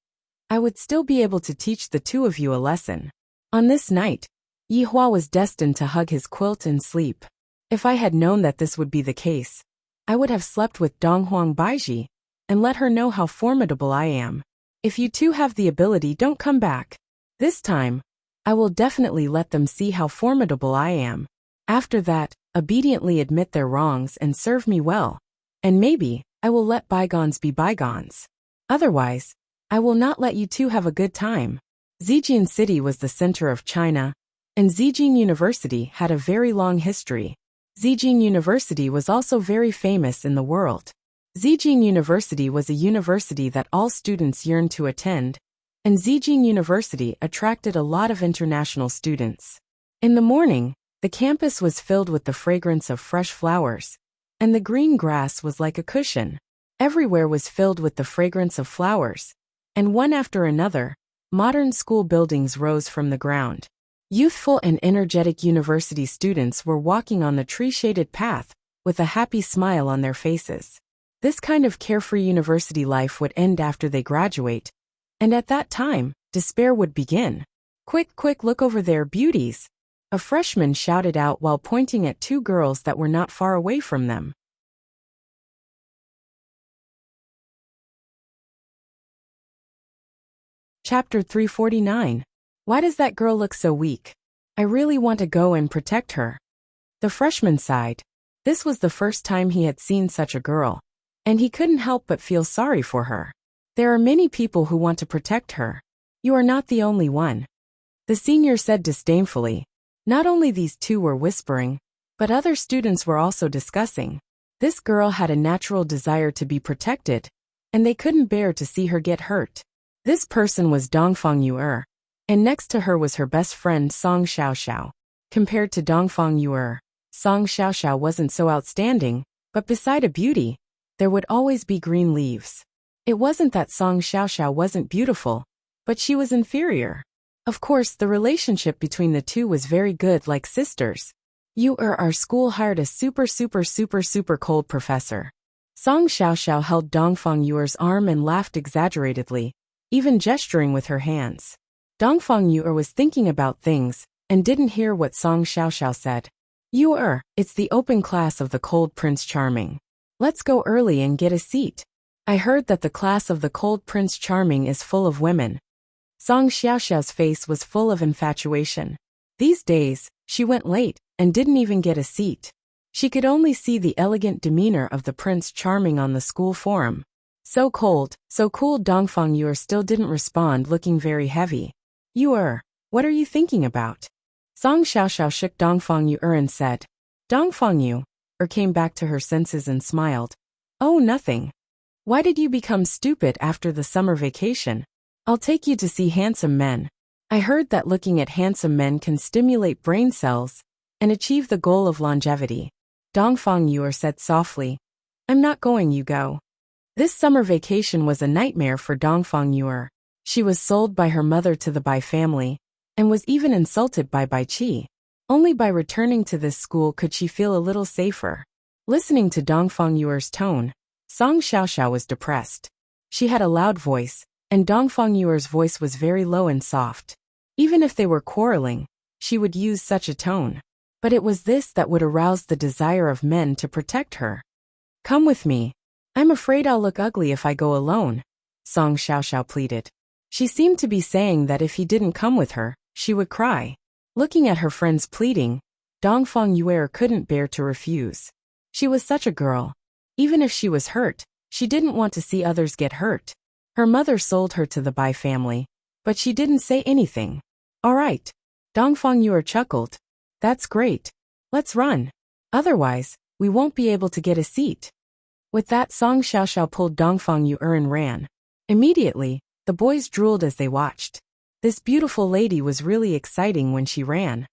I would still be able to teach the two of you a lesson. On this night, Yihua was destined to hug his quilt and sleep. If I had known that this would be the case, I would have slept with Donghuang Baiji and let her know how formidable I am. If you two have the ability, don't come back. This time, I will definitely let them see how formidable I am. After that, obediently admit their wrongs and serve me well. And maybe, I will let bygones be bygones. Otherwise, I will not let you two have a good time. Zijin City was the center of China, and Zijin University had a very long history. Zijin University was also very famous in the world. Zijin University was a university that all students yearned to attend, and Zijin University attracted a lot of international students. In the morning, the campus was filled with the fragrance of fresh flowers, and the green grass was like a cushion. Everywhere was filled with the fragrance of flowers, and one after another, modern school buildings rose from the ground. Youthful and energetic university students were walking on the tree-shaded path with a happy smile on their faces. This kind of carefree university life would end after they graduate, and at that time, despair would begin. Quick, quick, look over there, beauties! A freshman shouted out while pointing at two girls that were not far away from them. Chapter 349. Why does that girl look so weak? I really want to go and protect her. The freshman sighed. This was the first time he had seen such a girl, and he couldn't help but feel sorry for her. There are many people who want to protect her. You are not the only one. The senior said disdainfully. Not only these two were whispering, but other students were also discussing. This girl had a natural desire to be protected, and they couldn't bear to see her get hurt. This person was Dongfang Yu'er, and next to her was her best friend Song Xiaoxiao. Compared to Dongfang Yu'er, Song Xiaoxiao wasn't so outstanding, but beside a beauty, there would always be green leaves. It wasn't that Song Xiaoxiao wasn't beautiful, but she was inferior. Of course, the relationship between the two was very good, like sisters. Our school hired a super cold professor. Song Xiaoxiao held Dongfang Yu'er's arm and laughed exaggeratedly, even gesturing with her hands. Dongfang Yu'er was thinking about things, and didn't hear what Song Xiaoxiao said. Yu'er, it's the open class of the cold Prince Charming. Let's go early and get a seat. I heard that the class of the cold Prince Charming is full of women. Song Xiaoxiao's face was full of infatuation. These days, she went late, and didn't even get a seat. She could only see the elegant demeanor of the Prince Charming on the school forum. So cold, so cool. Dongfang Yu'er still didn't respond, looking very heavy. Yu'er, what are you thinking about? Song Xiaoxiao shook Dongfang Yu'er and said. Dongfang Yu'er came back to her senses and smiled. Oh, nothing. Why did you become stupid after the summer vacation? I'll take you to see handsome men. I heard that looking at handsome men can stimulate brain cells and achieve the goal of longevity. Dongfang Yu'er said softly. I'm not going, you go. This summer vacation was a nightmare for Dongfang Yu'er. She was sold by her mother to the Bai family, and was even insulted by Bai Qi. Only by returning to this school could she feel a little safer. Listening to Dongfang Yu'er's tone, Song Xiaoxiao was depressed. She had a loud voice, and Dongfang Yu'er's voice was very low and soft. Even if they were quarreling, she would use such a tone. But it was this that would arouse the desire of men to protect her. Come with me. I'm afraid I'll look ugly if I go alone, Song Xiaoxiao pleaded. She seemed to be saying that if he didn't come with her, she would cry. Looking at her friend's pleading, Dongfang Yu'er couldn't bear to refuse. She was such a girl. Even if she was hurt, she didn't want to see others get hurt. Her mother sold her to the Bai family, but she didn't say anything. All right. Dongfang Yu'er chuckled. That's great. Let's run. Otherwise, we won't be able to get a seat. With that, Song Xiaoxiao pulled Dongfang Yu'er and ran. Immediately, the boys drooled as they watched. This beautiful lady was really exciting when she ran.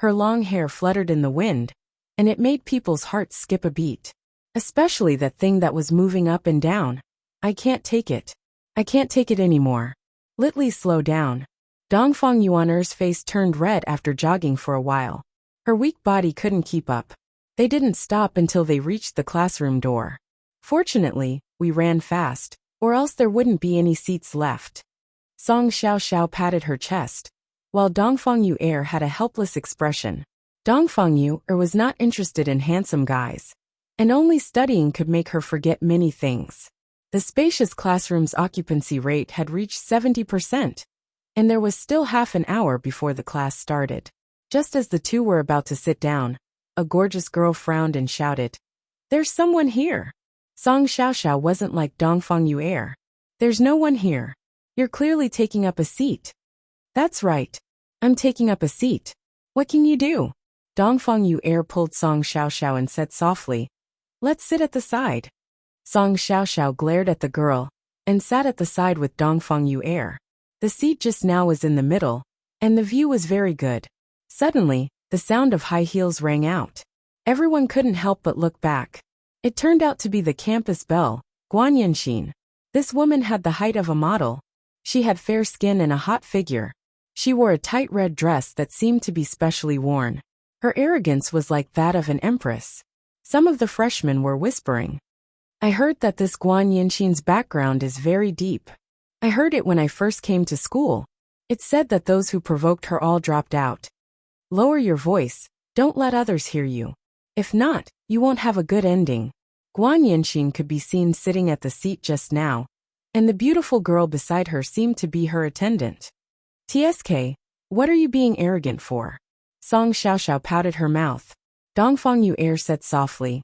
Her long hair fluttered in the wind, and it made people's hearts skip a beat. Especially that thing that was moving up and down. I can't take it. I can't take it anymore. Litly, slow down. Dongfang Yu'er's face turned red after jogging for a while. Her weak body couldn't keep up. They didn't stop until they reached the classroom door. Fortunately, we ran fast, or else there wouldn't be any seats left. Song Xiaoxiao patted her chest, while Dongfang Yu'er had a helpless expression. Dongfang Yu'er was not interested in handsome guys, and only studying could make her forget many things. The spacious classroom's occupancy rate had reached 70%, and there was still half an hour before the class started. Just as the two were about to sit down, a gorgeous girl frowned and shouted, "There's someone here." Song Xiaoxiao wasn't like Dongfang Yu'er. "There's no one here. You're clearly taking up a seat." "That's right. I'm taking up a seat. What can you do?" Dongfang Yu'er pulled Song Xiaoxiao and said softly, "Let's sit at the side." Song Xiaoxiao glared at the girl, and sat at the side with Dongfang Yu'er. The seat just now was in the middle, and the view was very good. Suddenly, the sound of high heels rang out. Everyone couldn't help but look back. It turned out to be the campus belle, Guanyanxin. This woman had the height of a model. She had fair skin and a hot figure. She wore a tight red dress that seemed to be specially worn. Her arrogance was like that of an empress. Some of the freshmen were whispering. I heard that this Guan Yinxin's background is very deep. I heard it when I first came to school. It said that those who provoked her all dropped out. Lower your voice, don't let others hear you. If not, you won't have a good ending. Guan Yinxin could be seen sitting at the seat just now, and the beautiful girl beside her seemed to be her attendant. TSK, what are you being arrogant for? Song Xiaoxiao pouted her mouth. Dongfang Yu'er said softly.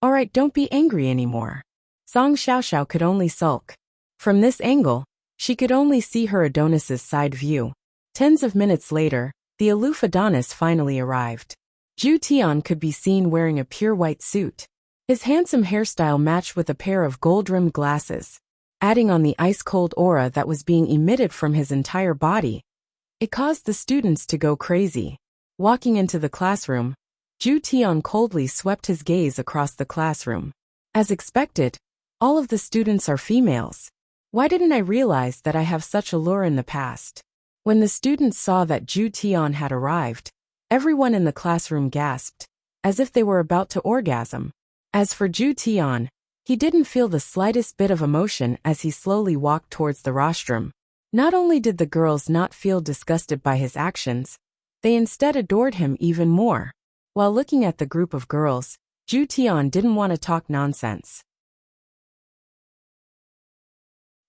Alright, don't be angry anymore. Song Xiaoxiao could only sulk. From this angle, she could only see her Adonis's side view. Tens of minutes later, the aloof Adonis finally arrived. Zhu Tian could be seen wearing a pure white suit. His handsome hairstyle matched with a pair of gold-rimmed glasses, adding on the ice-cold aura that was being emitted from his entire body. It caused the students to go crazy. Walking into the classroom, Zhu Tian coldly swept his gaze across the classroom. As expected, all of the students are females. Why didn't I realize that I have such allure in the past? When the students saw that Zhu Tian had arrived, everyone in the classroom gasped, as if they were about to orgasm. As for Zhu Tian, he didn't feel the slightest bit of emotion as he slowly walked towards the rostrum. Not only did the girls not feel disgusted by his actions, they instead adored him even more. While looking at the group of girls, Zhu Tian didn't want to talk nonsense.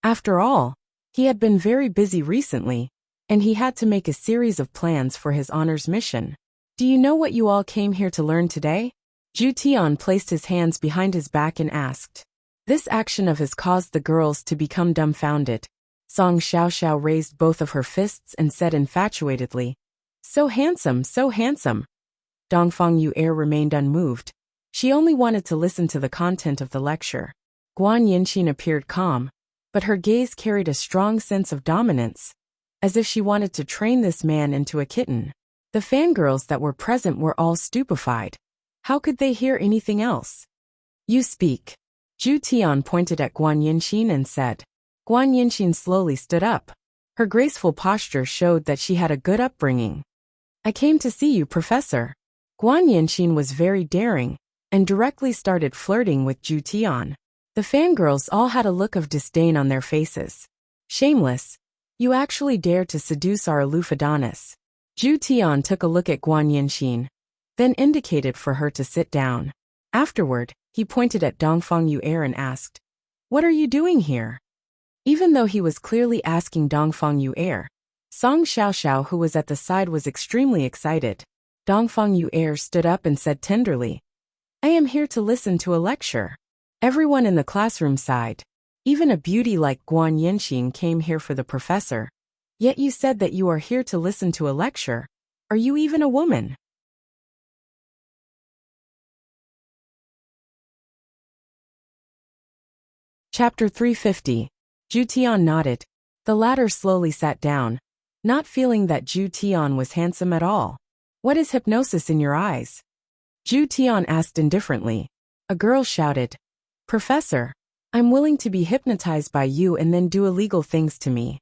After all, he had been very busy recently, and he had to make a series of plans for his honors mission. Do you know what you all came here to learn today? Zhu Tian placed his hands behind his back and asked. This action of his caused the girls to become dumbfounded. Song Xiaoxiao raised both of her fists and said infatuatedly, So handsome, so handsome. Dongfang Yu'er remained unmoved. She only wanted to listen to the content of the lecture. Guan Yinxin appeared calm, but her gaze carried a strong sense of dominance, as if she wanted to train this man into a kitten. The fangirls that were present were all stupefied. How could they hear anything else? You speak. Zhu Tian pointed at Guan Yinxin and said. Guan Yinxin slowly stood up. Her graceful posture showed that she had a good upbringing. I came to see you, Professor. Guan Yinxin was very daring, and directly started flirting with Zhu Tian. The fangirls all had a look of disdain on their faces. Shameless. You actually dare to seduce our aloof Adonis. Zhu Tian took a look at Guan Yinxin, then indicated for her to sit down. Afterward, he pointed at Dongfang Yu'er and asked, What are you doing here? Even though he was clearly asking Dongfang Yu'er, Song Xiaoxiao, who was at the side, was extremely excited. Dongfang Yu'er stood up and said tenderly, I am here to listen to a lecture. Everyone in the classroom sighed. Even a beauty like Guan Yinxin came here for the professor. Yet you said that you are here to listen to a lecture. Are you even a woman? Chapter 350. Zhu Tian nodded. The latter slowly sat down, not feeling that Zhu Tian was handsome at all. What is hypnosis in your eyes? Zhu Tian asked indifferently. A girl shouted, Professor, I'm willing to be hypnotized by you and then do illegal things to me.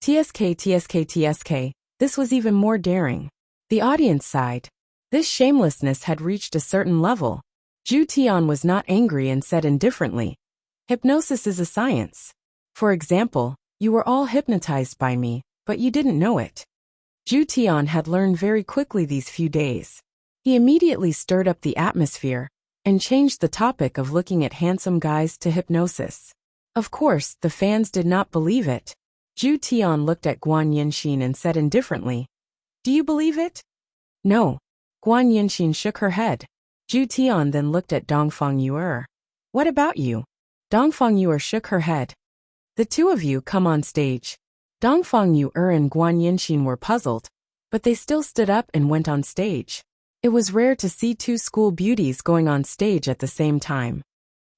TSK. This was even more daring. The audience sighed. This shamelessness had reached a certain level. Zhu Tian was not angry and said indifferently, Hypnosis is a science. For example, you were all hypnotized by me, but you didn't know it. Zhu Tian had learned very quickly these few days. He immediately stirred up the atmosphere and changed the topic of looking at handsome guys to hypnosis. Of course, the fans did not believe it. Zhu Tian looked at Guan Yinxin and said indifferently, Do you believe it? No. Guan Yinxin shook her head. Zhu Tian then looked at Dongfang Yu'er. What about you? Dongfang Yu'er shook her head. The two of you come on stage. Dongfang Yu'er and Guan Yinxin were puzzled, but they still stood up and went on stage. It was rare to see two school beauties going on stage at the same time.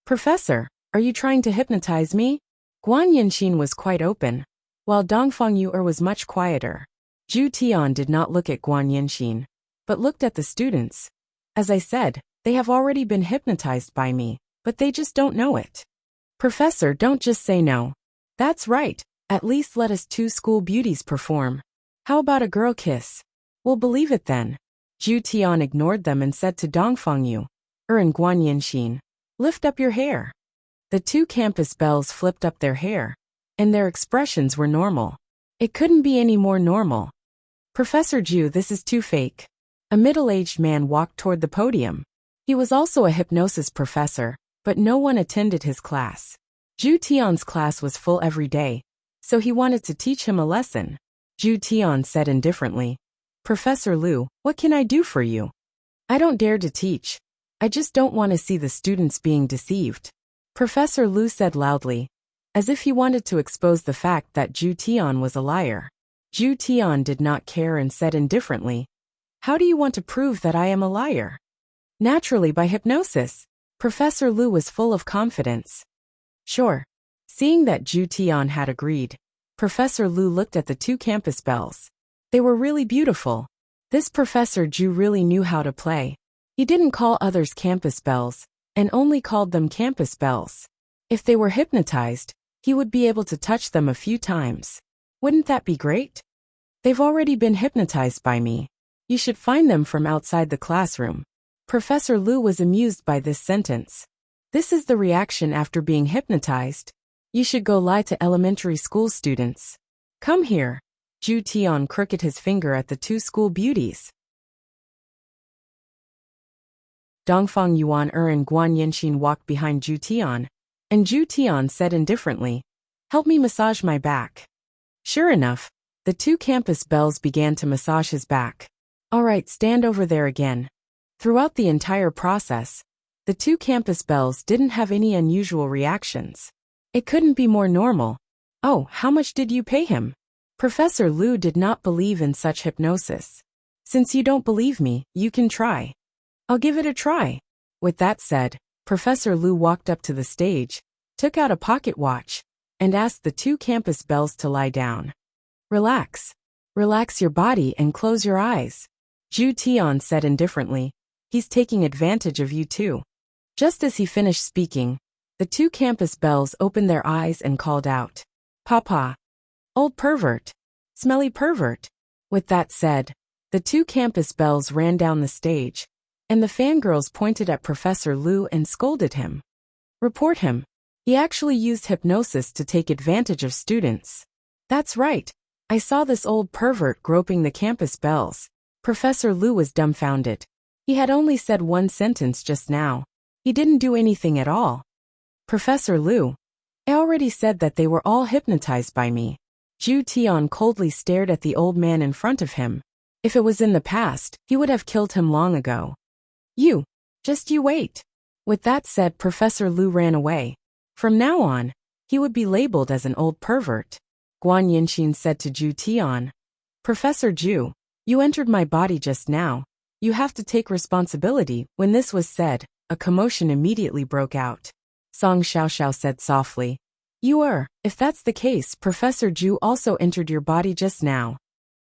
Professor, are you trying to hypnotize me? Guan Yinxin was quite open, while Dongfang Yu'er was much quieter. Zhu Tian did not look at Guan Yinxin, but looked at the students. As I said, they have already been hypnotized by me, but they just don't know it. Professor, don't just say no. That's right, at least let us two school beauties perform. How about a girl kiss? We'll believe it then. Zhu Tian ignored them and said to Dongfang Yu, and Guanyinshin, lift up your hair. The two campus belles flipped up their hair, and their expressions were normal. It couldn't be any more normal. Professor Ju, this is too fake. A middle-aged man walked toward the podium. He was also a hypnosis professor, but no one attended his class. Ju Tian's class was full every day, so he wanted to teach him a lesson. Ju Tian said indifferently, Professor Lu, what can I do for you? I don't dare to teach. I just don't want to see the students being deceived. Professor Lu said loudly, as if he wanted to expose the fact that Ju Tian was a liar. Ju Tian did not care and said indifferently, how do you want to prove that I am a liar? Naturally, by hypnosis. Professor Lu was full of confidence. Sure. Seeing that Ju Tian had agreed, Professor Lu looked at the two campus belles. They were really beautiful. This Professor Ju really knew how to play. He didn't call others campus belles, and only called them campus belles. If they were hypnotized, he would be able to touch them a few times. Wouldn't that be great? They've already been hypnotized by me. You should find them from outside the classroom. Professor Lu was amused by this sentence. This is the reaction after being hypnotized. You should go lie to elementary school students. Come here. Ju Tian crooked his finger at the two school beauties. Dongfang Yuan and Guanyinshin walked behind Ju Tian, and Ju Tian said indifferently, help me massage my back. Sure enough, the two campus belles began to massage his back. All right, stand over there again. Throughout the entire process, the two campus belles didn't have any unusual reactions. It couldn't be more normal. Oh, how much did you pay him? Professor Lu did not believe in such hypnosis. Since you don't believe me, you can try. I'll give it a try. With that said, Professor Lu walked up to the stage, took out a pocket watch, and asked the two campus belles to lie down. Relax. Relax your body and close your eyes. Ju Tian said indifferently, he's taking advantage of you too. Just as he finished speaking, the two campus belles opened their eyes and called out, Papa. Old pervert. Smelly pervert. With that said, the two campus belles ran down the stage, and the fangirls pointed at Professor Lu and scolded him. Report him. He actually used hypnosis to take advantage of students. That's right. I saw this old pervert groping the campus belles. Professor Lu was dumbfounded. He had only said one sentence just now. He didn't do anything at all. Professor Lu, I already said that they were all hypnotized by me. Ju Tian coldly stared at the old man in front of him. If it was in the past, he would have killed him long ago. You wait. With that said, Professor Lu ran away. From now on, he would be labeled as an old pervert. Guanyinshin said to Ju Tian, Professor Ju, you entered my body just now. You have to take responsibility. When this was said, a commotion immediately broke out. Song Xiaoxiao said softly, if that's the case, Professor Ju also entered your body just now.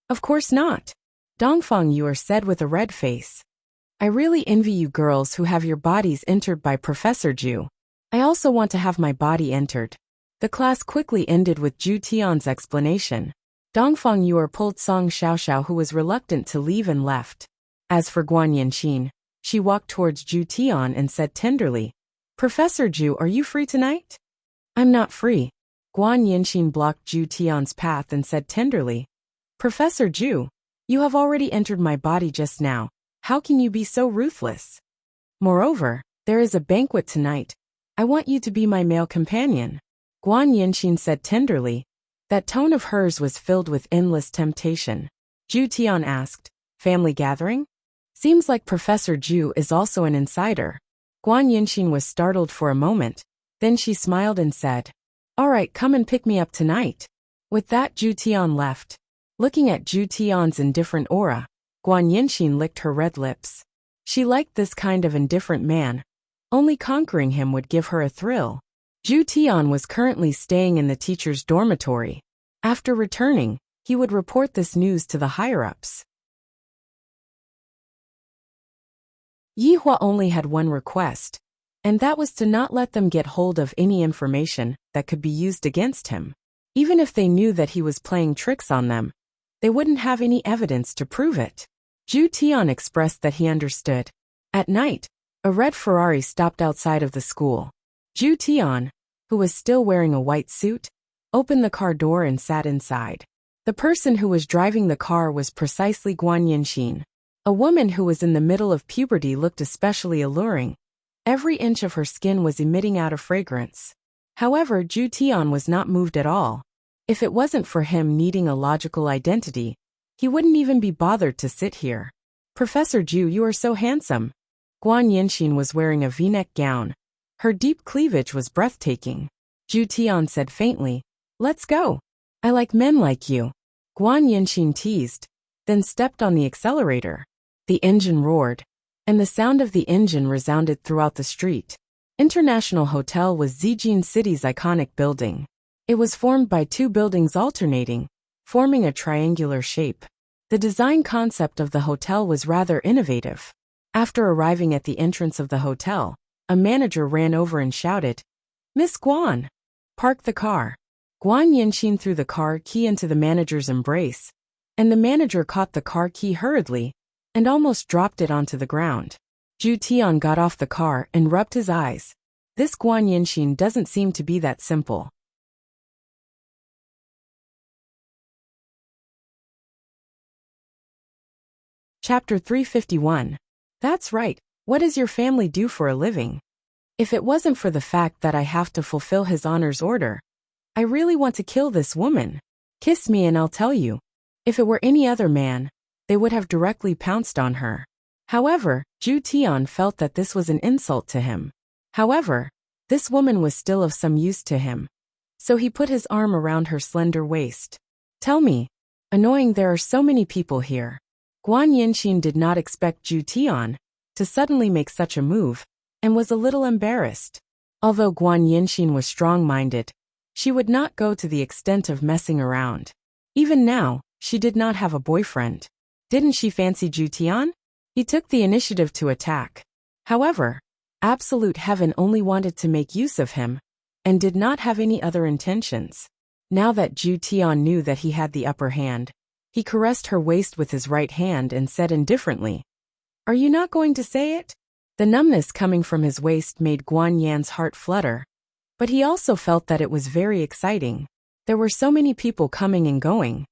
Of course not. Dongfang Yuer said with a red face. I really envy you girls who have your bodies entered by Professor Ju. I also want to have my body entered. The class quickly ended with Ju Tian's explanation. Dongfang Yuer pulled Song Xiaoxiao, who was reluctant to leave, and left. As for Guanyinshin, she walked towards Ju Tian and said tenderly, Professor Ju, are you free tonight? I'm not free. Guanyinshin blocked Ju Tian's path and said tenderly, Professor Ju, you have already entered my body just now. How can you be so ruthless? Moreover, there is a banquet tonight. I want you to be my male companion. Guanyinshin said tenderly. That tone of hers was filled with endless temptation. Ju Tian asked, family gathering? Seems like Professor Ju is also an insider. Guanyinshin was startled for a moment. Then she smiled and said, all right, come and pick me up tonight. With that, Ju Tian left. Looking at Ju Tian's indifferent aura, Guanyinshin licked her red lips. She liked this kind of indifferent man. Only conquering him would give her a thrill. Ju Tian was currently staying in the teacher's dormitory. After returning, he would report this news to the higher-ups. Yihua only had one request, and that was to not let them get hold of any information that could be used against him. Even if they knew that he was playing tricks on them, they wouldn't have any evidence to prove it. Ju Tian expressed that he understood. At night, A red Ferrari stopped outside of the school. Ju Tian, who was still wearing a white suit, opened the car door and sat inside. The person who was driving the car was precisely Guan Yinxin. A woman who was in the middle of puberty looked especially alluring. Every inch of her skin was emitting out a fragrance. However, Ju Tian was not moved at all. If it wasn't for him needing a logical identity, he wouldn't even be bothered to sit here. Professor Ju, you are so handsome. Guan Yinxin was wearing a V-neck gown. Her deep cleavage was breathtaking. Ju Tian said faintly, "Let's go. I like men like you." Guan Yinxin teased, then stepped on the accelerator. The engine roared, and the sound of the engine resounded throughout the street. International Hotel was Zijin City's iconic building. It was formed by two buildings alternating, forming a triangular shape. The design concept of the hotel was rather innovative. After arriving at the entrance of the hotel, a manager ran over and shouted, "Miss Guan, park the car." Guan Yinxin threw the car key into the manager's embrace, and the manager caught the car key hurriedly and almost dropped it onto the ground. Ju Tian got off the car and rubbed his eyes. This Guan Yinxin doesn't seem to be that simple. Chapter 351. That's right. What does your family do for a living? If it wasn't for the fact that I have to fulfill his honor's order, I really want to kill this woman. Kiss me and I'll tell you. If it were any other man, they would have directly pounced on her. However, Ju Tian felt that this was an insult to him. However, this woman was still of some use to him. So he put his arm around her slender waist. Tell me. Annoying, there are so many people here. Guan Yinxin did not expect Ju Tian to suddenly make such a move, and was a little embarrassed. Although Guan Yinxin was strong-minded, she would not go to the extent of messing around. Even now, she did not have a boyfriend. Didn't she fancy Ju Tian? He took the initiative to attack. However, Absolute Heaven only wanted to make use of him, and did not have any other intentions. Now that Ju Tian knew that he had the upper hand, he caressed her waist with his right hand and said indifferently, "Are you not going to say it?" The numbness coming from his waist made Guan Yan's heart flutter, but he also felt that it was very exciting. There were so many people coming and going.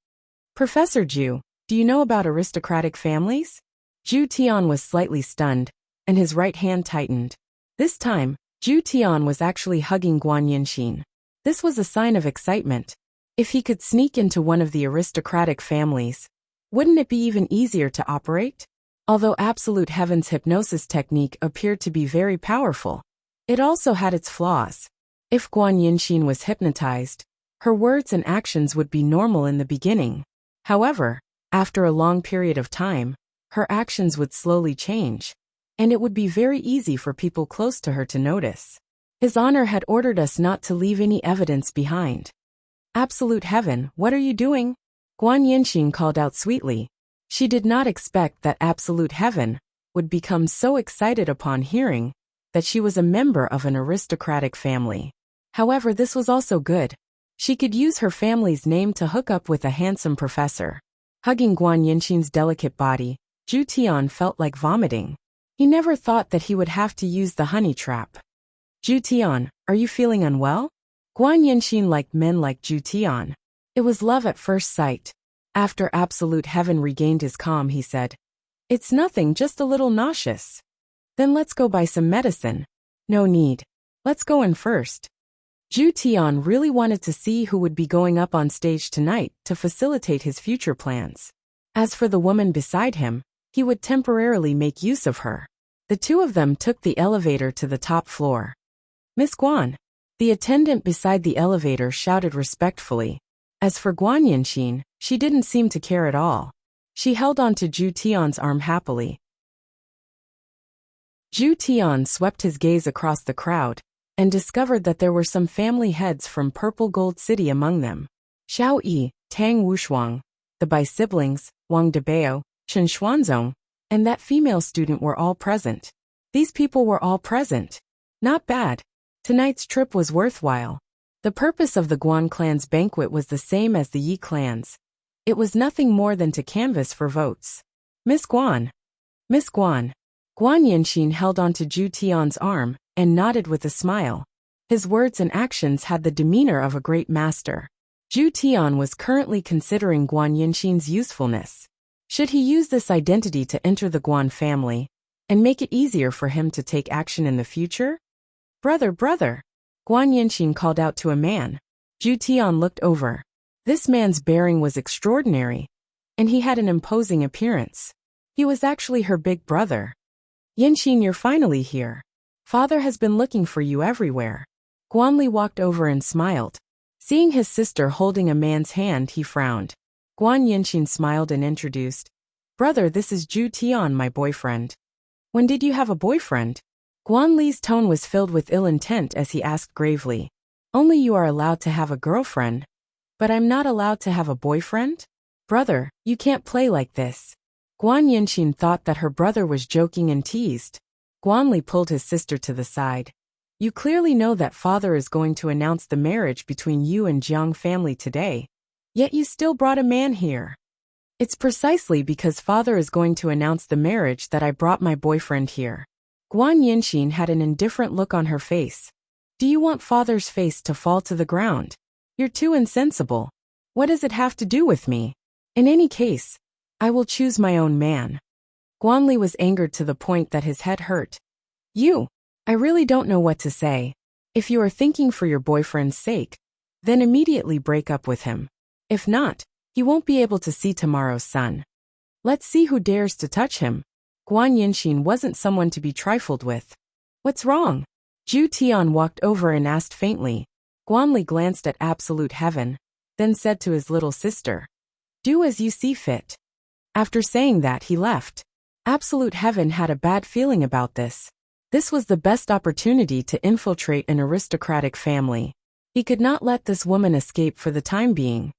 "Professor Ju, do you know about aristocratic families?" Ju Tian was slightly stunned, and his right hand tightened. This time, Ju Tian was actually hugging Guan Yinxin. This was a sign of excitement. If he could sneak into one of the aristocratic families, wouldn't it be even easier to operate? Although Absolute Heaven's hypnosis technique appeared to be very powerful, it also had its flaws. If Guan Yinxin was hypnotized, her words and actions would be normal in the beginning. However, after a long period of time, her actions would slowly change, and it would be very easy for people close to her to notice. His honor had ordered us not to leave any evidence behind. "Absolute Heaven, what are you doing?" Guan Yinxin called out sweetly. She did not expect that Absolute Heaven would become so excited upon hearing that she was a member of an aristocratic family. However, this was also good. She could use her family's name to hook up with a handsome professor. Hugging Guan Yinxin's delicate body, Ju Tian felt like vomiting. He never thought that he would have to use the honey trap. "Ju Tian, are you feeling unwell?" Guan Yinxin liked men like Ju Tian. It was love at first sight. After Absolute Heaven regained his calm, he said, "It's nothing, just a little nauseous." "Then let's go buy some medicine." "No need. Let's go in first." Ju Tian really wanted to see who would be going up on stage tonight to facilitate his future plans. As for the woman beside him, he would temporarily make use of her. The two of them took the elevator to the top floor. "Miss Guan." The attendant beside the elevator shouted respectfully. As for Guan Yinxin, she didn't seem to care at all. She held on to Ju Tian's arm happily. Ju Tian swept his gaze across the crowd, and discovered that there were some family heads from Purple Gold City among them. Xiao Yi, Tang Wushuang, the Bai siblings, Wang Debao, Chen Xuanzong, and that female student were all present. These people were all present. Not bad. Tonight's trip was worthwhile. The purpose of the Guan clan's banquet was the same as the Yi clan's. It was nothing more than to canvass for votes. "Miss Guan." "Miss Guan." Guan Yinxin held onto Zhu Tian's arm and nodded with a smile. His words and actions had the demeanor of a great master. Zhu Tian was currently considering Guan Yinxin's usefulness. Should he use this identity to enter the Guan family and make it easier for him to take action in the future? Brother, brother! Guan Yinxin called out to a man. Zhu Tian looked over. This man's bearing was extraordinary, and he had an imposing appearance. He was actually her big brother. Yinxin, you're finally here. Father has been looking for you everywhere. Guanli walked over and smiled. Seeing his sister holding a man's hand, he frowned. Guan Yinxin smiled and introduced. Brother, this is Zhu Tian, my boyfriend. When did you have a boyfriend? Guan Li's tone was filled with ill intent as he asked gravely. Only you are allowed to have a girlfriend. But I'm not allowed to have a boyfriend? Brother, you can't play like this. Guan Yinxin thought that her brother was joking and teased. Guanli pulled his sister to the side. You clearly know that father is going to announce the marriage between you and Jiang family today. Yet you still brought a man here. It's precisely because father is going to announce the marriage that I brought my boyfriend here. Guan Yinxin had an indifferent look on her face. Do you want father's face to fall to the ground? You're too insensible. What does it have to do with me? In any case, I will choose my own man. Guanli was angered to the point that his head hurt. I really don't know what to say. If you are thinking for your boyfriend's sake, then immediately break up with him. If not, he won't be able to see tomorrow's sun. Let's see who dares to touch him. Guan Yinxin wasn't someone to be trifled with. What's wrong? Zhu Tian walked over and asked faintly. Guanli glanced at Absolute Heaven, then said to his little sister, Do as you see fit. After saying that, he left. Absolute Heaven had a bad feeling about this. This was the best opportunity to infiltrate an aristocratic family. He could not let this woman escape for the time being.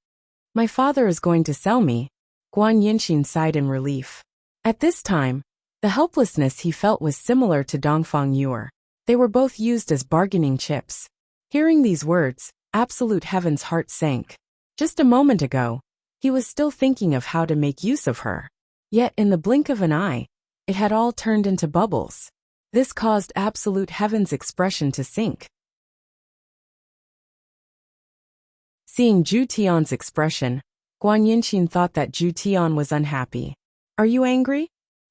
My father is going to sell me. Guan Yinxin sighed in relief. At this time, the helplessness he felt was similar to Dongfang Yuer. They were both used as bargaining chips. Hearing these words, Absolute Heaven's heart sank. Just a moment ago, he was still thinking of how to make use of her. Yet in the blink of an eye, it had all turned into bubbles. This caused Absolute Heaven's expression to sink. Seeing Zhu Tian's expression, Guan Yinxin thought that Zhu Tian was unhappy. Are you angry?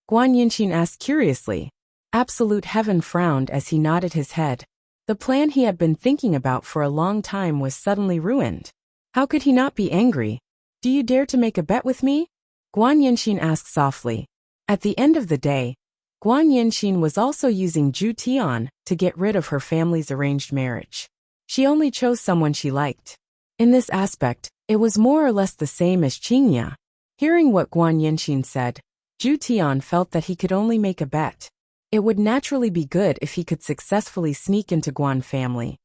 Guan Yinxin asked curiously. Absolute Heaven frowned as he nodded his head. The plan he had been thinking about for a long time was suddenly ruined. How could he not be angry? Do you dare to make a bet with me? Guan Yinxin asked softly. At the end of the day, Guan Yinxin was also using Zhu Tian to get rid of her family's arranged marriage. She only chose someone she liked. In this aspect, it was more or less the same as Qingya. Hearing what Guan Yinxin said, Zhu Tian felt that he could only make a bet. It would naturally be good if he could successfully sneak into Guan family.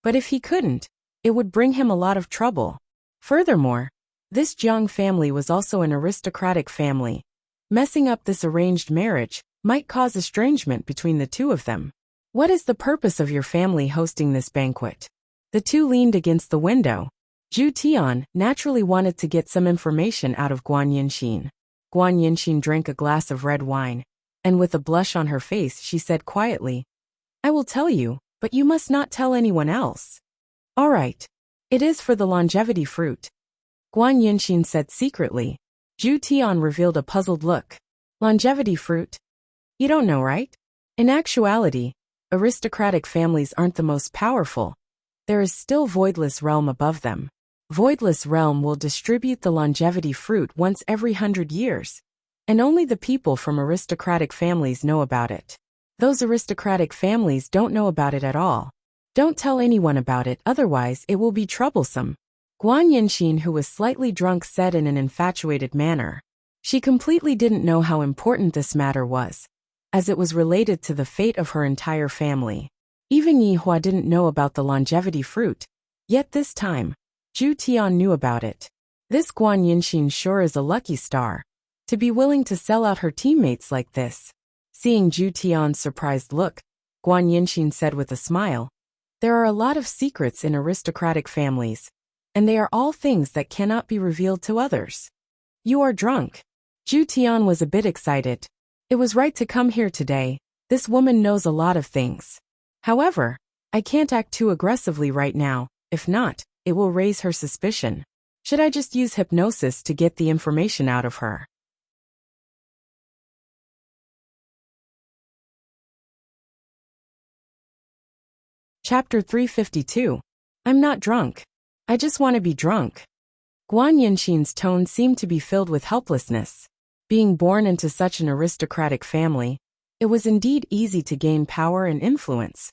But if he couldn't, it would bring him a lot of trouble. Furthermore, this Jiang family was also an aristocratic family. Messing up this arranged marriage might cause estrangement between the two of them. What is the purpose of your family hosting this banquet? The two leaned against the window. Zhu Tian naturally wanted to get some information out of Guan Yinxin. Guan Yinxin drank a glass of red wine, and with a blush on her face she said quietly, I will tell you, but you must not tell anyone else. All right. It is for the longevity fruit. Guan Yinxin said secretly. Zhu Tian revealed a puzzled look. Longevity fruit? You don't know, right? In actuality, aristocratic families aren't the most powerful. There is still Voidless Realm above them. Voidless Realm will distribute the longevity fruit once every 100 years, and only the people from aristocratic families know about it. Those aristocratic families don't know about it at all. Don't tell anyone about it, otherwise it will be troublesome. Guan Yinxin, who was slightly drunk, said in an infatuated manner. She completely didn't know how important this matter was, as it was related to the fate of her entire family. Even Yi Hua didn't know about the longevity fruit, yet this time, Zhu Tian knew about it. This Guan Yinxin sure is a lucky star, to be willing to sell out her teammates like this. Seeing Zhu Tian's surprised look, Guan Yinxin said with a smile, There are a lot of secrets in aristocratic families, and they are all things that cannot be revealed to others. You are drunk. Zhu Tian was a bit excited. It was right to come here today. This woman knows a lot of things. However, I can't act too aggressively right now. If not, it will raise her suspicion. Should I just use hypnosis to get the information out of her? Chapter 352. I'm not drunk. I just want to be drunk. Guan Yinxin's tone seemed to be filled with helplessness. Being born into such an aristocratic family, it was indeed easy to gain power and influence.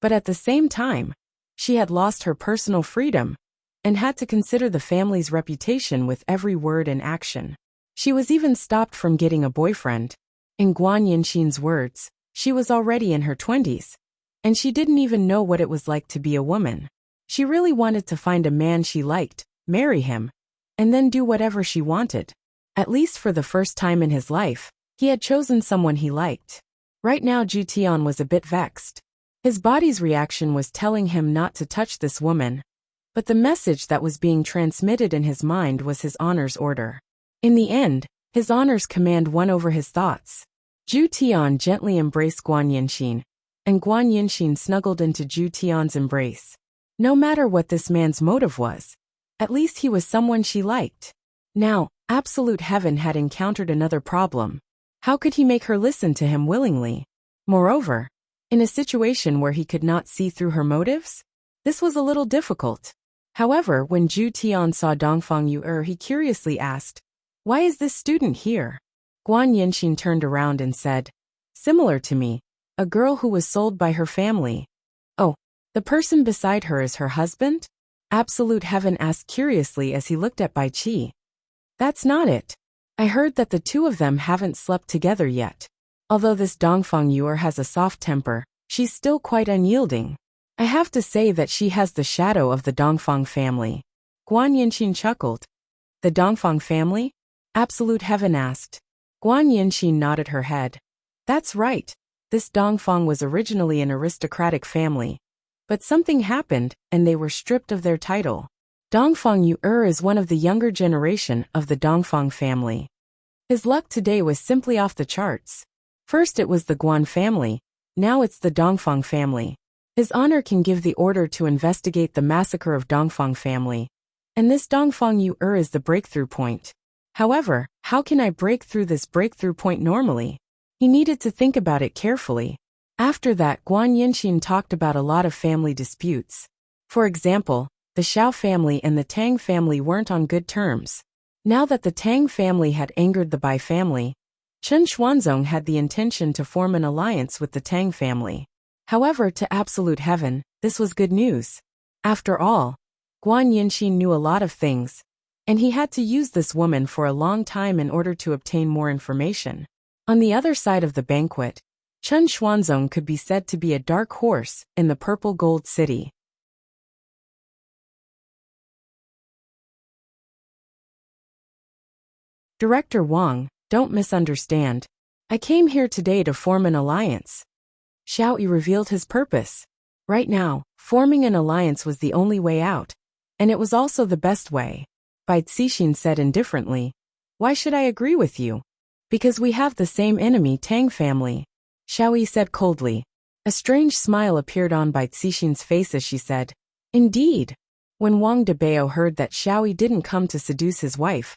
But at the same time, she had lost her personal freedom and had to consider the family's reputation with every word and action. She was even stopped from getting a boyfriend. In Guan Yinxin's words, she was already in her 20s, and she didn't even know what it was like to be a woman. She really wanted to find a man she liked, marry him, and then do whatever she wanted. At least for the first time in his life, he had chosen someone he liked. Right now Zhu Tian was a bit vexed. His body's reaction was telling him not to touch this woman, but the message that was being transmitted in his mind was his honor's order. In the end, his honor's command won over his thoughts. Zhu Tian gently embraced Guan Yinxin, and Guan Yinxin snuggled into Zhu Tian's embrace. No matter what this man's motive was, at least he was someone she liked. Now, Absolute Heaven had encountered another problem. How could he make her listen to him willingly? Moreover, in a situation where he could not see through her motives, this was a little difficult. However, when Zhu Tian saw Dongfang Yu he curiously asked, "Why is this student here?" Guan Yinxin turned around and said, "Similar to me, a girl who was sold by her family." "Oh, the person beside her is her husband?" Absolute Heaven asked curiously as he looked at Bai Qi. "That's not it. I heard that the two of them haven't slept together yet. Although this Dongfang Yu has a soft temper, she's still quite unyielding. I have to say that she has the shadow of the Dongfang family." Guan Yinxin chuckled. "The Dongfang family?" Absolute Heaven asked. Guan Yinxin nodded her head. "That's right. This Dongfang was originally an aristocratic family. But something happened, and they were stripped of their title. Dongfang Yu is one of the younger generation of the Dongfang family. His luck today was simply off the charts. First it was the Guan family, now it's the Dongfang family. His honor can give the order to investigate the massacre of Dongfang family. And this Dongfang Yu is the breakthrough point. However, how can I break through this breakthrough point normally?" He needed to think about it carefully. After that, Guan Yinxin talked about a lot of family disputes. For example, the Xiao family and the Tang family weren't on good terms. Now that the Tang family had angered the Bai family, Chen Xuanzong had the intention to form an alliance with the Tang family. However, to Absolute Heaven, this was good news. After all, Guan Yinxin knew a lot of things, and he had to use this woman for a long time in order to obtain more information. On the other side of the banquet, Chen Xuanzong could be said to be a dark horse in the Purple Gold City. Director Wang, don't misunderstand. I came here today to form an alliance. Xiao Yi revealed his purpose. Right now, forming an alliance was the only way out, and it was also the best way. Bai Cixin said indifferently, "Why should I agree with you?" "Because we have the same enemy, Tang family." Xiao Yi said coldly. A strange smile appeared on Bai Cixin's face as she said, "Indeed." When Wang Debao heard that Xiao Yi didn't come to seduce his wife,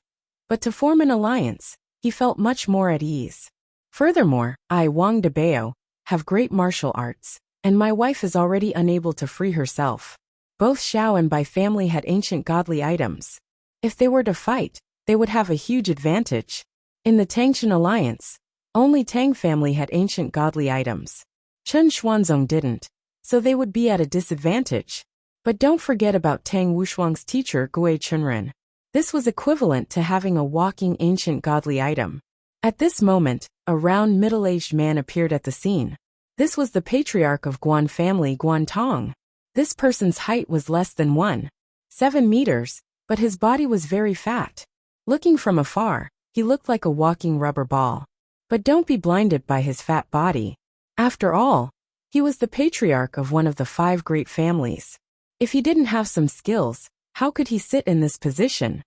but to form an alliance, he felt much more at ease. Furthermore, I, Wang Debao, have great martial arts, and my wife is already unable to free herself. Both Xiao and Bai family had ancient godly items. If they were to fight, they would have a huge advantage. In the Tangshan alliance, only Tang family had ancient godly items. Chen Xuanzong didn't, so they would be at a disadvantage. But don't forget about Tang Wushuang's teacher Gui Chunren. This was equivalent to having a walking ancient godly item. At this moment, a round middle-aged man appeared at the scene. This was the patriarch of Guan family, Guan Tong. This person's height was less than 1.7 meters, but his body was very fat. Looking from afar, he looked like a walking rubber ball. But don't be blinded by his fat body. After all, he was the patriarch of one of the 5 great families. If he didn't have some skills, how could he sit in this position?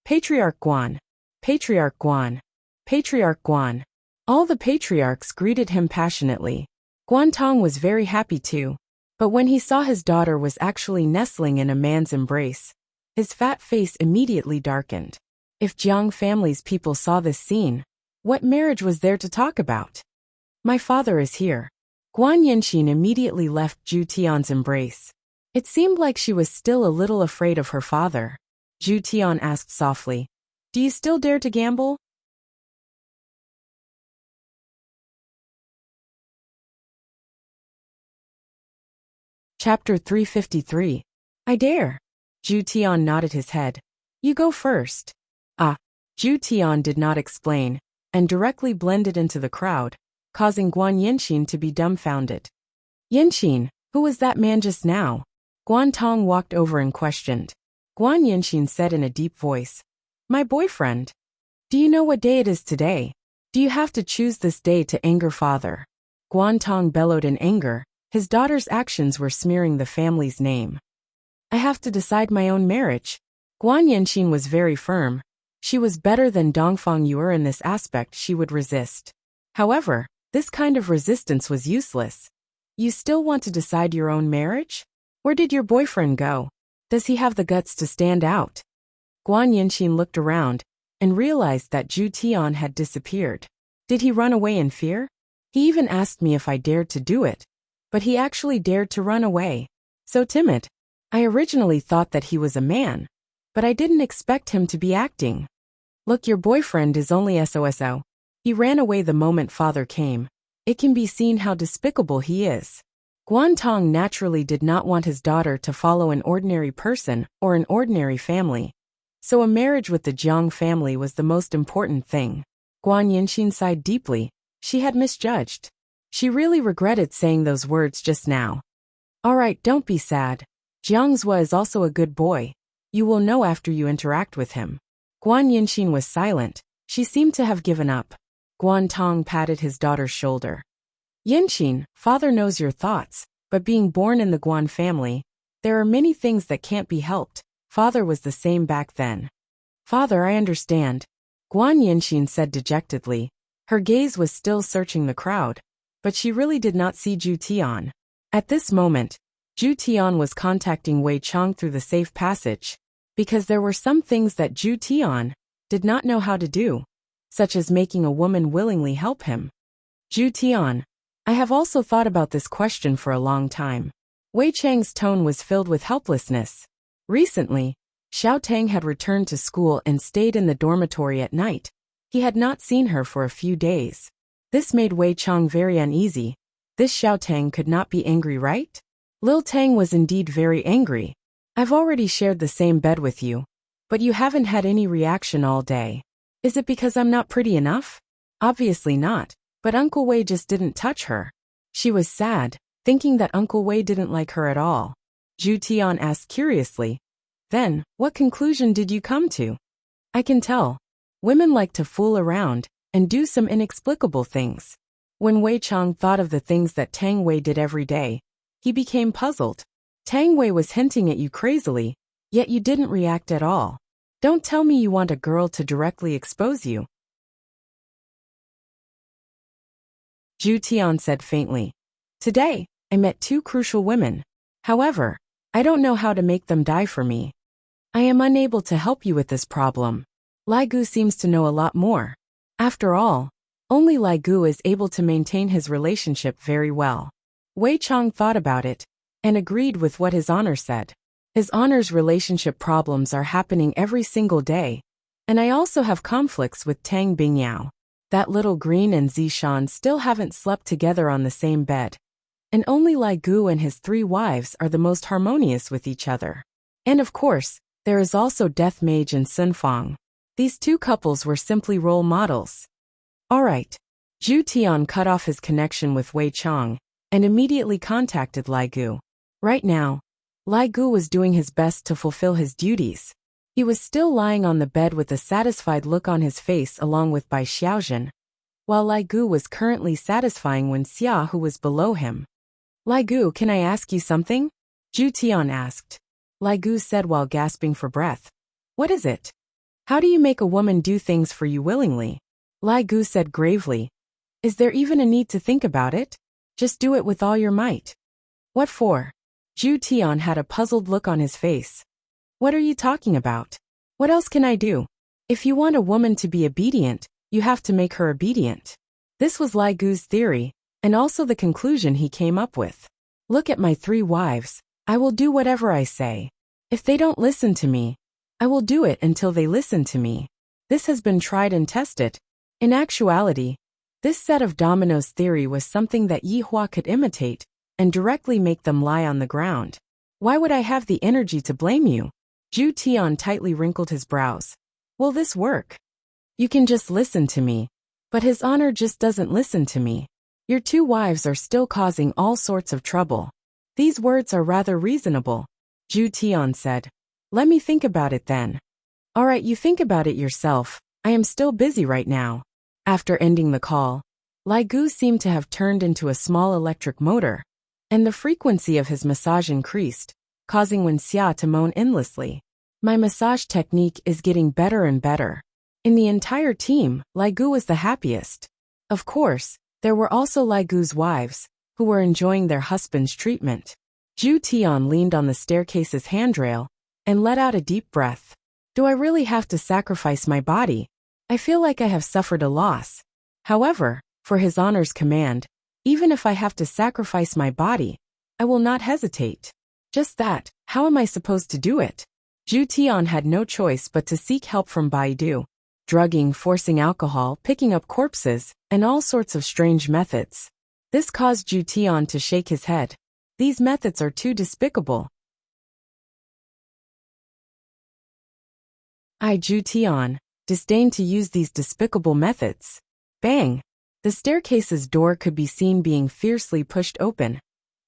Patriarch Guan. Patriarch Guan. Patriarch Guan. All the patriarchs greeted him passionately. Guantong was very happy too. But when he saw his daughter was actually nestling in a man's embrace, his fat face immediately darkened. If Jiang family's people saw this scene, what marriage was there to talk about? My father is here. Guan Yinxin immediately left Zhu Tian's embrace. It seemed like she was still a little afraid of her father. Zhu Tian asked softly, "Do you still dare to gamble?" Chapter 353. I dare. Zhu Tian nodded his head. You go first. Ah. Zhu Tian did not explain, and directly blended into the crowd, causing Guan Yinxin to be dumbfounded. Yinxin, who was that man just now? Guantong walked over and questioned. Guan Yinxin said in a deep voice, My boyfriend. Do you know what day it is today? Do you have to choose this day to anger father? Guantong bellowed in anger. His daughter's actions were smearing the family's name. I have to decide my own marriage. Guan Yinxin was very firm. She was better than Dongfang Yuer in this aspect. She would resist. However, this kind of resistance was useless. You still want to decide your own marriage? Where did your boyfriend go? Does he have the guts to stand out? Guan Yinxin looked around and realized that Zhu Tian had disappeared. Did he run away in fear? He even asked me if I dared to do it. But he actually dared to run away. So timid. I originally thought that he was a man, but I didn't expect him to be acting. Look, your boyfriend is only SOSO. He ran away the moment father came. It can be seen how despicable he is. Guantong naturally did not want his daughter to follow an ordinary person or an ordinary family. So a marriage with the Jiang family was the most important thing. Guan Yinxin sighed deeply. She had misjudged. She really regretted saying those words just now. All right, don't be sad. Jiang Zhua is also a good boy. You will know after you interact with him. Guan Yinxin was silent. She seemed to have given up. Guantong patted his daughter's shoulder. Yinxin, father knows your thoughts, but being born in the Guan family, there are many things that can't be helped. Father was the same back then. Father, I understand. Guan Yinxin said dejectedly. Her gaze was still searching the crowd, but she really did not see Zhu Tian. At this moment, Zhu Tian was contacting Wei Chang through the safe passage, because there were some things that Zhu Tian did not know how to do, such as making a woman willingly help him. Zhu Tian, I have also thought about this question for a long time. Wei Chang's tone was filled with helplessness. Recently, Xiao Tang had returned to school and stayed in the dormitory at night. He had not seen her for a few days. This made Wei Chang very uneasy. This Xiao Tang could not be angry, right? Lil Tang was indeed very angry. I've already shared the same bed with you, but you haven't had any reaction all day. Is it because I'm not pretty enough? Obviously not, but Uncle Wei just didn't touch her. She was sad, thinking that Uncle Wei didn't like her at all. Zhu Tian asked curiously. Then, what conclusion did you come to? I can tell. Women like to fool around and do some inexplicable things. When Wei Chang thought of the things that Tang Wei did every day, he became puzzled. Tang Wei was hinting at you crazily, yet you didn't react at all. Don't tell me you want a girl to directly expose you. Zhu Tian said faintly. Today, I met two crucial women. However, I don't know how to make them die for me. I am unable to help you with this problem. Lai Gu seems to know a lot more. After all, only Lai Gu is able to maintain his relationship very well. Wei Chang thought about it and agreed with what his honor said. His honor's relationship problems are happening every single day, and I also have conflicts with Tang Bingyao. That little green and Zishan still haven't slept together on the same bed. And only Lai Gu and his 3 wives are the most harmonious with each other. And of course, there is also Death Mage and Sun Fang. These 2 couples were simply role models. Alright. Zhu Tian cut off his connection with Wei Chang and immediately contacted Lai Gu. Right now, Lai Gu was doing his best to fulfill his duties. He was still lying on the bed with a satisfied look on his face along with Bai Xiaozhen, while Lai Gu was currently satisfying Wen Xia, who was below him. Lai Gu, can I ask you something? Zhu Tian asked. Lai Gu said while gasping for breath. What is it? How do you make a woman do things for you willingly? Lai Gu said gravely. Is there even a need to think about it? Just do it with all your might. What for? Ju Tian had a puzzled look on his face. What are you talking about? What else can I do? If you want a woman to be obedient, you have to make her obedient. This was Lai Gu's theory, and also the conclusion he came up with. Look at my 3 wives. I will do whatever I say. If they don't listen to me, I will do it until they listen to me. This has been tried and tested. In actuality, this set of dominoes theory was something that Yi Hua could imitate and directly make them lie on the ground. Why would I have the energy to blame you? Ju Tian tightly wrinkled his brows. Will this work? You can just listen to me. But His Honor just doesn't listen to me. Your 2 wives are still causing all sorts of trouble. These words are rather reasonable, Ju Tian said. Let me think about it then. All right, you think about it yourself. I am still busy right now. After ending the call, Lai Gu seemed to have turned into a small electric motor, and the frequency of his massage increased, causing Wen Xia to moan endlessly. My massage technique is getting better and better. In the entire team, Lai Gu was the happiest. Of course, there were also Lai Gu's wives, who were enjoying their husband's treatment. Ju Tian leaned on the staircase's handrail and let out a deep breath. Do I really have to sacrifice my body? I feel like I have suffered a loss. However, for His Honor's command, even if I have to sacrifice my body, I will not hesitate. Just that, how am I supposed to do it? Ju Tian had no choice but to seek help from Baidu. Drugging, forcing alcohol, picking up corpses, and all sorts of strange methods. This caused Ju Tian to shake his head. These methods are too despicable. I, Ju Tian, disdain to use these despicable methods. Bang! The staircase's door could be seen being fiercely pushed open,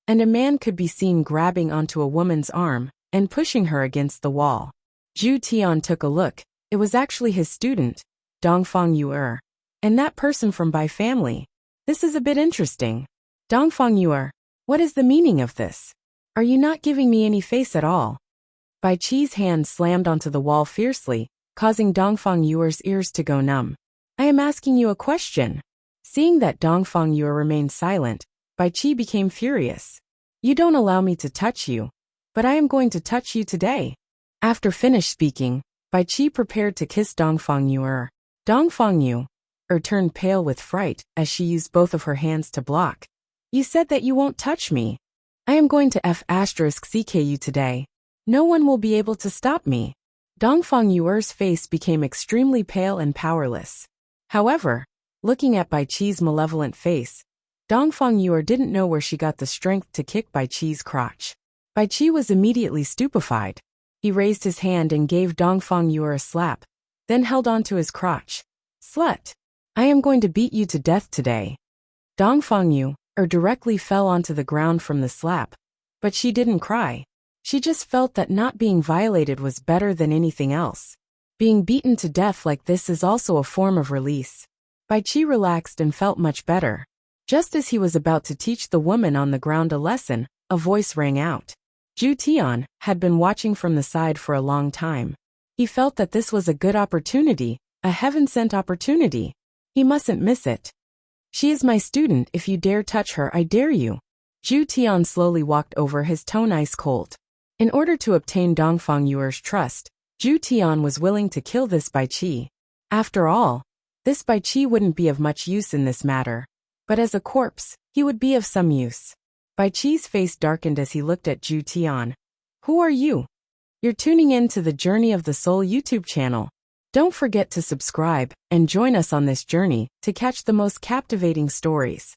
and a man could be seen grabbing onto a woman's arm and pushing her against the wall. Ju Tian took a look. It was actually his student, Dongfang Yu'er, and that person from Bai family. This is a bit interesting. Dongfang Yu'er, what is the meaning of this? Are you not giving me any face at all? Bai Qi's hand slammed onto the wall fiercely, causing Dongfang Yu'er's ears to go numb. I am asking you a question. Seeing that Dongfang Yu'er remained silent, Bai Qi became furious. You don't allow me to touch you, but I am going to touch you today. After finished speaking, Bai Qi prepared to kiss Dongfang Yu'er. Dongfang Yu'er turned pale with fright as she used both of her hands to block. You said that you won't touch me. I am going to *CK you today. No one will be able to stop me. Dongfang Yu'er's face became extremely pale and powerless. However, looking at Bai Qi's malevolent face, Dongfang Yu'er didn't know where she got the strength to kick Bai Qi's crotch. Bai Qi was immediately stupefied. He raised his hand and gave Dongfang Yu'er a slap, then held on to his crotch. Slut! I am going to beat you to death today. Dongfang Yu'er directly fell onto the ground from the slap, but she didn't cry. She just felt that not being violated was better than anything else. Being beaten to death like this is also a form of release. Bai Qi relaxed and felt much better. Just as he was about to teach the woman on the ground a lesson, a voice rang out. Ju Tian had been watching from the side for a long time. He felt that this was a good opportunity, a heaven-sent opportunity. He mustn't miss it. She is my student. If you dare touch her, I dare you. Ju Tian slowly walked over, his tone ice cold. In order to obtain Dongfang Yu'er's trust, Ju Tian was willing to kill this Bai Qi. After all, this Bai Qi wouldn't be of much use in this matter. But as a corpse, he would be of some use. Bai Qi's face darkened as he looked at Ju Tian. Who are you? You're tuning in to the Journey of the Soul YouTube channel. Don't forget to subscribe and join us on this journey to catch the most captivating stories.